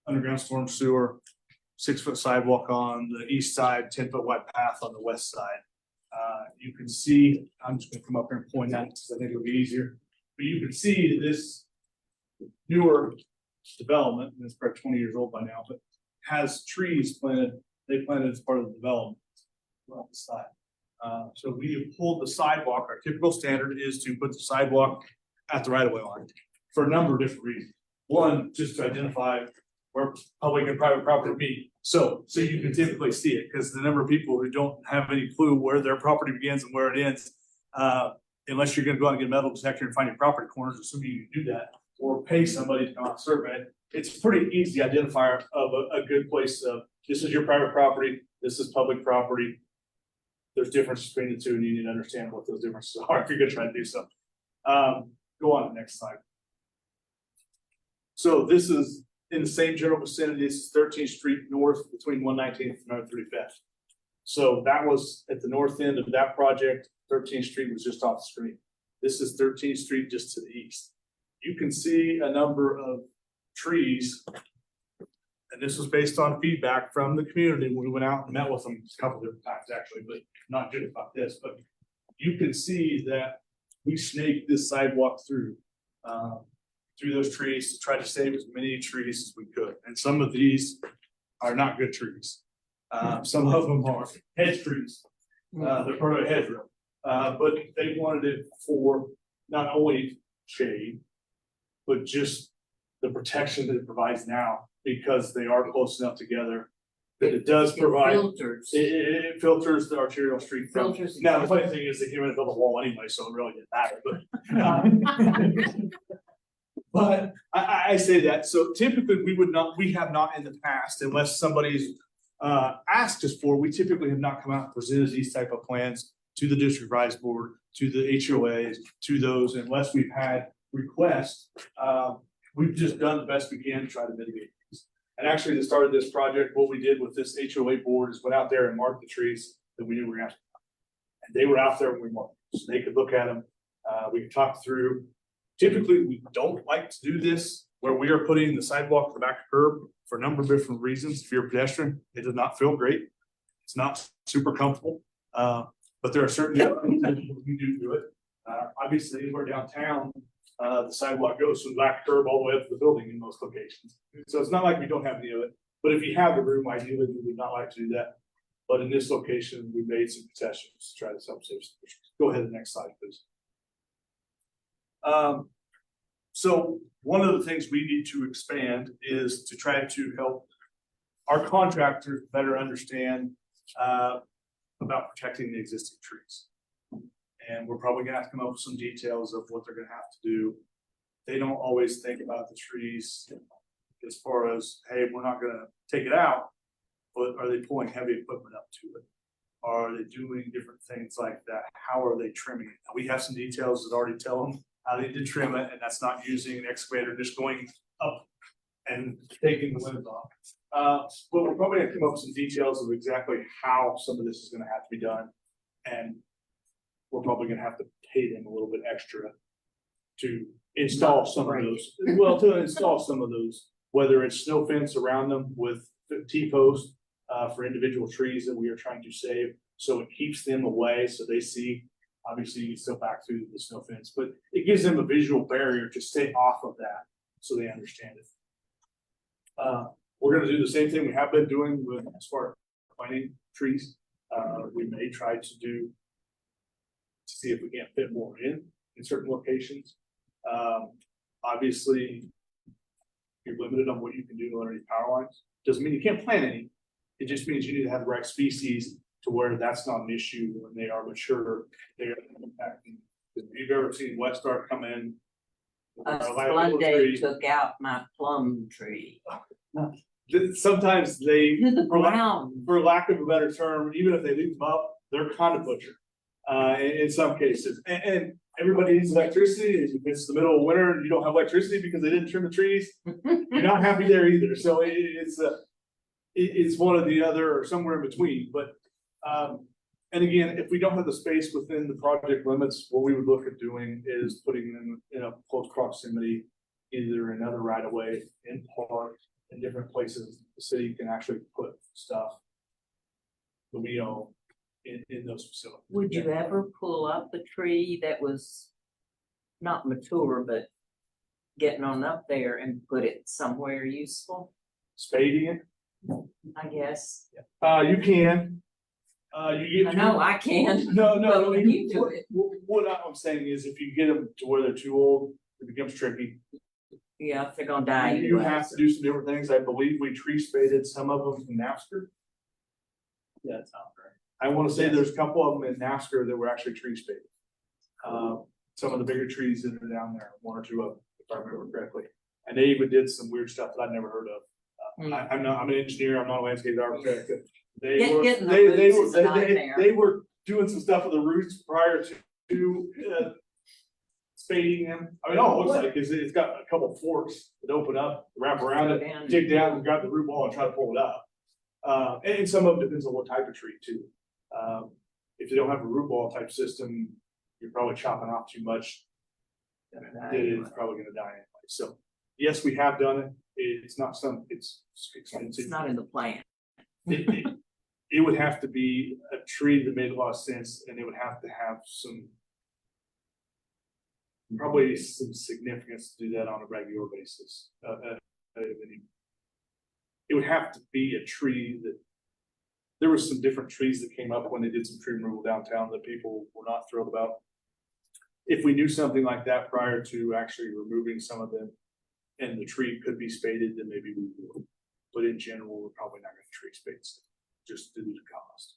underground storm sewer, 6-foot sidewalk on the east side, 10-foot wide path on the west side. You can see, I'm just gonna come up here and point that because I think it'll be easier. But you can see this newer development, and it's probably 20 years old by now, but has trees planted, they planted as part of the development on the side. So we have pulled the sidewalk. Our typical standard is to put the sidewalk at the right-of-way line for a number of different reasons. One, just to identify where public and private property meet. So you can typically see it, because the number of people who don't have any clue where their property begins and where it ends, unless you're gonna go out and get a metal detector and find your property corners, assuming you can do that, or pay somebody to come out and survey it, it's a pretty easy identifier of a good place of, this is your private property, this is public property. There's differences between the two, and you need to understand what those differences are if you're gonna try to do so. Go on to the next slide. So this is in the same general vicinity. This is 13th Street North between 119th and 135th. So that was at the north end of that project. 13th Street was just off the screen. This is 13th Street just to the east. You can see a number of trees. And this was based on feedback from the community when we went out and met with them a couple of different times actually, but not just about this, but you can see that we snaked this sidewalk through those trees to try to save as many trees as we could. And some of these are not good trees. Some of them are hedge trees. They're part of a hedgerow. But they wanted it for not only shade, but just the protection that it provides now, because they are close enough together that it does provide. It filters the arterial street from. Now, the funny thing is they came in and built a wall anyway, so it really didn't matter, but I say that, so typically we have not in the past, unless somebody's asked us for, we typically have not come out and presented these type of plans to the district rise board, to the HOAs, to those, unless we've had requests. We've just done the best we can to try to mitigate these. And actually, the start of this project, what we did with this HOA board is went out there and marked the trees that we knew were gonna have to. And they were out there when we marked them, so they could look at them. We could talk through. Typically, we don't like to do this where we are putting the sidewalk to the back curb for a number of different reasons. If you're a pedestrian, it does not feel great. It's not super comfortable. But there are certain things we do it. Obviously, anywhere downtown, the sidewalk goes from the back curb all the way up to the building in most locations. So it's not like we don't have any of it. But if you have the room, ideally, we would not like to do that. But in this location, we made some concessions to try to help save some trees. Go ahead to the next slide, please. So one of the things we need to expand is to try to help our contractors better understand about protecting the existing trees. And we're probably gonna have to come up with some details of what they're gonna have to do. They don't always think about the trees as far as, hey, we're not gonna take it out, but are they pulling heavy equipment up to it? Are they doing different things like that? How are they trimming it? We have some details that already tell them how they did trim it, and that's not using an excavator, just going up and taking the limbs off. But we're probably gonna come up with some details of exactly how some of this is gonna have to be done. And we're probably gonna have to pay them a little bit extra to install some of those. Well, to install some of those, whether it's snow fence around them with the T-post for individual trees that we are trying to save. So it keeps them away, so they see. Obviously, you can still back through the snow fence, but it gives them a visual barrier to stay off of that so they understand it. We're gonna do the same thing we have been doing with as far as planting trees. We may try to see if we can't fit more in certain locations. Obviously, you're limited on what you can do underneath power lines. Doesn't mean you can't plant any. It just means you need to have the right species to where that's not an issue when they are mature. They are impacting If you've ever seen Westar come in. A live Sunday tree, took out my plum tree. sometimes they, To the for lack, ground. for lack of a better term, even if they leave them up, they're kind of butchered. In some cases, and everybody needs electricity, if it's the middle of winter and you don't have electricity because they didn't trim the trees, you're not happy there either, so it's one or the other or somewhere in between, but, and again, if we don't have the space within the project limits, what we would look at doing is putting them in a close proximity, either another right of way, in park, in different places, the city can actually put stuff that we own in those facilities. Would you ever pull up a tree that was not mature, but getting on up there and put it somewhere useful? Spading it? I guess. You can. You get. I know I can. No, but when you do it. What I'm saying is if you get them to where they're too old, it becomes tricky. Yeah, if they're gonna die You anyway. have to do some different things. I believe we tree spaded some of them from Napster. Yeah, that sounds right. I want to say there's a couple of them in NASCAR that were actually tree spaded. Some of the bigger trees that are down there, one or two of them, if I remember correctly. And they even did some weird stuff that I'd never heard of. I'm an engineer, I'm not a landscape architect. Getting the roots is a nightmare. They were doing some stuff with the roots prior to spading them. I mean, all it looks like is it's got a couple forks that open up, wrap around it, dig down and grab the root ball and try to pull it up. And some of it depends on what type of tree too. If you don't have a root ball type system, you're probably chopping off too much. And it's probably gonna die anyway. So, yes, we have done it. It's not it's expensive. It's not in the plan. It would have to be a tree that made a lot of sense, and it would have to have probably some significance to do that on a regular basis. It would have to be a tree that, there were some different trees that came up when they did some tree removal downtown that people were not thrilled about. If we knew something like that prior to actually removing some of them, and the tree could be spaded, then maybe we would. But in general, we're probably not gonna tree spade stuff, just due to the cost.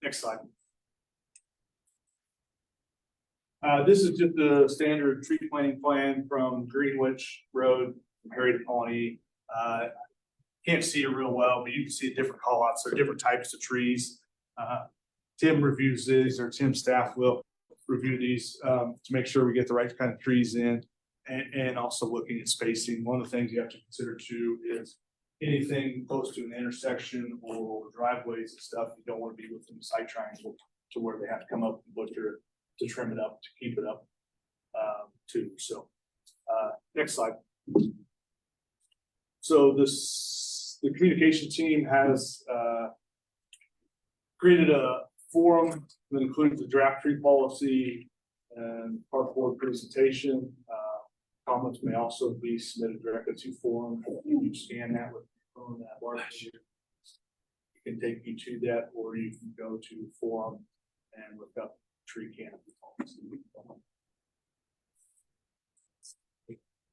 Next slide. This is just the standard tree planting plan from Greenwich Road, from Harry to Pawnee. Can't see it real well, but you can see different call outs, there are different types of trees. Tim reviews these, or Tim's staff will review these to make sure we get the right kind of trees in. And also looking at spacing. One of the things you have to consider too is anything close to an intersection or driveways and stuff, you don't want to be within the site triangle to where they have to come up and butcher to trim it up, to keep it up too. So next slide. So the communication team has created a forum that includes the draft tree policy and park board presentation. Comments may also be submitted directly to forum. You scan that with your phone, that large. You can take you to that, or you can go to forum and look up tree canopy policy.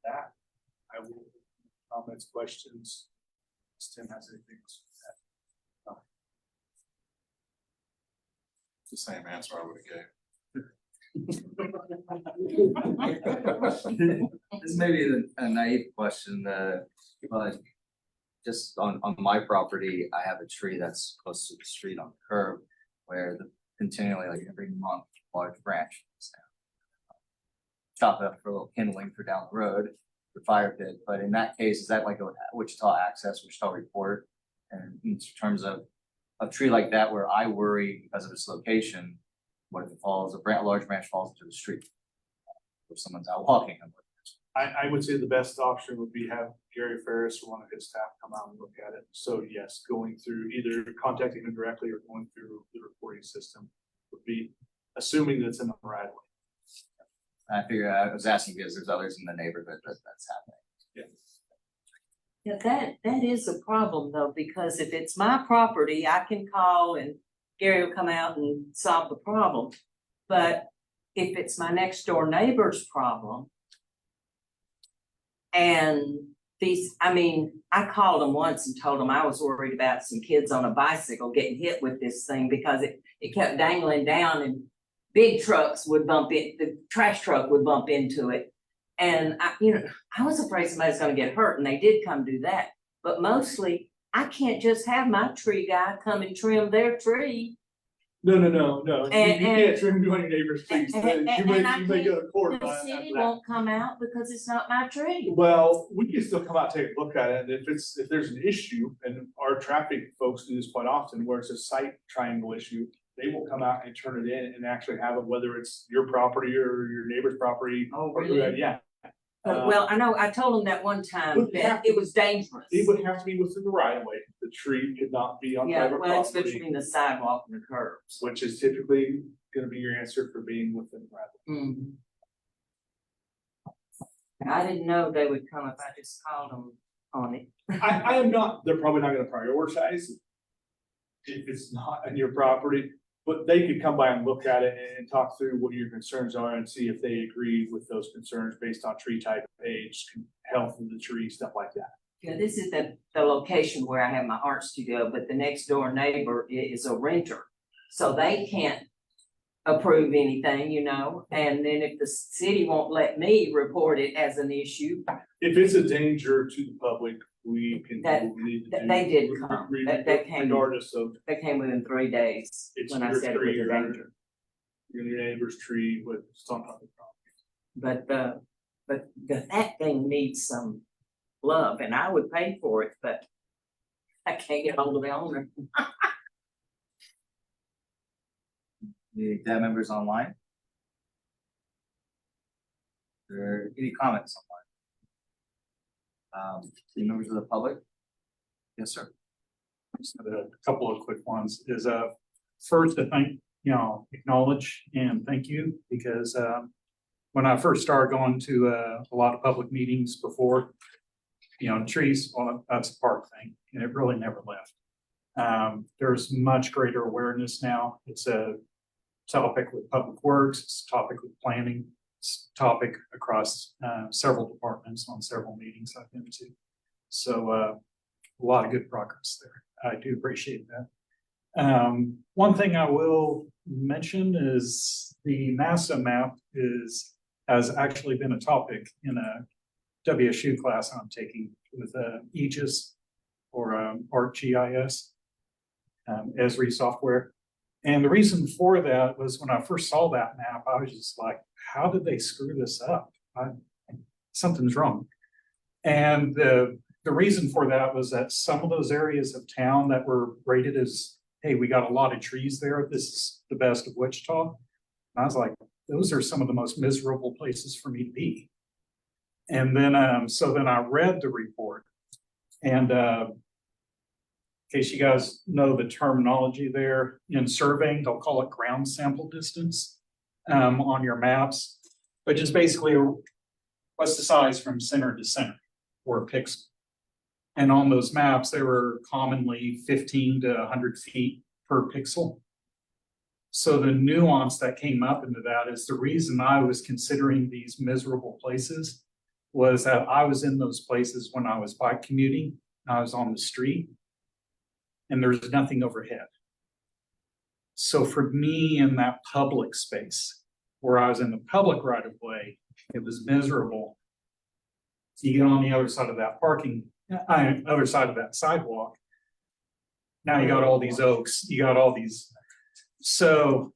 That I will comments, questions. If Tim has anything else. It's the same answer I would have gave. This may be a naive question, but just on my property, I have a tree that's close to the street on the curb where continually, like every month, large branch comes down. Chop it up for a little kindling for down the road for fire pit, but in that case, is that like a Wichita Access, Wichita Report? And in terms of a tree like that where I worry because of its location, what if it falls, a large branch falls into the street? If someone's out walking. I would say the best option would be have Gary Ferris or one of his staff come out and look at it. So yes, going through either contacting him directly or going through the reporting system would be assuming that it's in the right way. I figure I was asking because there's others in the neighborhood that's happening. Yeah. Yeah, that is a problem though, because if it's my property, I can call and Gary will come out and solve the problem. But if it's my next door neighbor's problem and these, I mean, I called them once and told them I was worried about some kids on a bicycle getting hit with this thing because it kept dangling down and big trucks would bump it, the trash truck would bump into it. And I was afraid somebody's gonna get hurt, and they did come do that. But mostly, I can't just have my tree guy come and trim their tree. No. You And- can't trim on your neighbor's trees. and You may I go to court The on city that. won't come out because it's not my tree. Well, we can still come out, take a look at it, and if there's an issue, and our traffic folks do this quite often, where it's a site triangle issue, they will come out and turn it in and actually have it, whether it's your property or your neighbor's property. Oh, or really? Yeah. Well, I know, I told them that one time Would have that to- it was dangerous. It would have to be within the right of way, the tree could not be on Yeah, private well, it's property, between the sidewalk and the curbs. which is typically gonna be your answer for being within the right of way. Mhm. I didn't know they would come if I just called them on it. I am not, they're probably not gonna prioritize if it's not on your property, but they could come by and look at it and talk through what your concerns are and see if they agree with those concerns based on tree type, age, health of the tree, stuff like that. Yeah, this is the location where I have my art studio, but the next door neighbor is a renter. So they can't approve anything, and then if the city won't let me report it as an issue, If it's a danger to the public, we can. That- we need to that do- they did come. That came. Regardless of they came within 3 days it's when I your said it was tree a or danger. your neighbor's tree with some other problem. But that thing needs some love, and I would pay for it, but I can't get hold of the owner. The DAB members online? There any comments online? Any members of the public? Yes, sir. Just have a couple of quick ones is, first, I acknowledge and thank you because, when I first started going to, a lot of public meetings before, trees, well, that's a park thing, and it really never left. There's much greater awareness now. It's a topic with Public Works, it's a topic with planning, it's a topic across, several departments on several meetings I've been to. So, a lot of good progress there. I do appreciate that. One thing I will mention is the NASA map has actually been a topic in a WSU class I'm taking with Aegis or ArcGIS, Esri software. And the reason for that was when I first saw that map, I was just like, how did they screw this up? Something's wrong. And the reason for that was that some of those areas of town that were rated as, hey, we got a lot of trees there, this is the best of Wichita. And I was like, those are some of the most miserable places for me to be. And then, so then I read the report and, in case you guys know the terminology there in surveying, they'll call it ground sample distance, on your maps, which is basically what's the size from center to center or a pixel. And on those maps, they were commonly 15 to 100 feet per pixel. So the nuance that came up into that is the reason I was considering these miserable places was that I was in those places when I was bike commuting, I was on the street, and there's nothing overhead. So for me in that public space, where I was in the public right of way, it was miserable. You get on the other side of that other side of that sidewalk. Now you got all these oaks, you got all these. So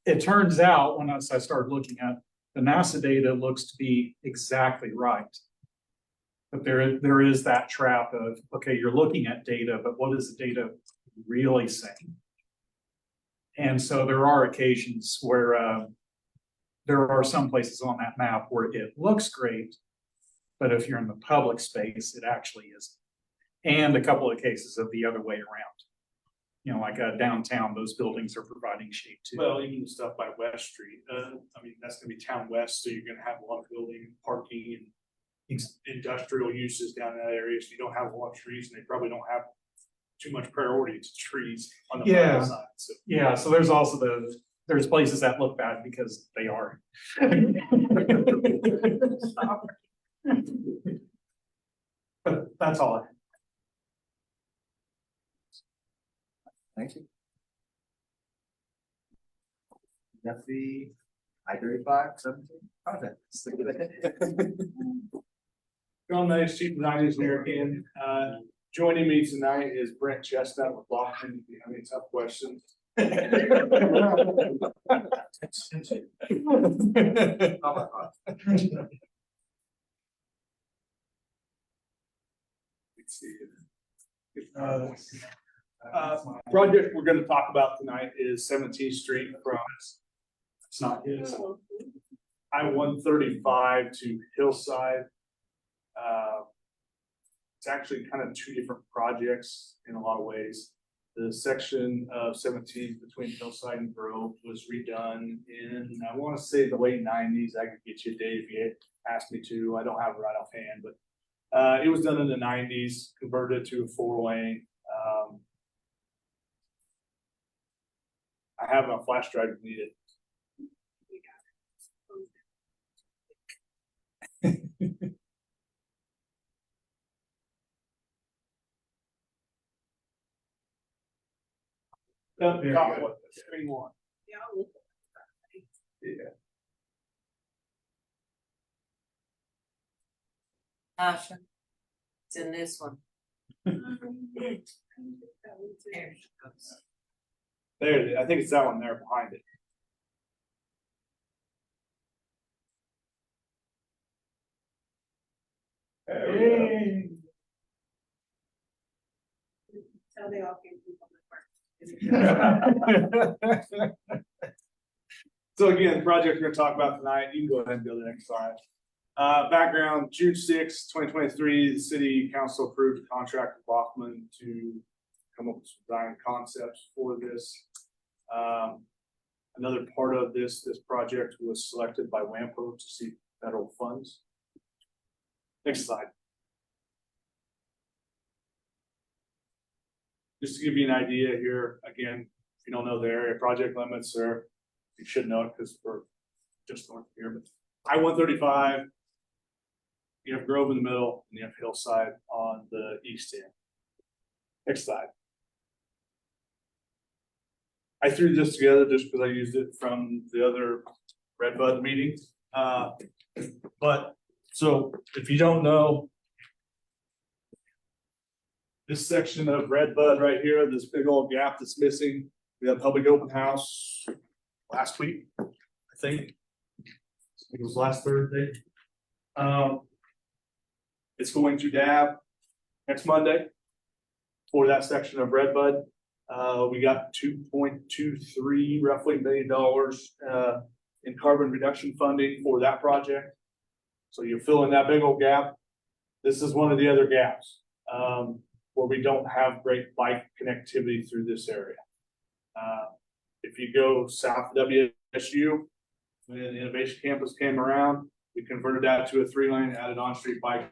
it turns out when I started looking at the NASA data looks to be exactly right. But there is that trap of, okay, you're looking at data, but what is the data really saying? And so there are occasions where there are some places on that map where it looks great, but if you're in the public space, it actually isn't. And a couple of cases of the other way around. Like downtown, those buildings are providing shade too. Well, even stuff by West Street, that's gonna be town west, so you're gonna have a lot of building, parking, and industrial uses down in that area, so you don't have a lot of trees, and they probably don't have too much priority to trees on the private side, so. Yeah, so there's also there's places that look bad because they are. But that's all I have. Thank you. That's the I-35-17 project. John Mays, Chief Design Engineer again. Joining me tonight is Brent Chestnut with Lockman. If you have any tough questions. Project we're gonna talk about tonight is 17th Street from, it's not his, I-135 to Hillside. It's actually kind of two different projects in a lot of ways. The section of 17th between Hillside and Grove was redone in, I want to say the late 90s. I could get you a date if you asked me to. I don't have it right offhand, but it was done in the 90s, converted to a 4-lane. I have my flash drive if needed. Anyone? Yeah. Tasha, it's in this one. There she goes. There it is. I think it's that one there behind it. Hey. Tell they all came from the park. So again, the project we're gonna talk about tonight, you can go ahead and go to the next slide. Background, June 6, 2023, the city council approved a contract with Bachman to come up with some design concepts for this. Another part of this project was selected by WAMPO to seek federal funds. Next slide. Just to give you an idea here, again, if you don't know the area project limits, or you should know it because we're just north of here, but I-135, you have Grove in the middle, and you have Hillside on the east end. Next slide. I threw this together just because I used it from the other Redbud meetings. But so if you don't know, this section of Redbud right here, this big old gap that's missing, we had a public open house last week, I think. It was last Thursday. It's going to DAB next Monday for that section of Redbud. We got $2.23 roughly $1 million in carbon reduction funding for that project. So you're filling that big old gap. This is one of the other gaps where we don't have great bike connectivity through this area. If you go south of WSU, when the Innovation Campus came around, we converted that to a 3-lane, added on-street bike.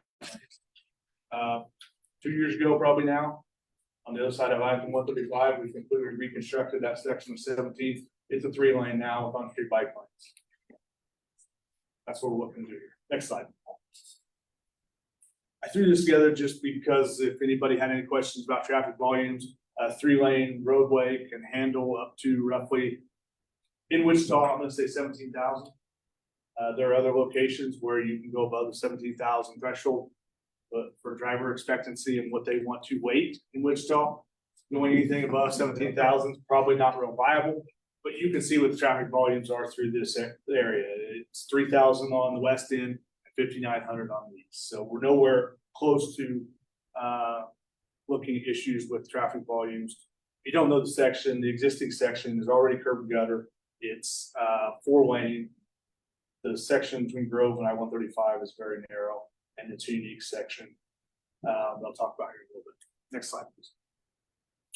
2 years ago, probably now, on the other side of I-135, we completely reconstructed that section of 17th. It's a 3-lane now with on-street bike lanes. That's what we're looking to do here. Next slide. I threw this together just because if anybody had any questions about traffic volumes, a 3-lane roadway can handle up to roughly, in Wichita, I'm gonna say 17,000. There are other locations where you can go above the 17,000 threshold, but for driver expectancy and what they want to wait in Wichita, going anything above 17,000 is probably not real viable. But you can see what the traffic volumes are through this area. It's 3,000 on the west end and 5,900 on the east. So we're nowhere close to looking at issues with traffic volumes. If you don't know the section, the existing section is already curb and gutter. It's 4-lane. The section between Grove and I-135 is very narrow, and it's a unique section. I'll talk about here in a little bit. Next slide, please.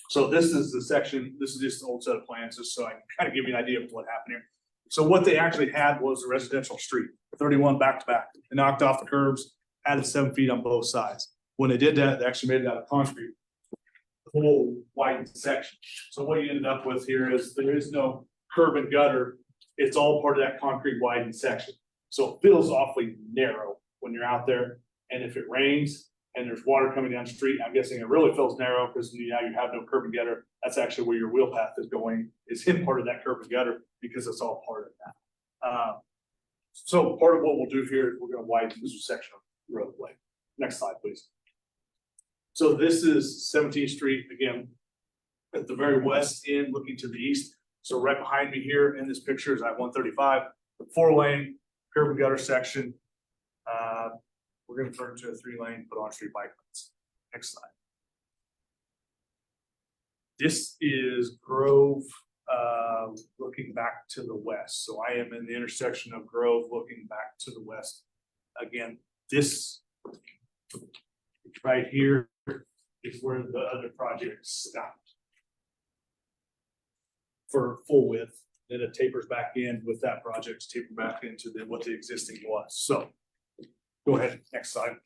So this is the section, this is just an old set of plans, just so I can kind of give you an idea of what happened here. So what they actually had was a residential street, 31 back to back. They knocked off the curbs, added 7 feet on both sides. When they did that, they actually made it out of concrete, the whole widened section. So what you ended up with here is there is no curb and gutter. It's all part of that concrete widened section. So it feels awfully narrow when you're out there. And if it rains, and there's water coming down the street. I'm guessing it really feels narrow because now you have no curb and gutter. That's actually where your wheel path is going, is in part of that curb and gutter because it's all part of that. So part of what we'll do here is we're gonna widen this section of roadway. Next slide, please. So this is 17th Street, again, at the very west end, looking to the east. So right behind me here in this picture is I-135, the 4-lane curb and gutter section. We're gonna turn to a 3-lane, put on-street bike lanes. Next slide. This is Grove, looking back to the west. So I am in the intersection of Grove, looking back to the west. Again, this right here is where the other project stopped for full width. Then it tapers back in with that project, taper back into what the existing was. So go ahead, next slide.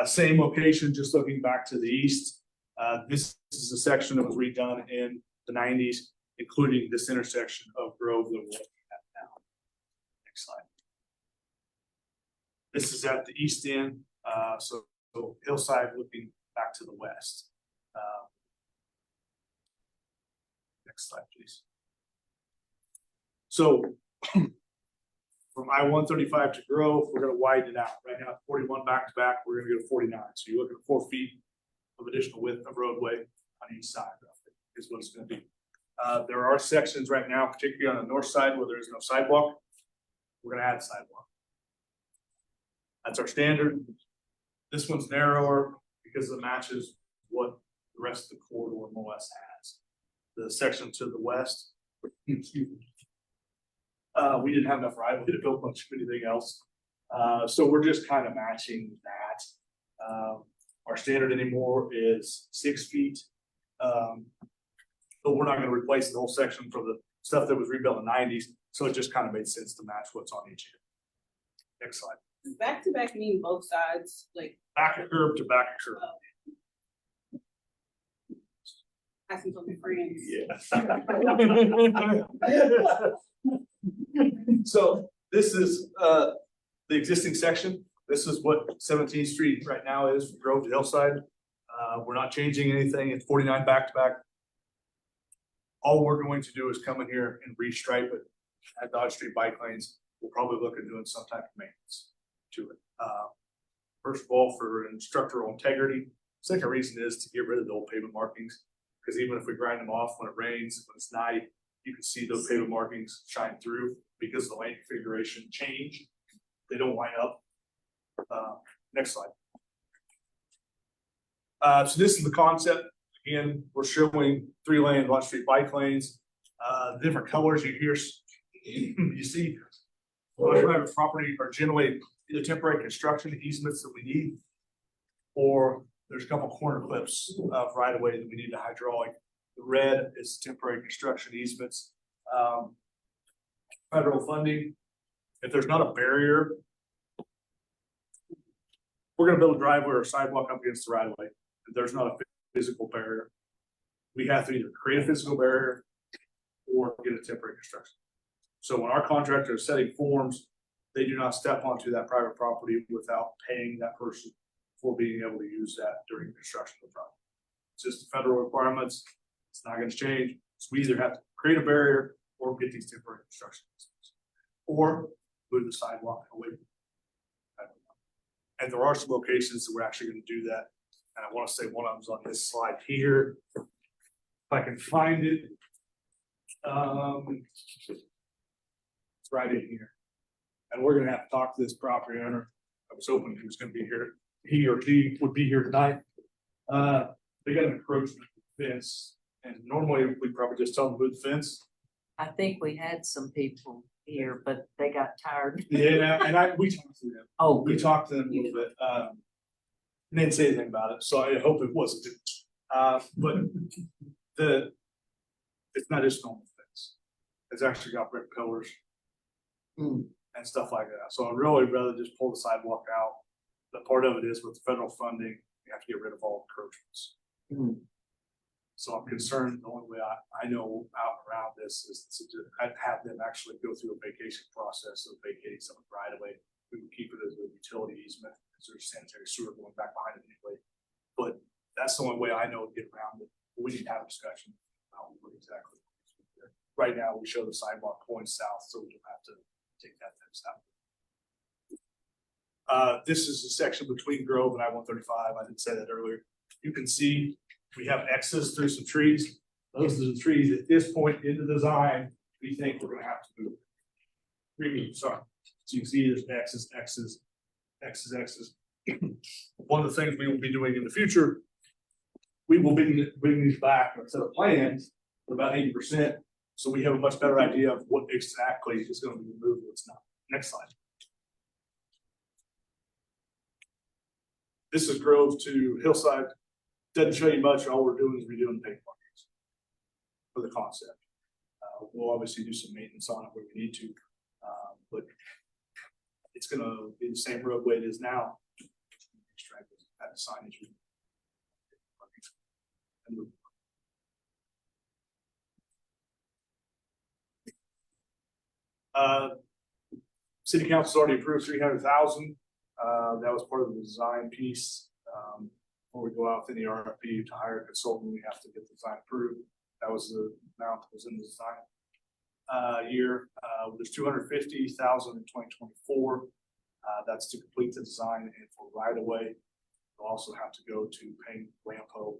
Same location, just looking back to the east. This is a section that was redone in the 90s, including this intersection of Grove that we're looking at now. Next slide. This is at the east end, so hillside looking back to the west. Next slide, please. So from I-135 to Grove, we're gonna widen it out. Right now, 41 back to back, we're gonna go to 49. So you're looking at 4 feet of additional width of roadway on each side, roughly, is what it's gonna be. There are sections right now, particularly on the north side where there is no sidewalk. We're gonna add sidewalk. That's our standard. This one's narrower because it matches what the rest of the corridor more or less has. The section to the west, excuse me, we didn't have enough right away to build much of anything else. So we're just kind of matching that. Our standard anymore is 6 feet. But we're not gonna replace the whole section for the stuff that was rebuilt in the 90s. So it just kind of made sense to match what's on each end. Next slide. Does back to back mean both sides, like? Back of curb to back of curb. Asking for my friends. Yeah. So this is the existing section. This is what 17th Street right now is from Grove to Hillside. We're not changing anything. It's 49 back to back. All we're going to do is come in here and restripe it at Dodge Street bike lanes. We'll probably look at doing some type of maintenance to it. First of all, for structural integrity. Second reason is to get rid of the old pavement markings. Because even if we grind them off when it rains, when it's night, you can see those pavement markings shine through because the lane configuration change. They don't line up. Next slide. So this is the concept. Again, we're showing 3-lane Dodge Street bike lanes. Different colors you see. Private property are generally either temporary construction easements that we need, or there's a couple corner clips of right of way that we need to hydraulic. The red is temporary construction easements. Federal funding. If there's not a barrier, we're gonna build a driveway or sidewalk up against the right of way. If there's not a physical barrier, we have to either create a physical barrier or get a temporary construction. So when our contractor is setting forms, they do not step onto that private property without paying that person for being able to use that during construction of the property. It's just the federal requirements. It's not gonna change. So we either have to create a barrier or get these temporary construction easements, or move the sidewalk away. And there are some locations that we're actually gonna do that. And I wanna say one of them's on this slide here. If I can find it. It's right in here. And we're gonna have to talk to this property owner. I was hoping he was gonna be here. He or she would be here tonight. They got an encroachment fence, and normally we probably just tell them to move the fence. I think we had some people here, but they got tired. Yeah, and we talked to them. Oh, We talked to them a little bit. Didn't say anything about it, so I hope it wasn't. But it's not just normal fence. It's actually got brick pillars. And stuff like that. So I'd really rather just pull the sidewalk out. The part of it is with federal funding, you have to get rid of all encroachments. So I'm concerned, the only way I know out around this is to have them actually go through a vacation process of vacating some right away. We would keep it as a utility easement because there's sanitary sewer going back behind it anyway. But that's the only way I know to get around it. We need to have a discussion about what exactly. Right now, we show the sidewalk going south, so we don't have to take that fence out. This is the section between Grove and I-135. I didn't say that earlier. You can see we have X's through some trees. Those are the trees at this point in the design, we think we're gonna have to move. Sorry. So you can see there's X's, X's, X's, X's. One of the things we will be doing in the future, we will bring these back, a set of plans for about 80%. So we have a much better idea of what exactly is going to be removed, what's not. Next slide. This is Grove to Hillside. Doesn't show you much. All we're doing is redoing the paint markings for the concept. We'll obviously do some maintenance on it where we need to, but it's going to be the same roadway it is now. Extract that signage. City council's already approved 300,000. That was part of the design piece. Before we go out with any RFP to hire a consultant, we have to get the design approved. That was the amount that was in the design year. There's 250,000 in 2024. That's to complete the design and for right away. We'll also have to go to paying WAMPO.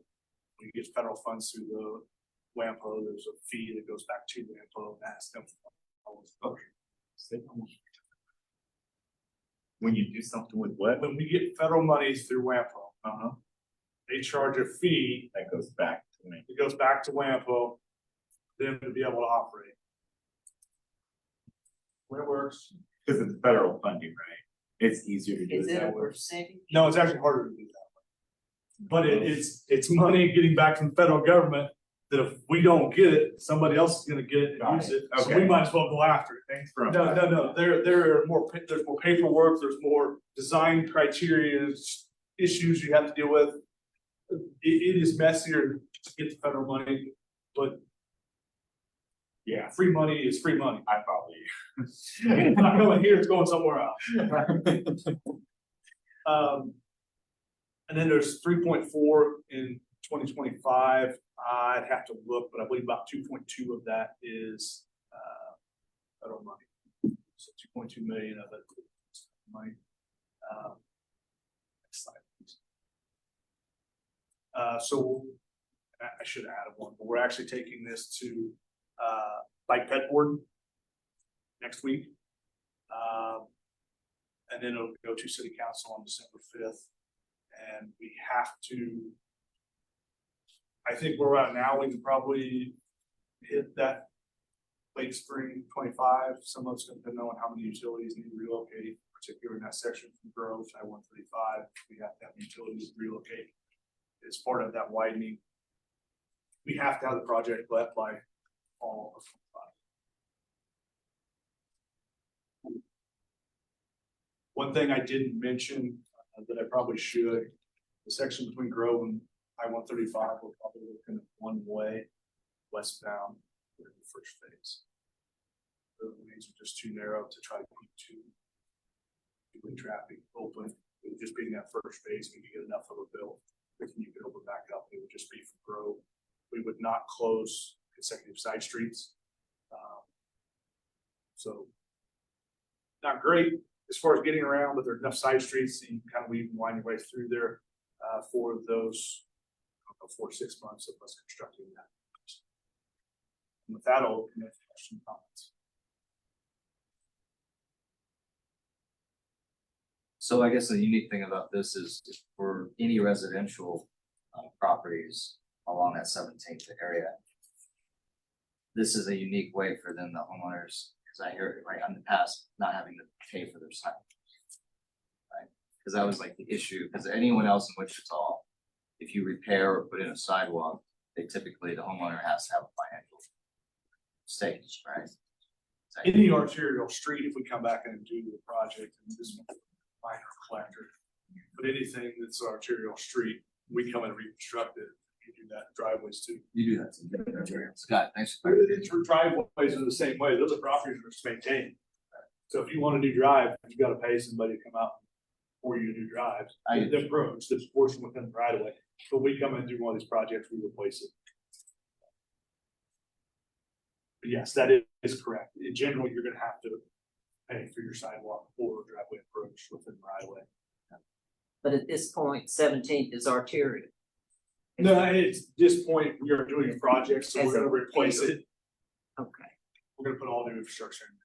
When you get federal funds through the WAMPO, there's a fee that goes back to WAMPO and ask them for when you do something with what? when we get federal monies through WAMPO, they charge a fee That goes back to me. that goes back to WAMPO, them to be able to operate. When it works. Because it's federal funding, right? It's easier to do Is it it a that way. percentage? No, it's actually harder to do that way. But it's money getting back from the federal government that if we don't get it, somebody else is gonna get it and use it. So we Okay. might as well go after it. Thanks for. No, there are more, there's more paperwork, there's more design criteria, issues you have to deal with. It is messier to get the federal money, but Yeah, free money is free money. I probably. It's not going here, it's going somewhere else. And then there's 3.4 in 2025. I'd have to look, but I believe about 2.2 of that is federal money. So 2.2 million of it is money. Next slide, please. So I should add one, but we're actually taking this to Bike Pet Board next week. And then it'll go to City Council on December 5th. And we have to, I think where we're at now, we can probably hit that late spring 25. Some of it's going to depend on how many utilities need to relocate, particularly in that section from Grove to I-135. We have to have utilities relocate. As part of that widening, we have to have the project let by fall of 25. One thing I didn't mention that I probably should, the section between Grove and I-135, we're probably looking at one way westbound in the first phase. The lanes are just too narrow to try to keep two-way traffic open. It would just be in that first phase, we could get enough of a bill. If you could open back up, it would just be from Grove. We would not close consecutive side streets. So not great as far as getting around, but there's enough side streets that you can kind of weave and wind your way through there for those 4 to 6 months of us constructing that. And with that, I'll open it for questions and comments. So I guess the unique thing about this is for any residential properties along that 17th area, this is a unique way for them, the homeowners, because I hear it right on the past, not having to pay for their sidewalks. Right? Because that was like the issue, because anyone else in Wichita, if you repair or put in a sidewalk, they typically, the homeowner has to have a financial stake, right? Any arterial street, if we come back and do the project, and this one, minor collector, but anything that's arterial street, we come and reconstruct it. You do that in driveways too. You do that too. Scott, thanks. It's for driveways are the same way. Those are properties that are maintained. So if you want to do drive, you got to pay somebody to come out before you do drives. I- The approach, this portion within the right of way. But we come and do one of these projects, we replace it. But yes, that is correct. In general, you're gonna have to pay for your sidewalk or driveway approach within the right of way. But at this point, 17th is arterial. No, it's this point, we are doing a project, so we're gonna replace it. Okay. We're gonna put all new infrastructure in.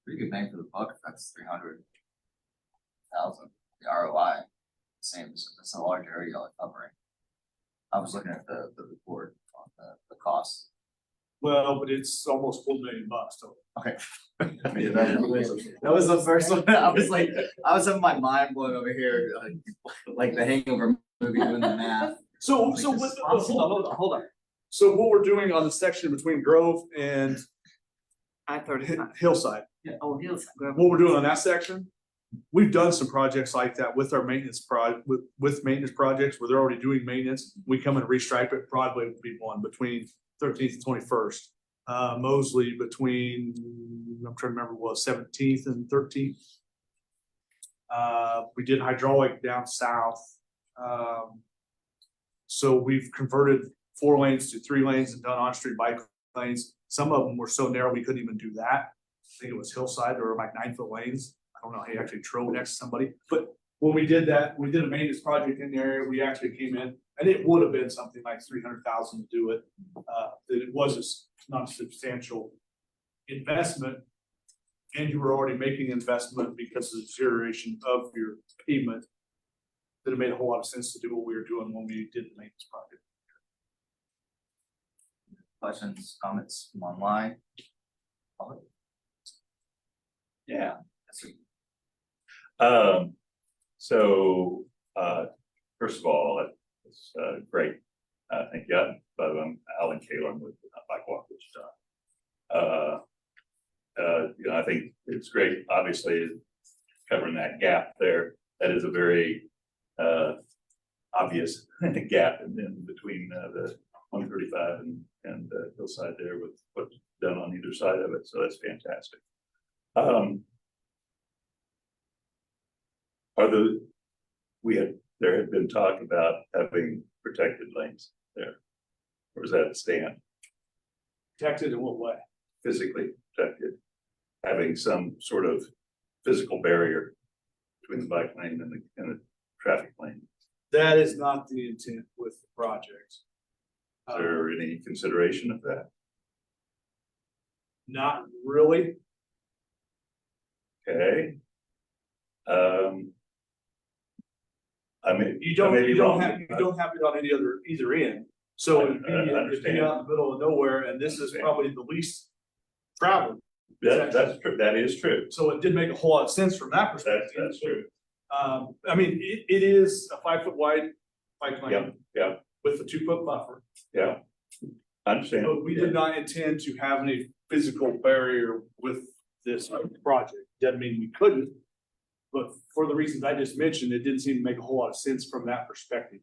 Pretty good bang for the buck, if that's 300,000, the ROI, same, that's a large area y'all are covering. I was looking at the report on the cost. Well, but it's almost $4 million, so. Okay. Yeah, that was the first one, I was like, I was having my mind blown over here, like the Hangover movie doing the math. So, Like, so this what, is possible. hold on. So what we're doing on the section between Grove and I-35. Hillside, Yeah, oh, Hillside. what we're doing on that section, we've done some projects like that with our maintenance with maintenance projects where they're already doing maintenance. We come and restripe it. Broadway would be one between 13th and 21st. Mosley between, I'm trying to remember, what, 17th and 13th. We did hydraulic down south. So we've converted 4 lanes to 3 lanes and done on-street bike lanes. Some of them were so narrow, we couldn't even do that. I think it was Hillside, there were like 9-foot lanes. I don't know, he actually drove next to somebody, but when we did that, we did a maintenance project in the area, we actually came in, and it would have been something like 300,000 to do it. That it was not a substantial investment. And you were already making investment because of the deterioration of your pavement. That it made a whole lot of sense to do what we were doing when we did the maintenance project. Questions, comments from online? Public? Yeah. Yes, sir. So, first of all, it's, great. Thank you. But Alan Kalin with Bike Walkers. You know, I think it's great, obviously, covering that gap there. That is a very, obvious gap in between, the 135 and Hillside there with what's done on either side of it. So that's fantastic. There had been talk about having protected lanes there. Or does that stand? Protected in what way? Physically protected, having some sort of physical barrier between the bike lane and the traffic lane. That is not the intent with the project. Is there any consideration of that? Not really. Okay. I mean, You don't have it on any other, either end. So I it'd be understand. out in the middle of nowhere, and this is probably the least traveled. That's true, that is true. So it did make a whole lot of sense from that perspective. That's true. I mean, it is a 5-foot wide bike lane. Yeah. With a 2-foot buffer. Yeah. I understand. But we did not intend to have any physical barrier with this project. Doesn't mean we couldn't. But for the reasons I just mentioned, it didn't seem to make a whole lot of sense from that perspective.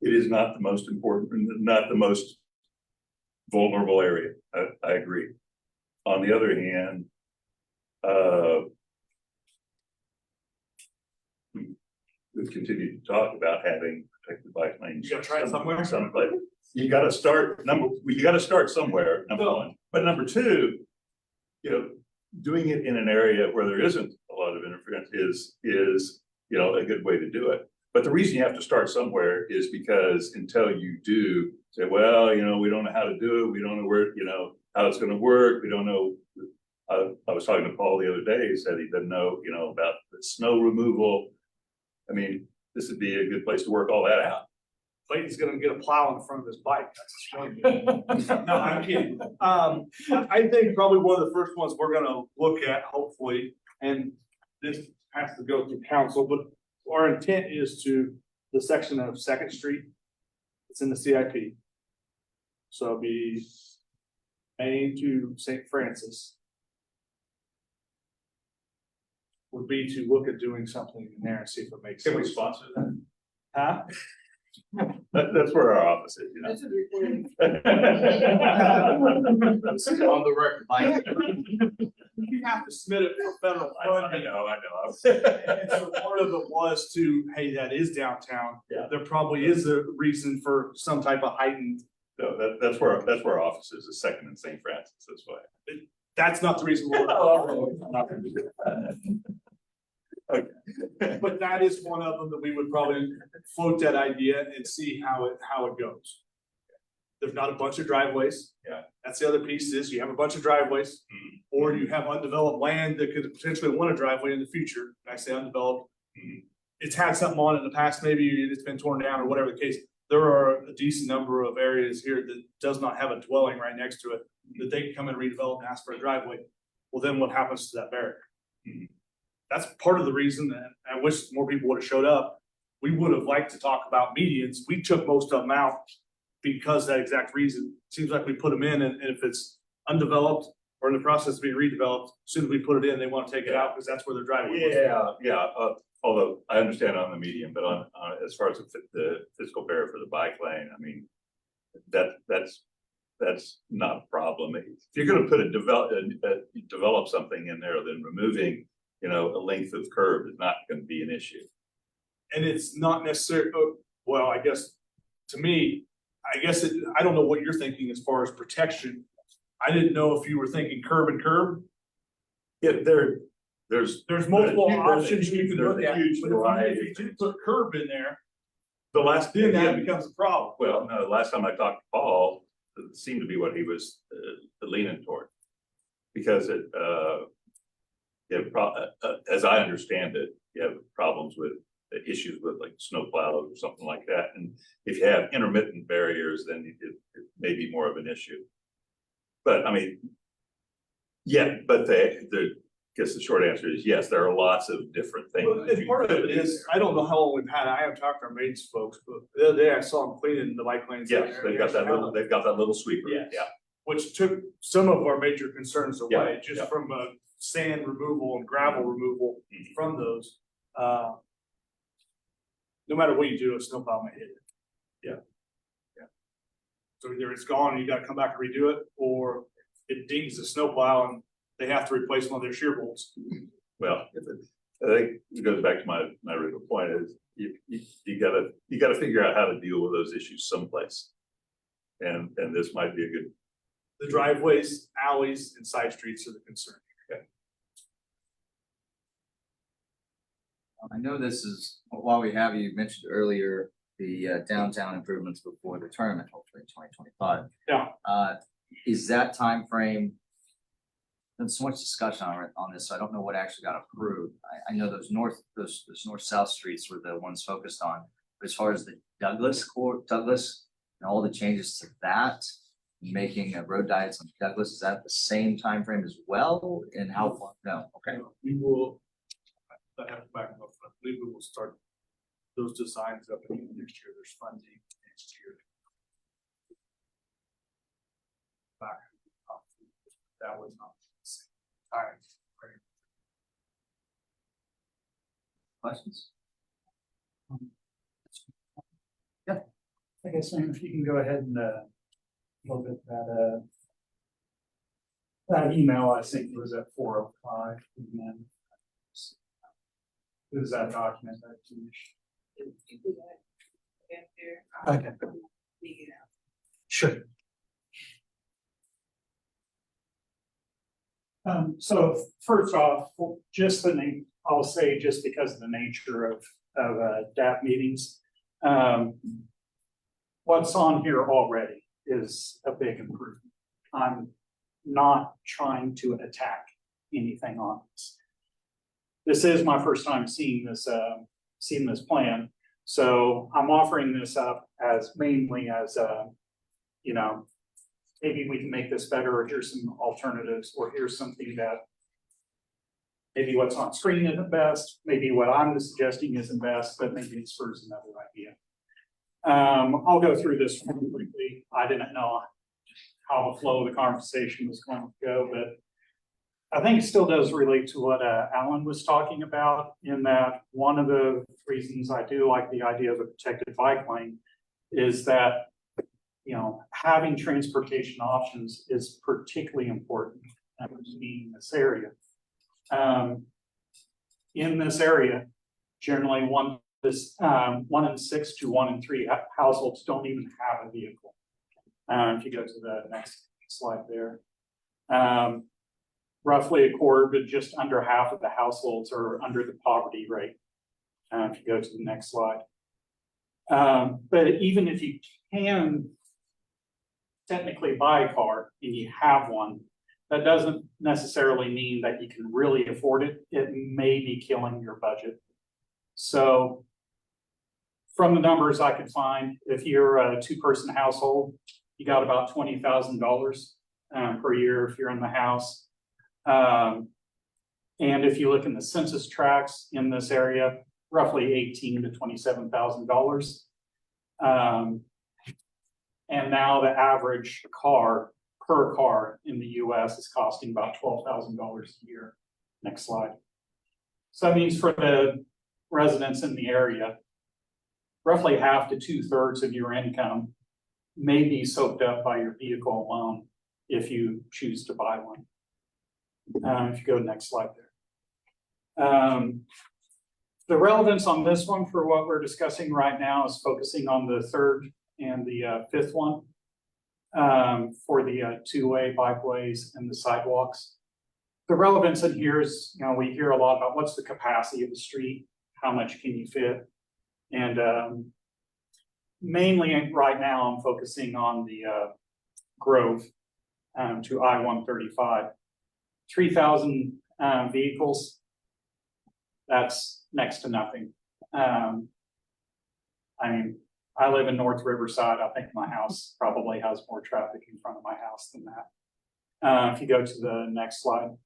It is not the most important, not the most vulnerable area. I agree. On the other hand, we've continued to talk about having protected bike lanes. You gotta try it somewhere. Someplace. You gotta start somewhere, number one. But number two, you know, doing it in an area where there isn't a lot of interference is, you know, a good way to do it. But the reason you have to start somewhere is because until you do say, well, you know, we don't know how to do it. We don't know where, you know, how it's gonna work. We don't know. I was talking to Paul the other day, he said he didn't know, you know, about the snow removal. I mean, this would be a good place to work all that out. Clayton's gonna get a plow in front of his bike. No, I'm kidding. I think probably one of the first ones we're gonna look at, hopefully, and this has to go through council, but our intent is to the section of Second Street. It's in the CIP. So it'll be Main to St. Francis. Would be to look at doing something in there and see if it makes sense. Can we sponsor that? Huh? That's where our office is, you know. This is recording. On the record. you have to submit it for federal I funding. know. And so part of it was to, hey, that is downtown. Yeah. There probably is a reason for some type of heightened, No, that's where our office is second in St. Francis, that's why. that's not the reason. But that is one of them that we would probably float that idea and see how it goes. There's not a bunch of driveways. Yeah. That's the other piece is you have a bunch of driveways. Or you have undeveloped land that could potentially want a driveway in the future. When I say undeveloped. It's had something on it in the past, maybe it's been torn down or whatever the case. There are a decent number of areas here that does not have a dwelling right next to it, that they can come and redevelop and ask for a driveway. Well, then what happens to that barrier? That's part of the reason that I wish more people would have showed up. We would have liked to talk about medians. We took most of them out because of that exact reason. Seems like we put them in and if it's undeveloped or in the process of being redeveloped, as soon as we put it in, they want to take it out because that's where they're driving. Yeah, although I understand on the medium, but on, as far as the physical barrier for the bike lane, I mean, that's not a problem. If you're gonna put develop something in there, then removing, a length of curb is not gonna be an issue. And it's not necessarily, well, I guess, to me, I don't know what you're thinking as far as protection. I didn't know if you were thinking curb and curb. Yeah, there's multiple there's a options you huge- can there's look a at, huge but variety. if you put curb in there, Then that becomes a problem. Well, no, the last time I talked to Paul, it seemed to be what he was leaning toward. Because as I understand it, you have problems with issues with like snowplows or something like that. And if you have intermittent barriers, then it may be more of an issue. But I mean, yeah, but I guess the short answer is yes, there are lots of different things. Well, and part of it is, I don't know how long we've had, I haven't talked to our maintenance folks, but the other day I saw them cleaning the bike lanes. Yes, they've got that little sweeper, Yes. yeah. Which took some of our major concerns away, Yeah, just from sand removal and gravel removal from those. No matter what you do, a snowplow may hit it. Yeah. So either it's gone and you gotta come back and redo it, or it dings the snowplow and they have to replace one of their shear bolts. Well, I think it goes back to my original point is you gotta figure out how to deal with those issues someplace. And this might be a good. The driveways, alleys, and side streets are the concern. I know this is, while we have you mentioned earlier, the downtown improvements before the tournament, hopefully in 2025. Yeah. Is that timeframe? There's so much discussion on this, so I don't know what actually got approved. I know those north-south streets were the ones focused on. But as far as the Douglas and all the changes to that, making road diets on Douglas, is that the same timeframe as well? And how long? No, okay. We will, I have to back up, I believe we will start those designs up in next year. There's funding next year. Back up. That was not the same time. Questions? I guess, Sam, if you can go ahead and look at that email, I think it was at 4:05 p.m. Who's that document that you? Okay. Sure. So first off, just the name, I'll say just because of the nature of DAP meetings, what's on here already is a big improvement. I'm not trying to attack anything on this. This is my first time seeing this plan. So I'm offering this up as mainly as maybe we can make this better, or here's some alternatives, or here's something that maybe what's on screen isn't best, maybe what I'm suggesting isn't best, but maybe it spurs another idea. I'll go through this really quickly. I didn't know how the flow of the conversation was going to go, but I think it still does relate to what Alan was talking about, in that one of the reasons I do like the idea of a protected bike lane is that, having transportation options is particularly important to be in this area. In this area, generally one in 6 to 1 in 3 households don't even have a vehicle. If you go to the next slide there. Roughly a quarter, but just under half of the households are under the poverty rate. If you go to the next slide. But even if you can technically buy a car and you have one, that doesn't necessarily mean that you can really afford it. It may be killing your budget. So from the numbers I could find, if you're a 2-person household, you got about $20,000 per year if you're in the house. And if you look in the census tracts in this area, roughly $18,000 to $27,000. And now the average car per car in the US is costing about $12,000 a year. Next slide. So that means for the residents in the area, roughly half to 2/3 of your income may be soaked up by your vehicle alone if you choose to buy one. If you go to the next slide there. The relevance on this one for what we're discussing right now is focusing on the 3rd and the 5th one for the two-way bikeways and the sidewalks. The relevance in here is, we hear a lot about what's the capacity of the street, how much can you fit? And mainly right now I'm focusing on the Grove to I-135. 3,000 vehicles, that's next to nothing. I mean, I live in North Riverside. I think my house probably has more traffic in front of my house than that. If you go to the next slide.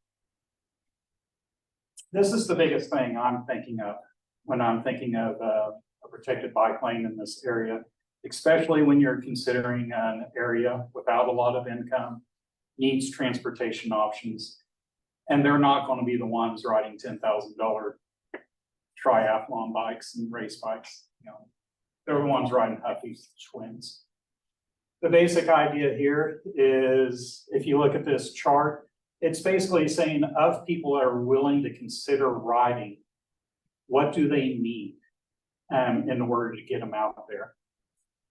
This is the biggest thing I'm thinking of when I'm thinking of a protected bike lane in this area, especially when you're considering an area without a lot of income, needs transportation options. And they're not going to be the ones riding $10,000 triathlon bikes and race bikes. They're the ones riding Huffies, Schwinn's. The basic idea here is, if you look at this chart, it's basically saying of people that are willing to consider riding, what do they need in order to get them out there?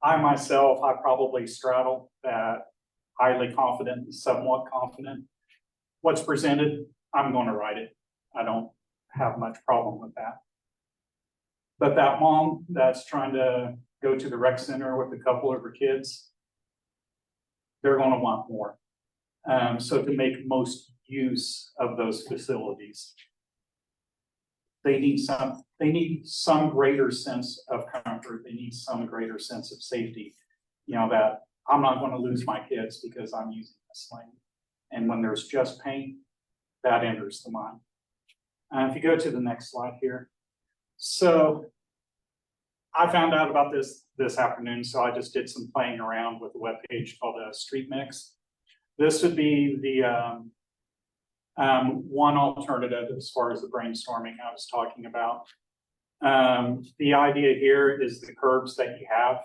I myself, I probably straddle that highly confident and somewhat confident. What's presented, I'm going to ride it. I don't have much problem with that. But that mom that's trying to go to the rec center with a couple of her kids, they're going to want more. So to make most use of those facilities, they need some greater sense of comfort. They need some greater sense of safety. That I'm not going to lose my kids because I'm using this lane. And when there's just pain, that enters the mind. If you go to the next slide here. So I found out about this afternoon, so I just did some playing around with a webpage called Street Mix. This would be the one alternative as far as the brainstorming I was talking about. The idea here is the curbs that you have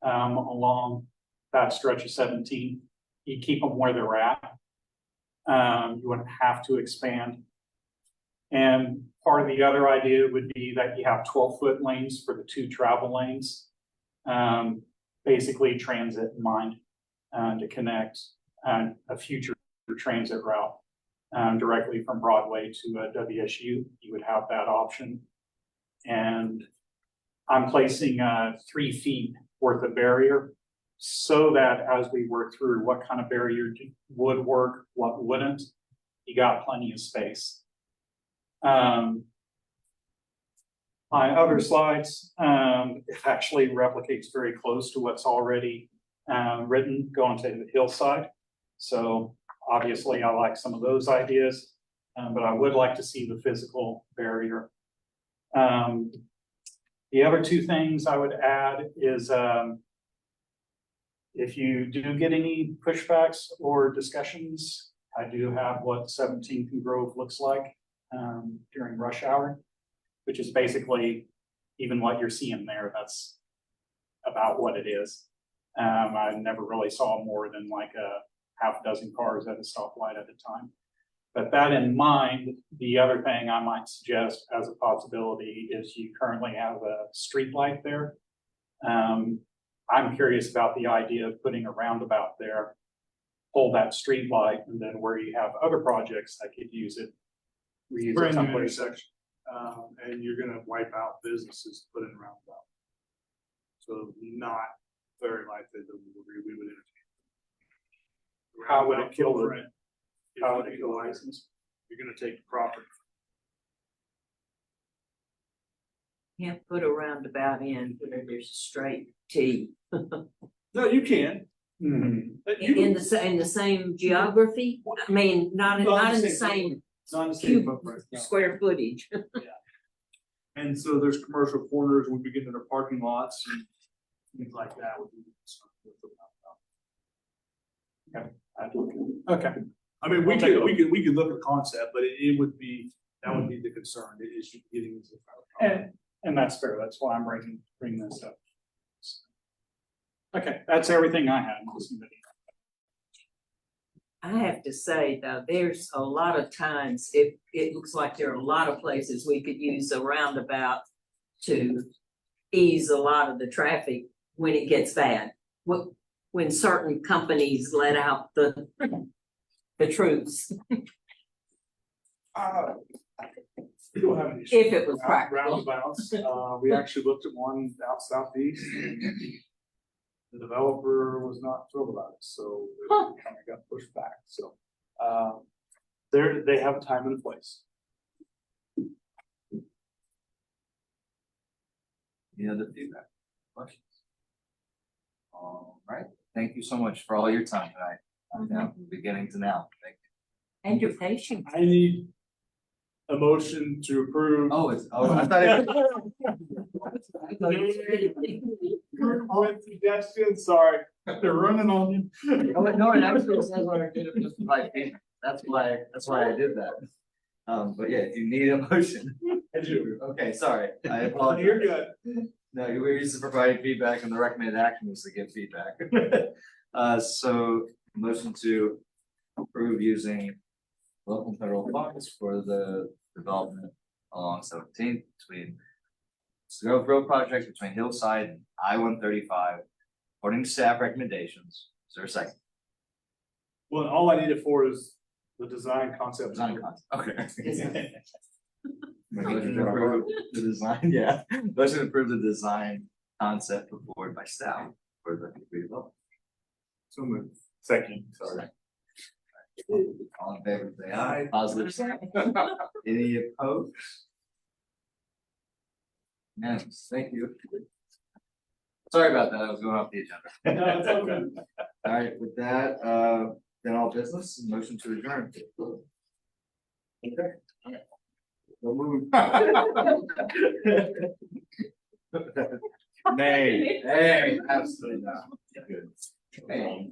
along that stretch of 17. You keep them where they're at. You wouldn't have to expand. And part of the other idea would be that you have 12-foot lanes for the 2 travel lanes, basically transit in mind, to connect a future transit route directly from Broadway to WSU. You would have that option. And I'm placing 3 feet worth of barrier so that as we work through what kind of barrier would work, what wouldn't, you got plenty of space. My other slides, it actually replicates very close to what's already written going to the hillside. So obviously I like some of those ideas, but I would like to see the physical barrier. The other 2 things I would add is if you do get any pushbacks or discussions, I do have what 17th and Grove looks like during rush hour, which is basically even what you're seeing there. That's about what it is. I never really saw more than like a half dozen cars at a stoplight at a time. But that in mind, the other thing I might suggest as a possibility is you currently have a street light there. I'm curious about the idea of putting a roundabout there, pull that street light, and then where you have other projects that could use it. Reuse it Brand new someplace. intersection, and you're gonna wipe out businesses, to put in a roundabout. So not very likely that we would entertain. How would it kill the- Rent? how would it kill the license? You're gonna take the property. Can't put a roundabout in where there's a straight T. No, you can. But you In the same geography, I mean, not in the same It's not the same cube footprint. no. square footage. And so there's commercial corners, we begin in their parking lots and things like that. would be something to think about. Okay. I mean, we We'll take a could look at concept, but it would be, that would be the concern, is you getting into. And that's fair. That's why I'm bringing this up. Okay, that's everything I had. I have to say though, there's a lot of times, it looks like there are a lot of places we could use a roundabout to ease a lot of the traffic when it gets bad. When certain companies let out the troops. We don't have any. If it was practical. Roundabouts, we actually looked at one out southeast. And the developer was not thrilled about it, so it kind of got pushed back, so. They have a time and a place. Any other feedback, questions? All right, thank you so much for all your time tonight, now, beginning to now, thank you. And your patience. I need a motion to approve. Oh, I thought it. With suggestions, sorry, they're running on you. No, it actually says what I did, just by payment. That's why I did that. But yeah, if you need a motion. I do. Okay, sorry, I apologize. You're good. No, you were used to providing feedback and the recommended action was to give feedback. So motion to approve using local and federal funds for the development along 17th between Grove Road project between Hillside and I-135, according to staff recommendations. Is there a second? Well, all I need it for is the design concept. Design concept, okay. Motion to approve the design, yeah. Motion to approve the design concept put forward by staff for the redevelopment. So moved. Second, sorry. All in favor, say aye. Positive sign. Any opposed? Yes, thank you. Sorry about that, I was going off the agenda. No, it's all good. All right, with that, then all business, motion to adjourn. Okay. We'll move. Nay, absolutely not. Good. Hey.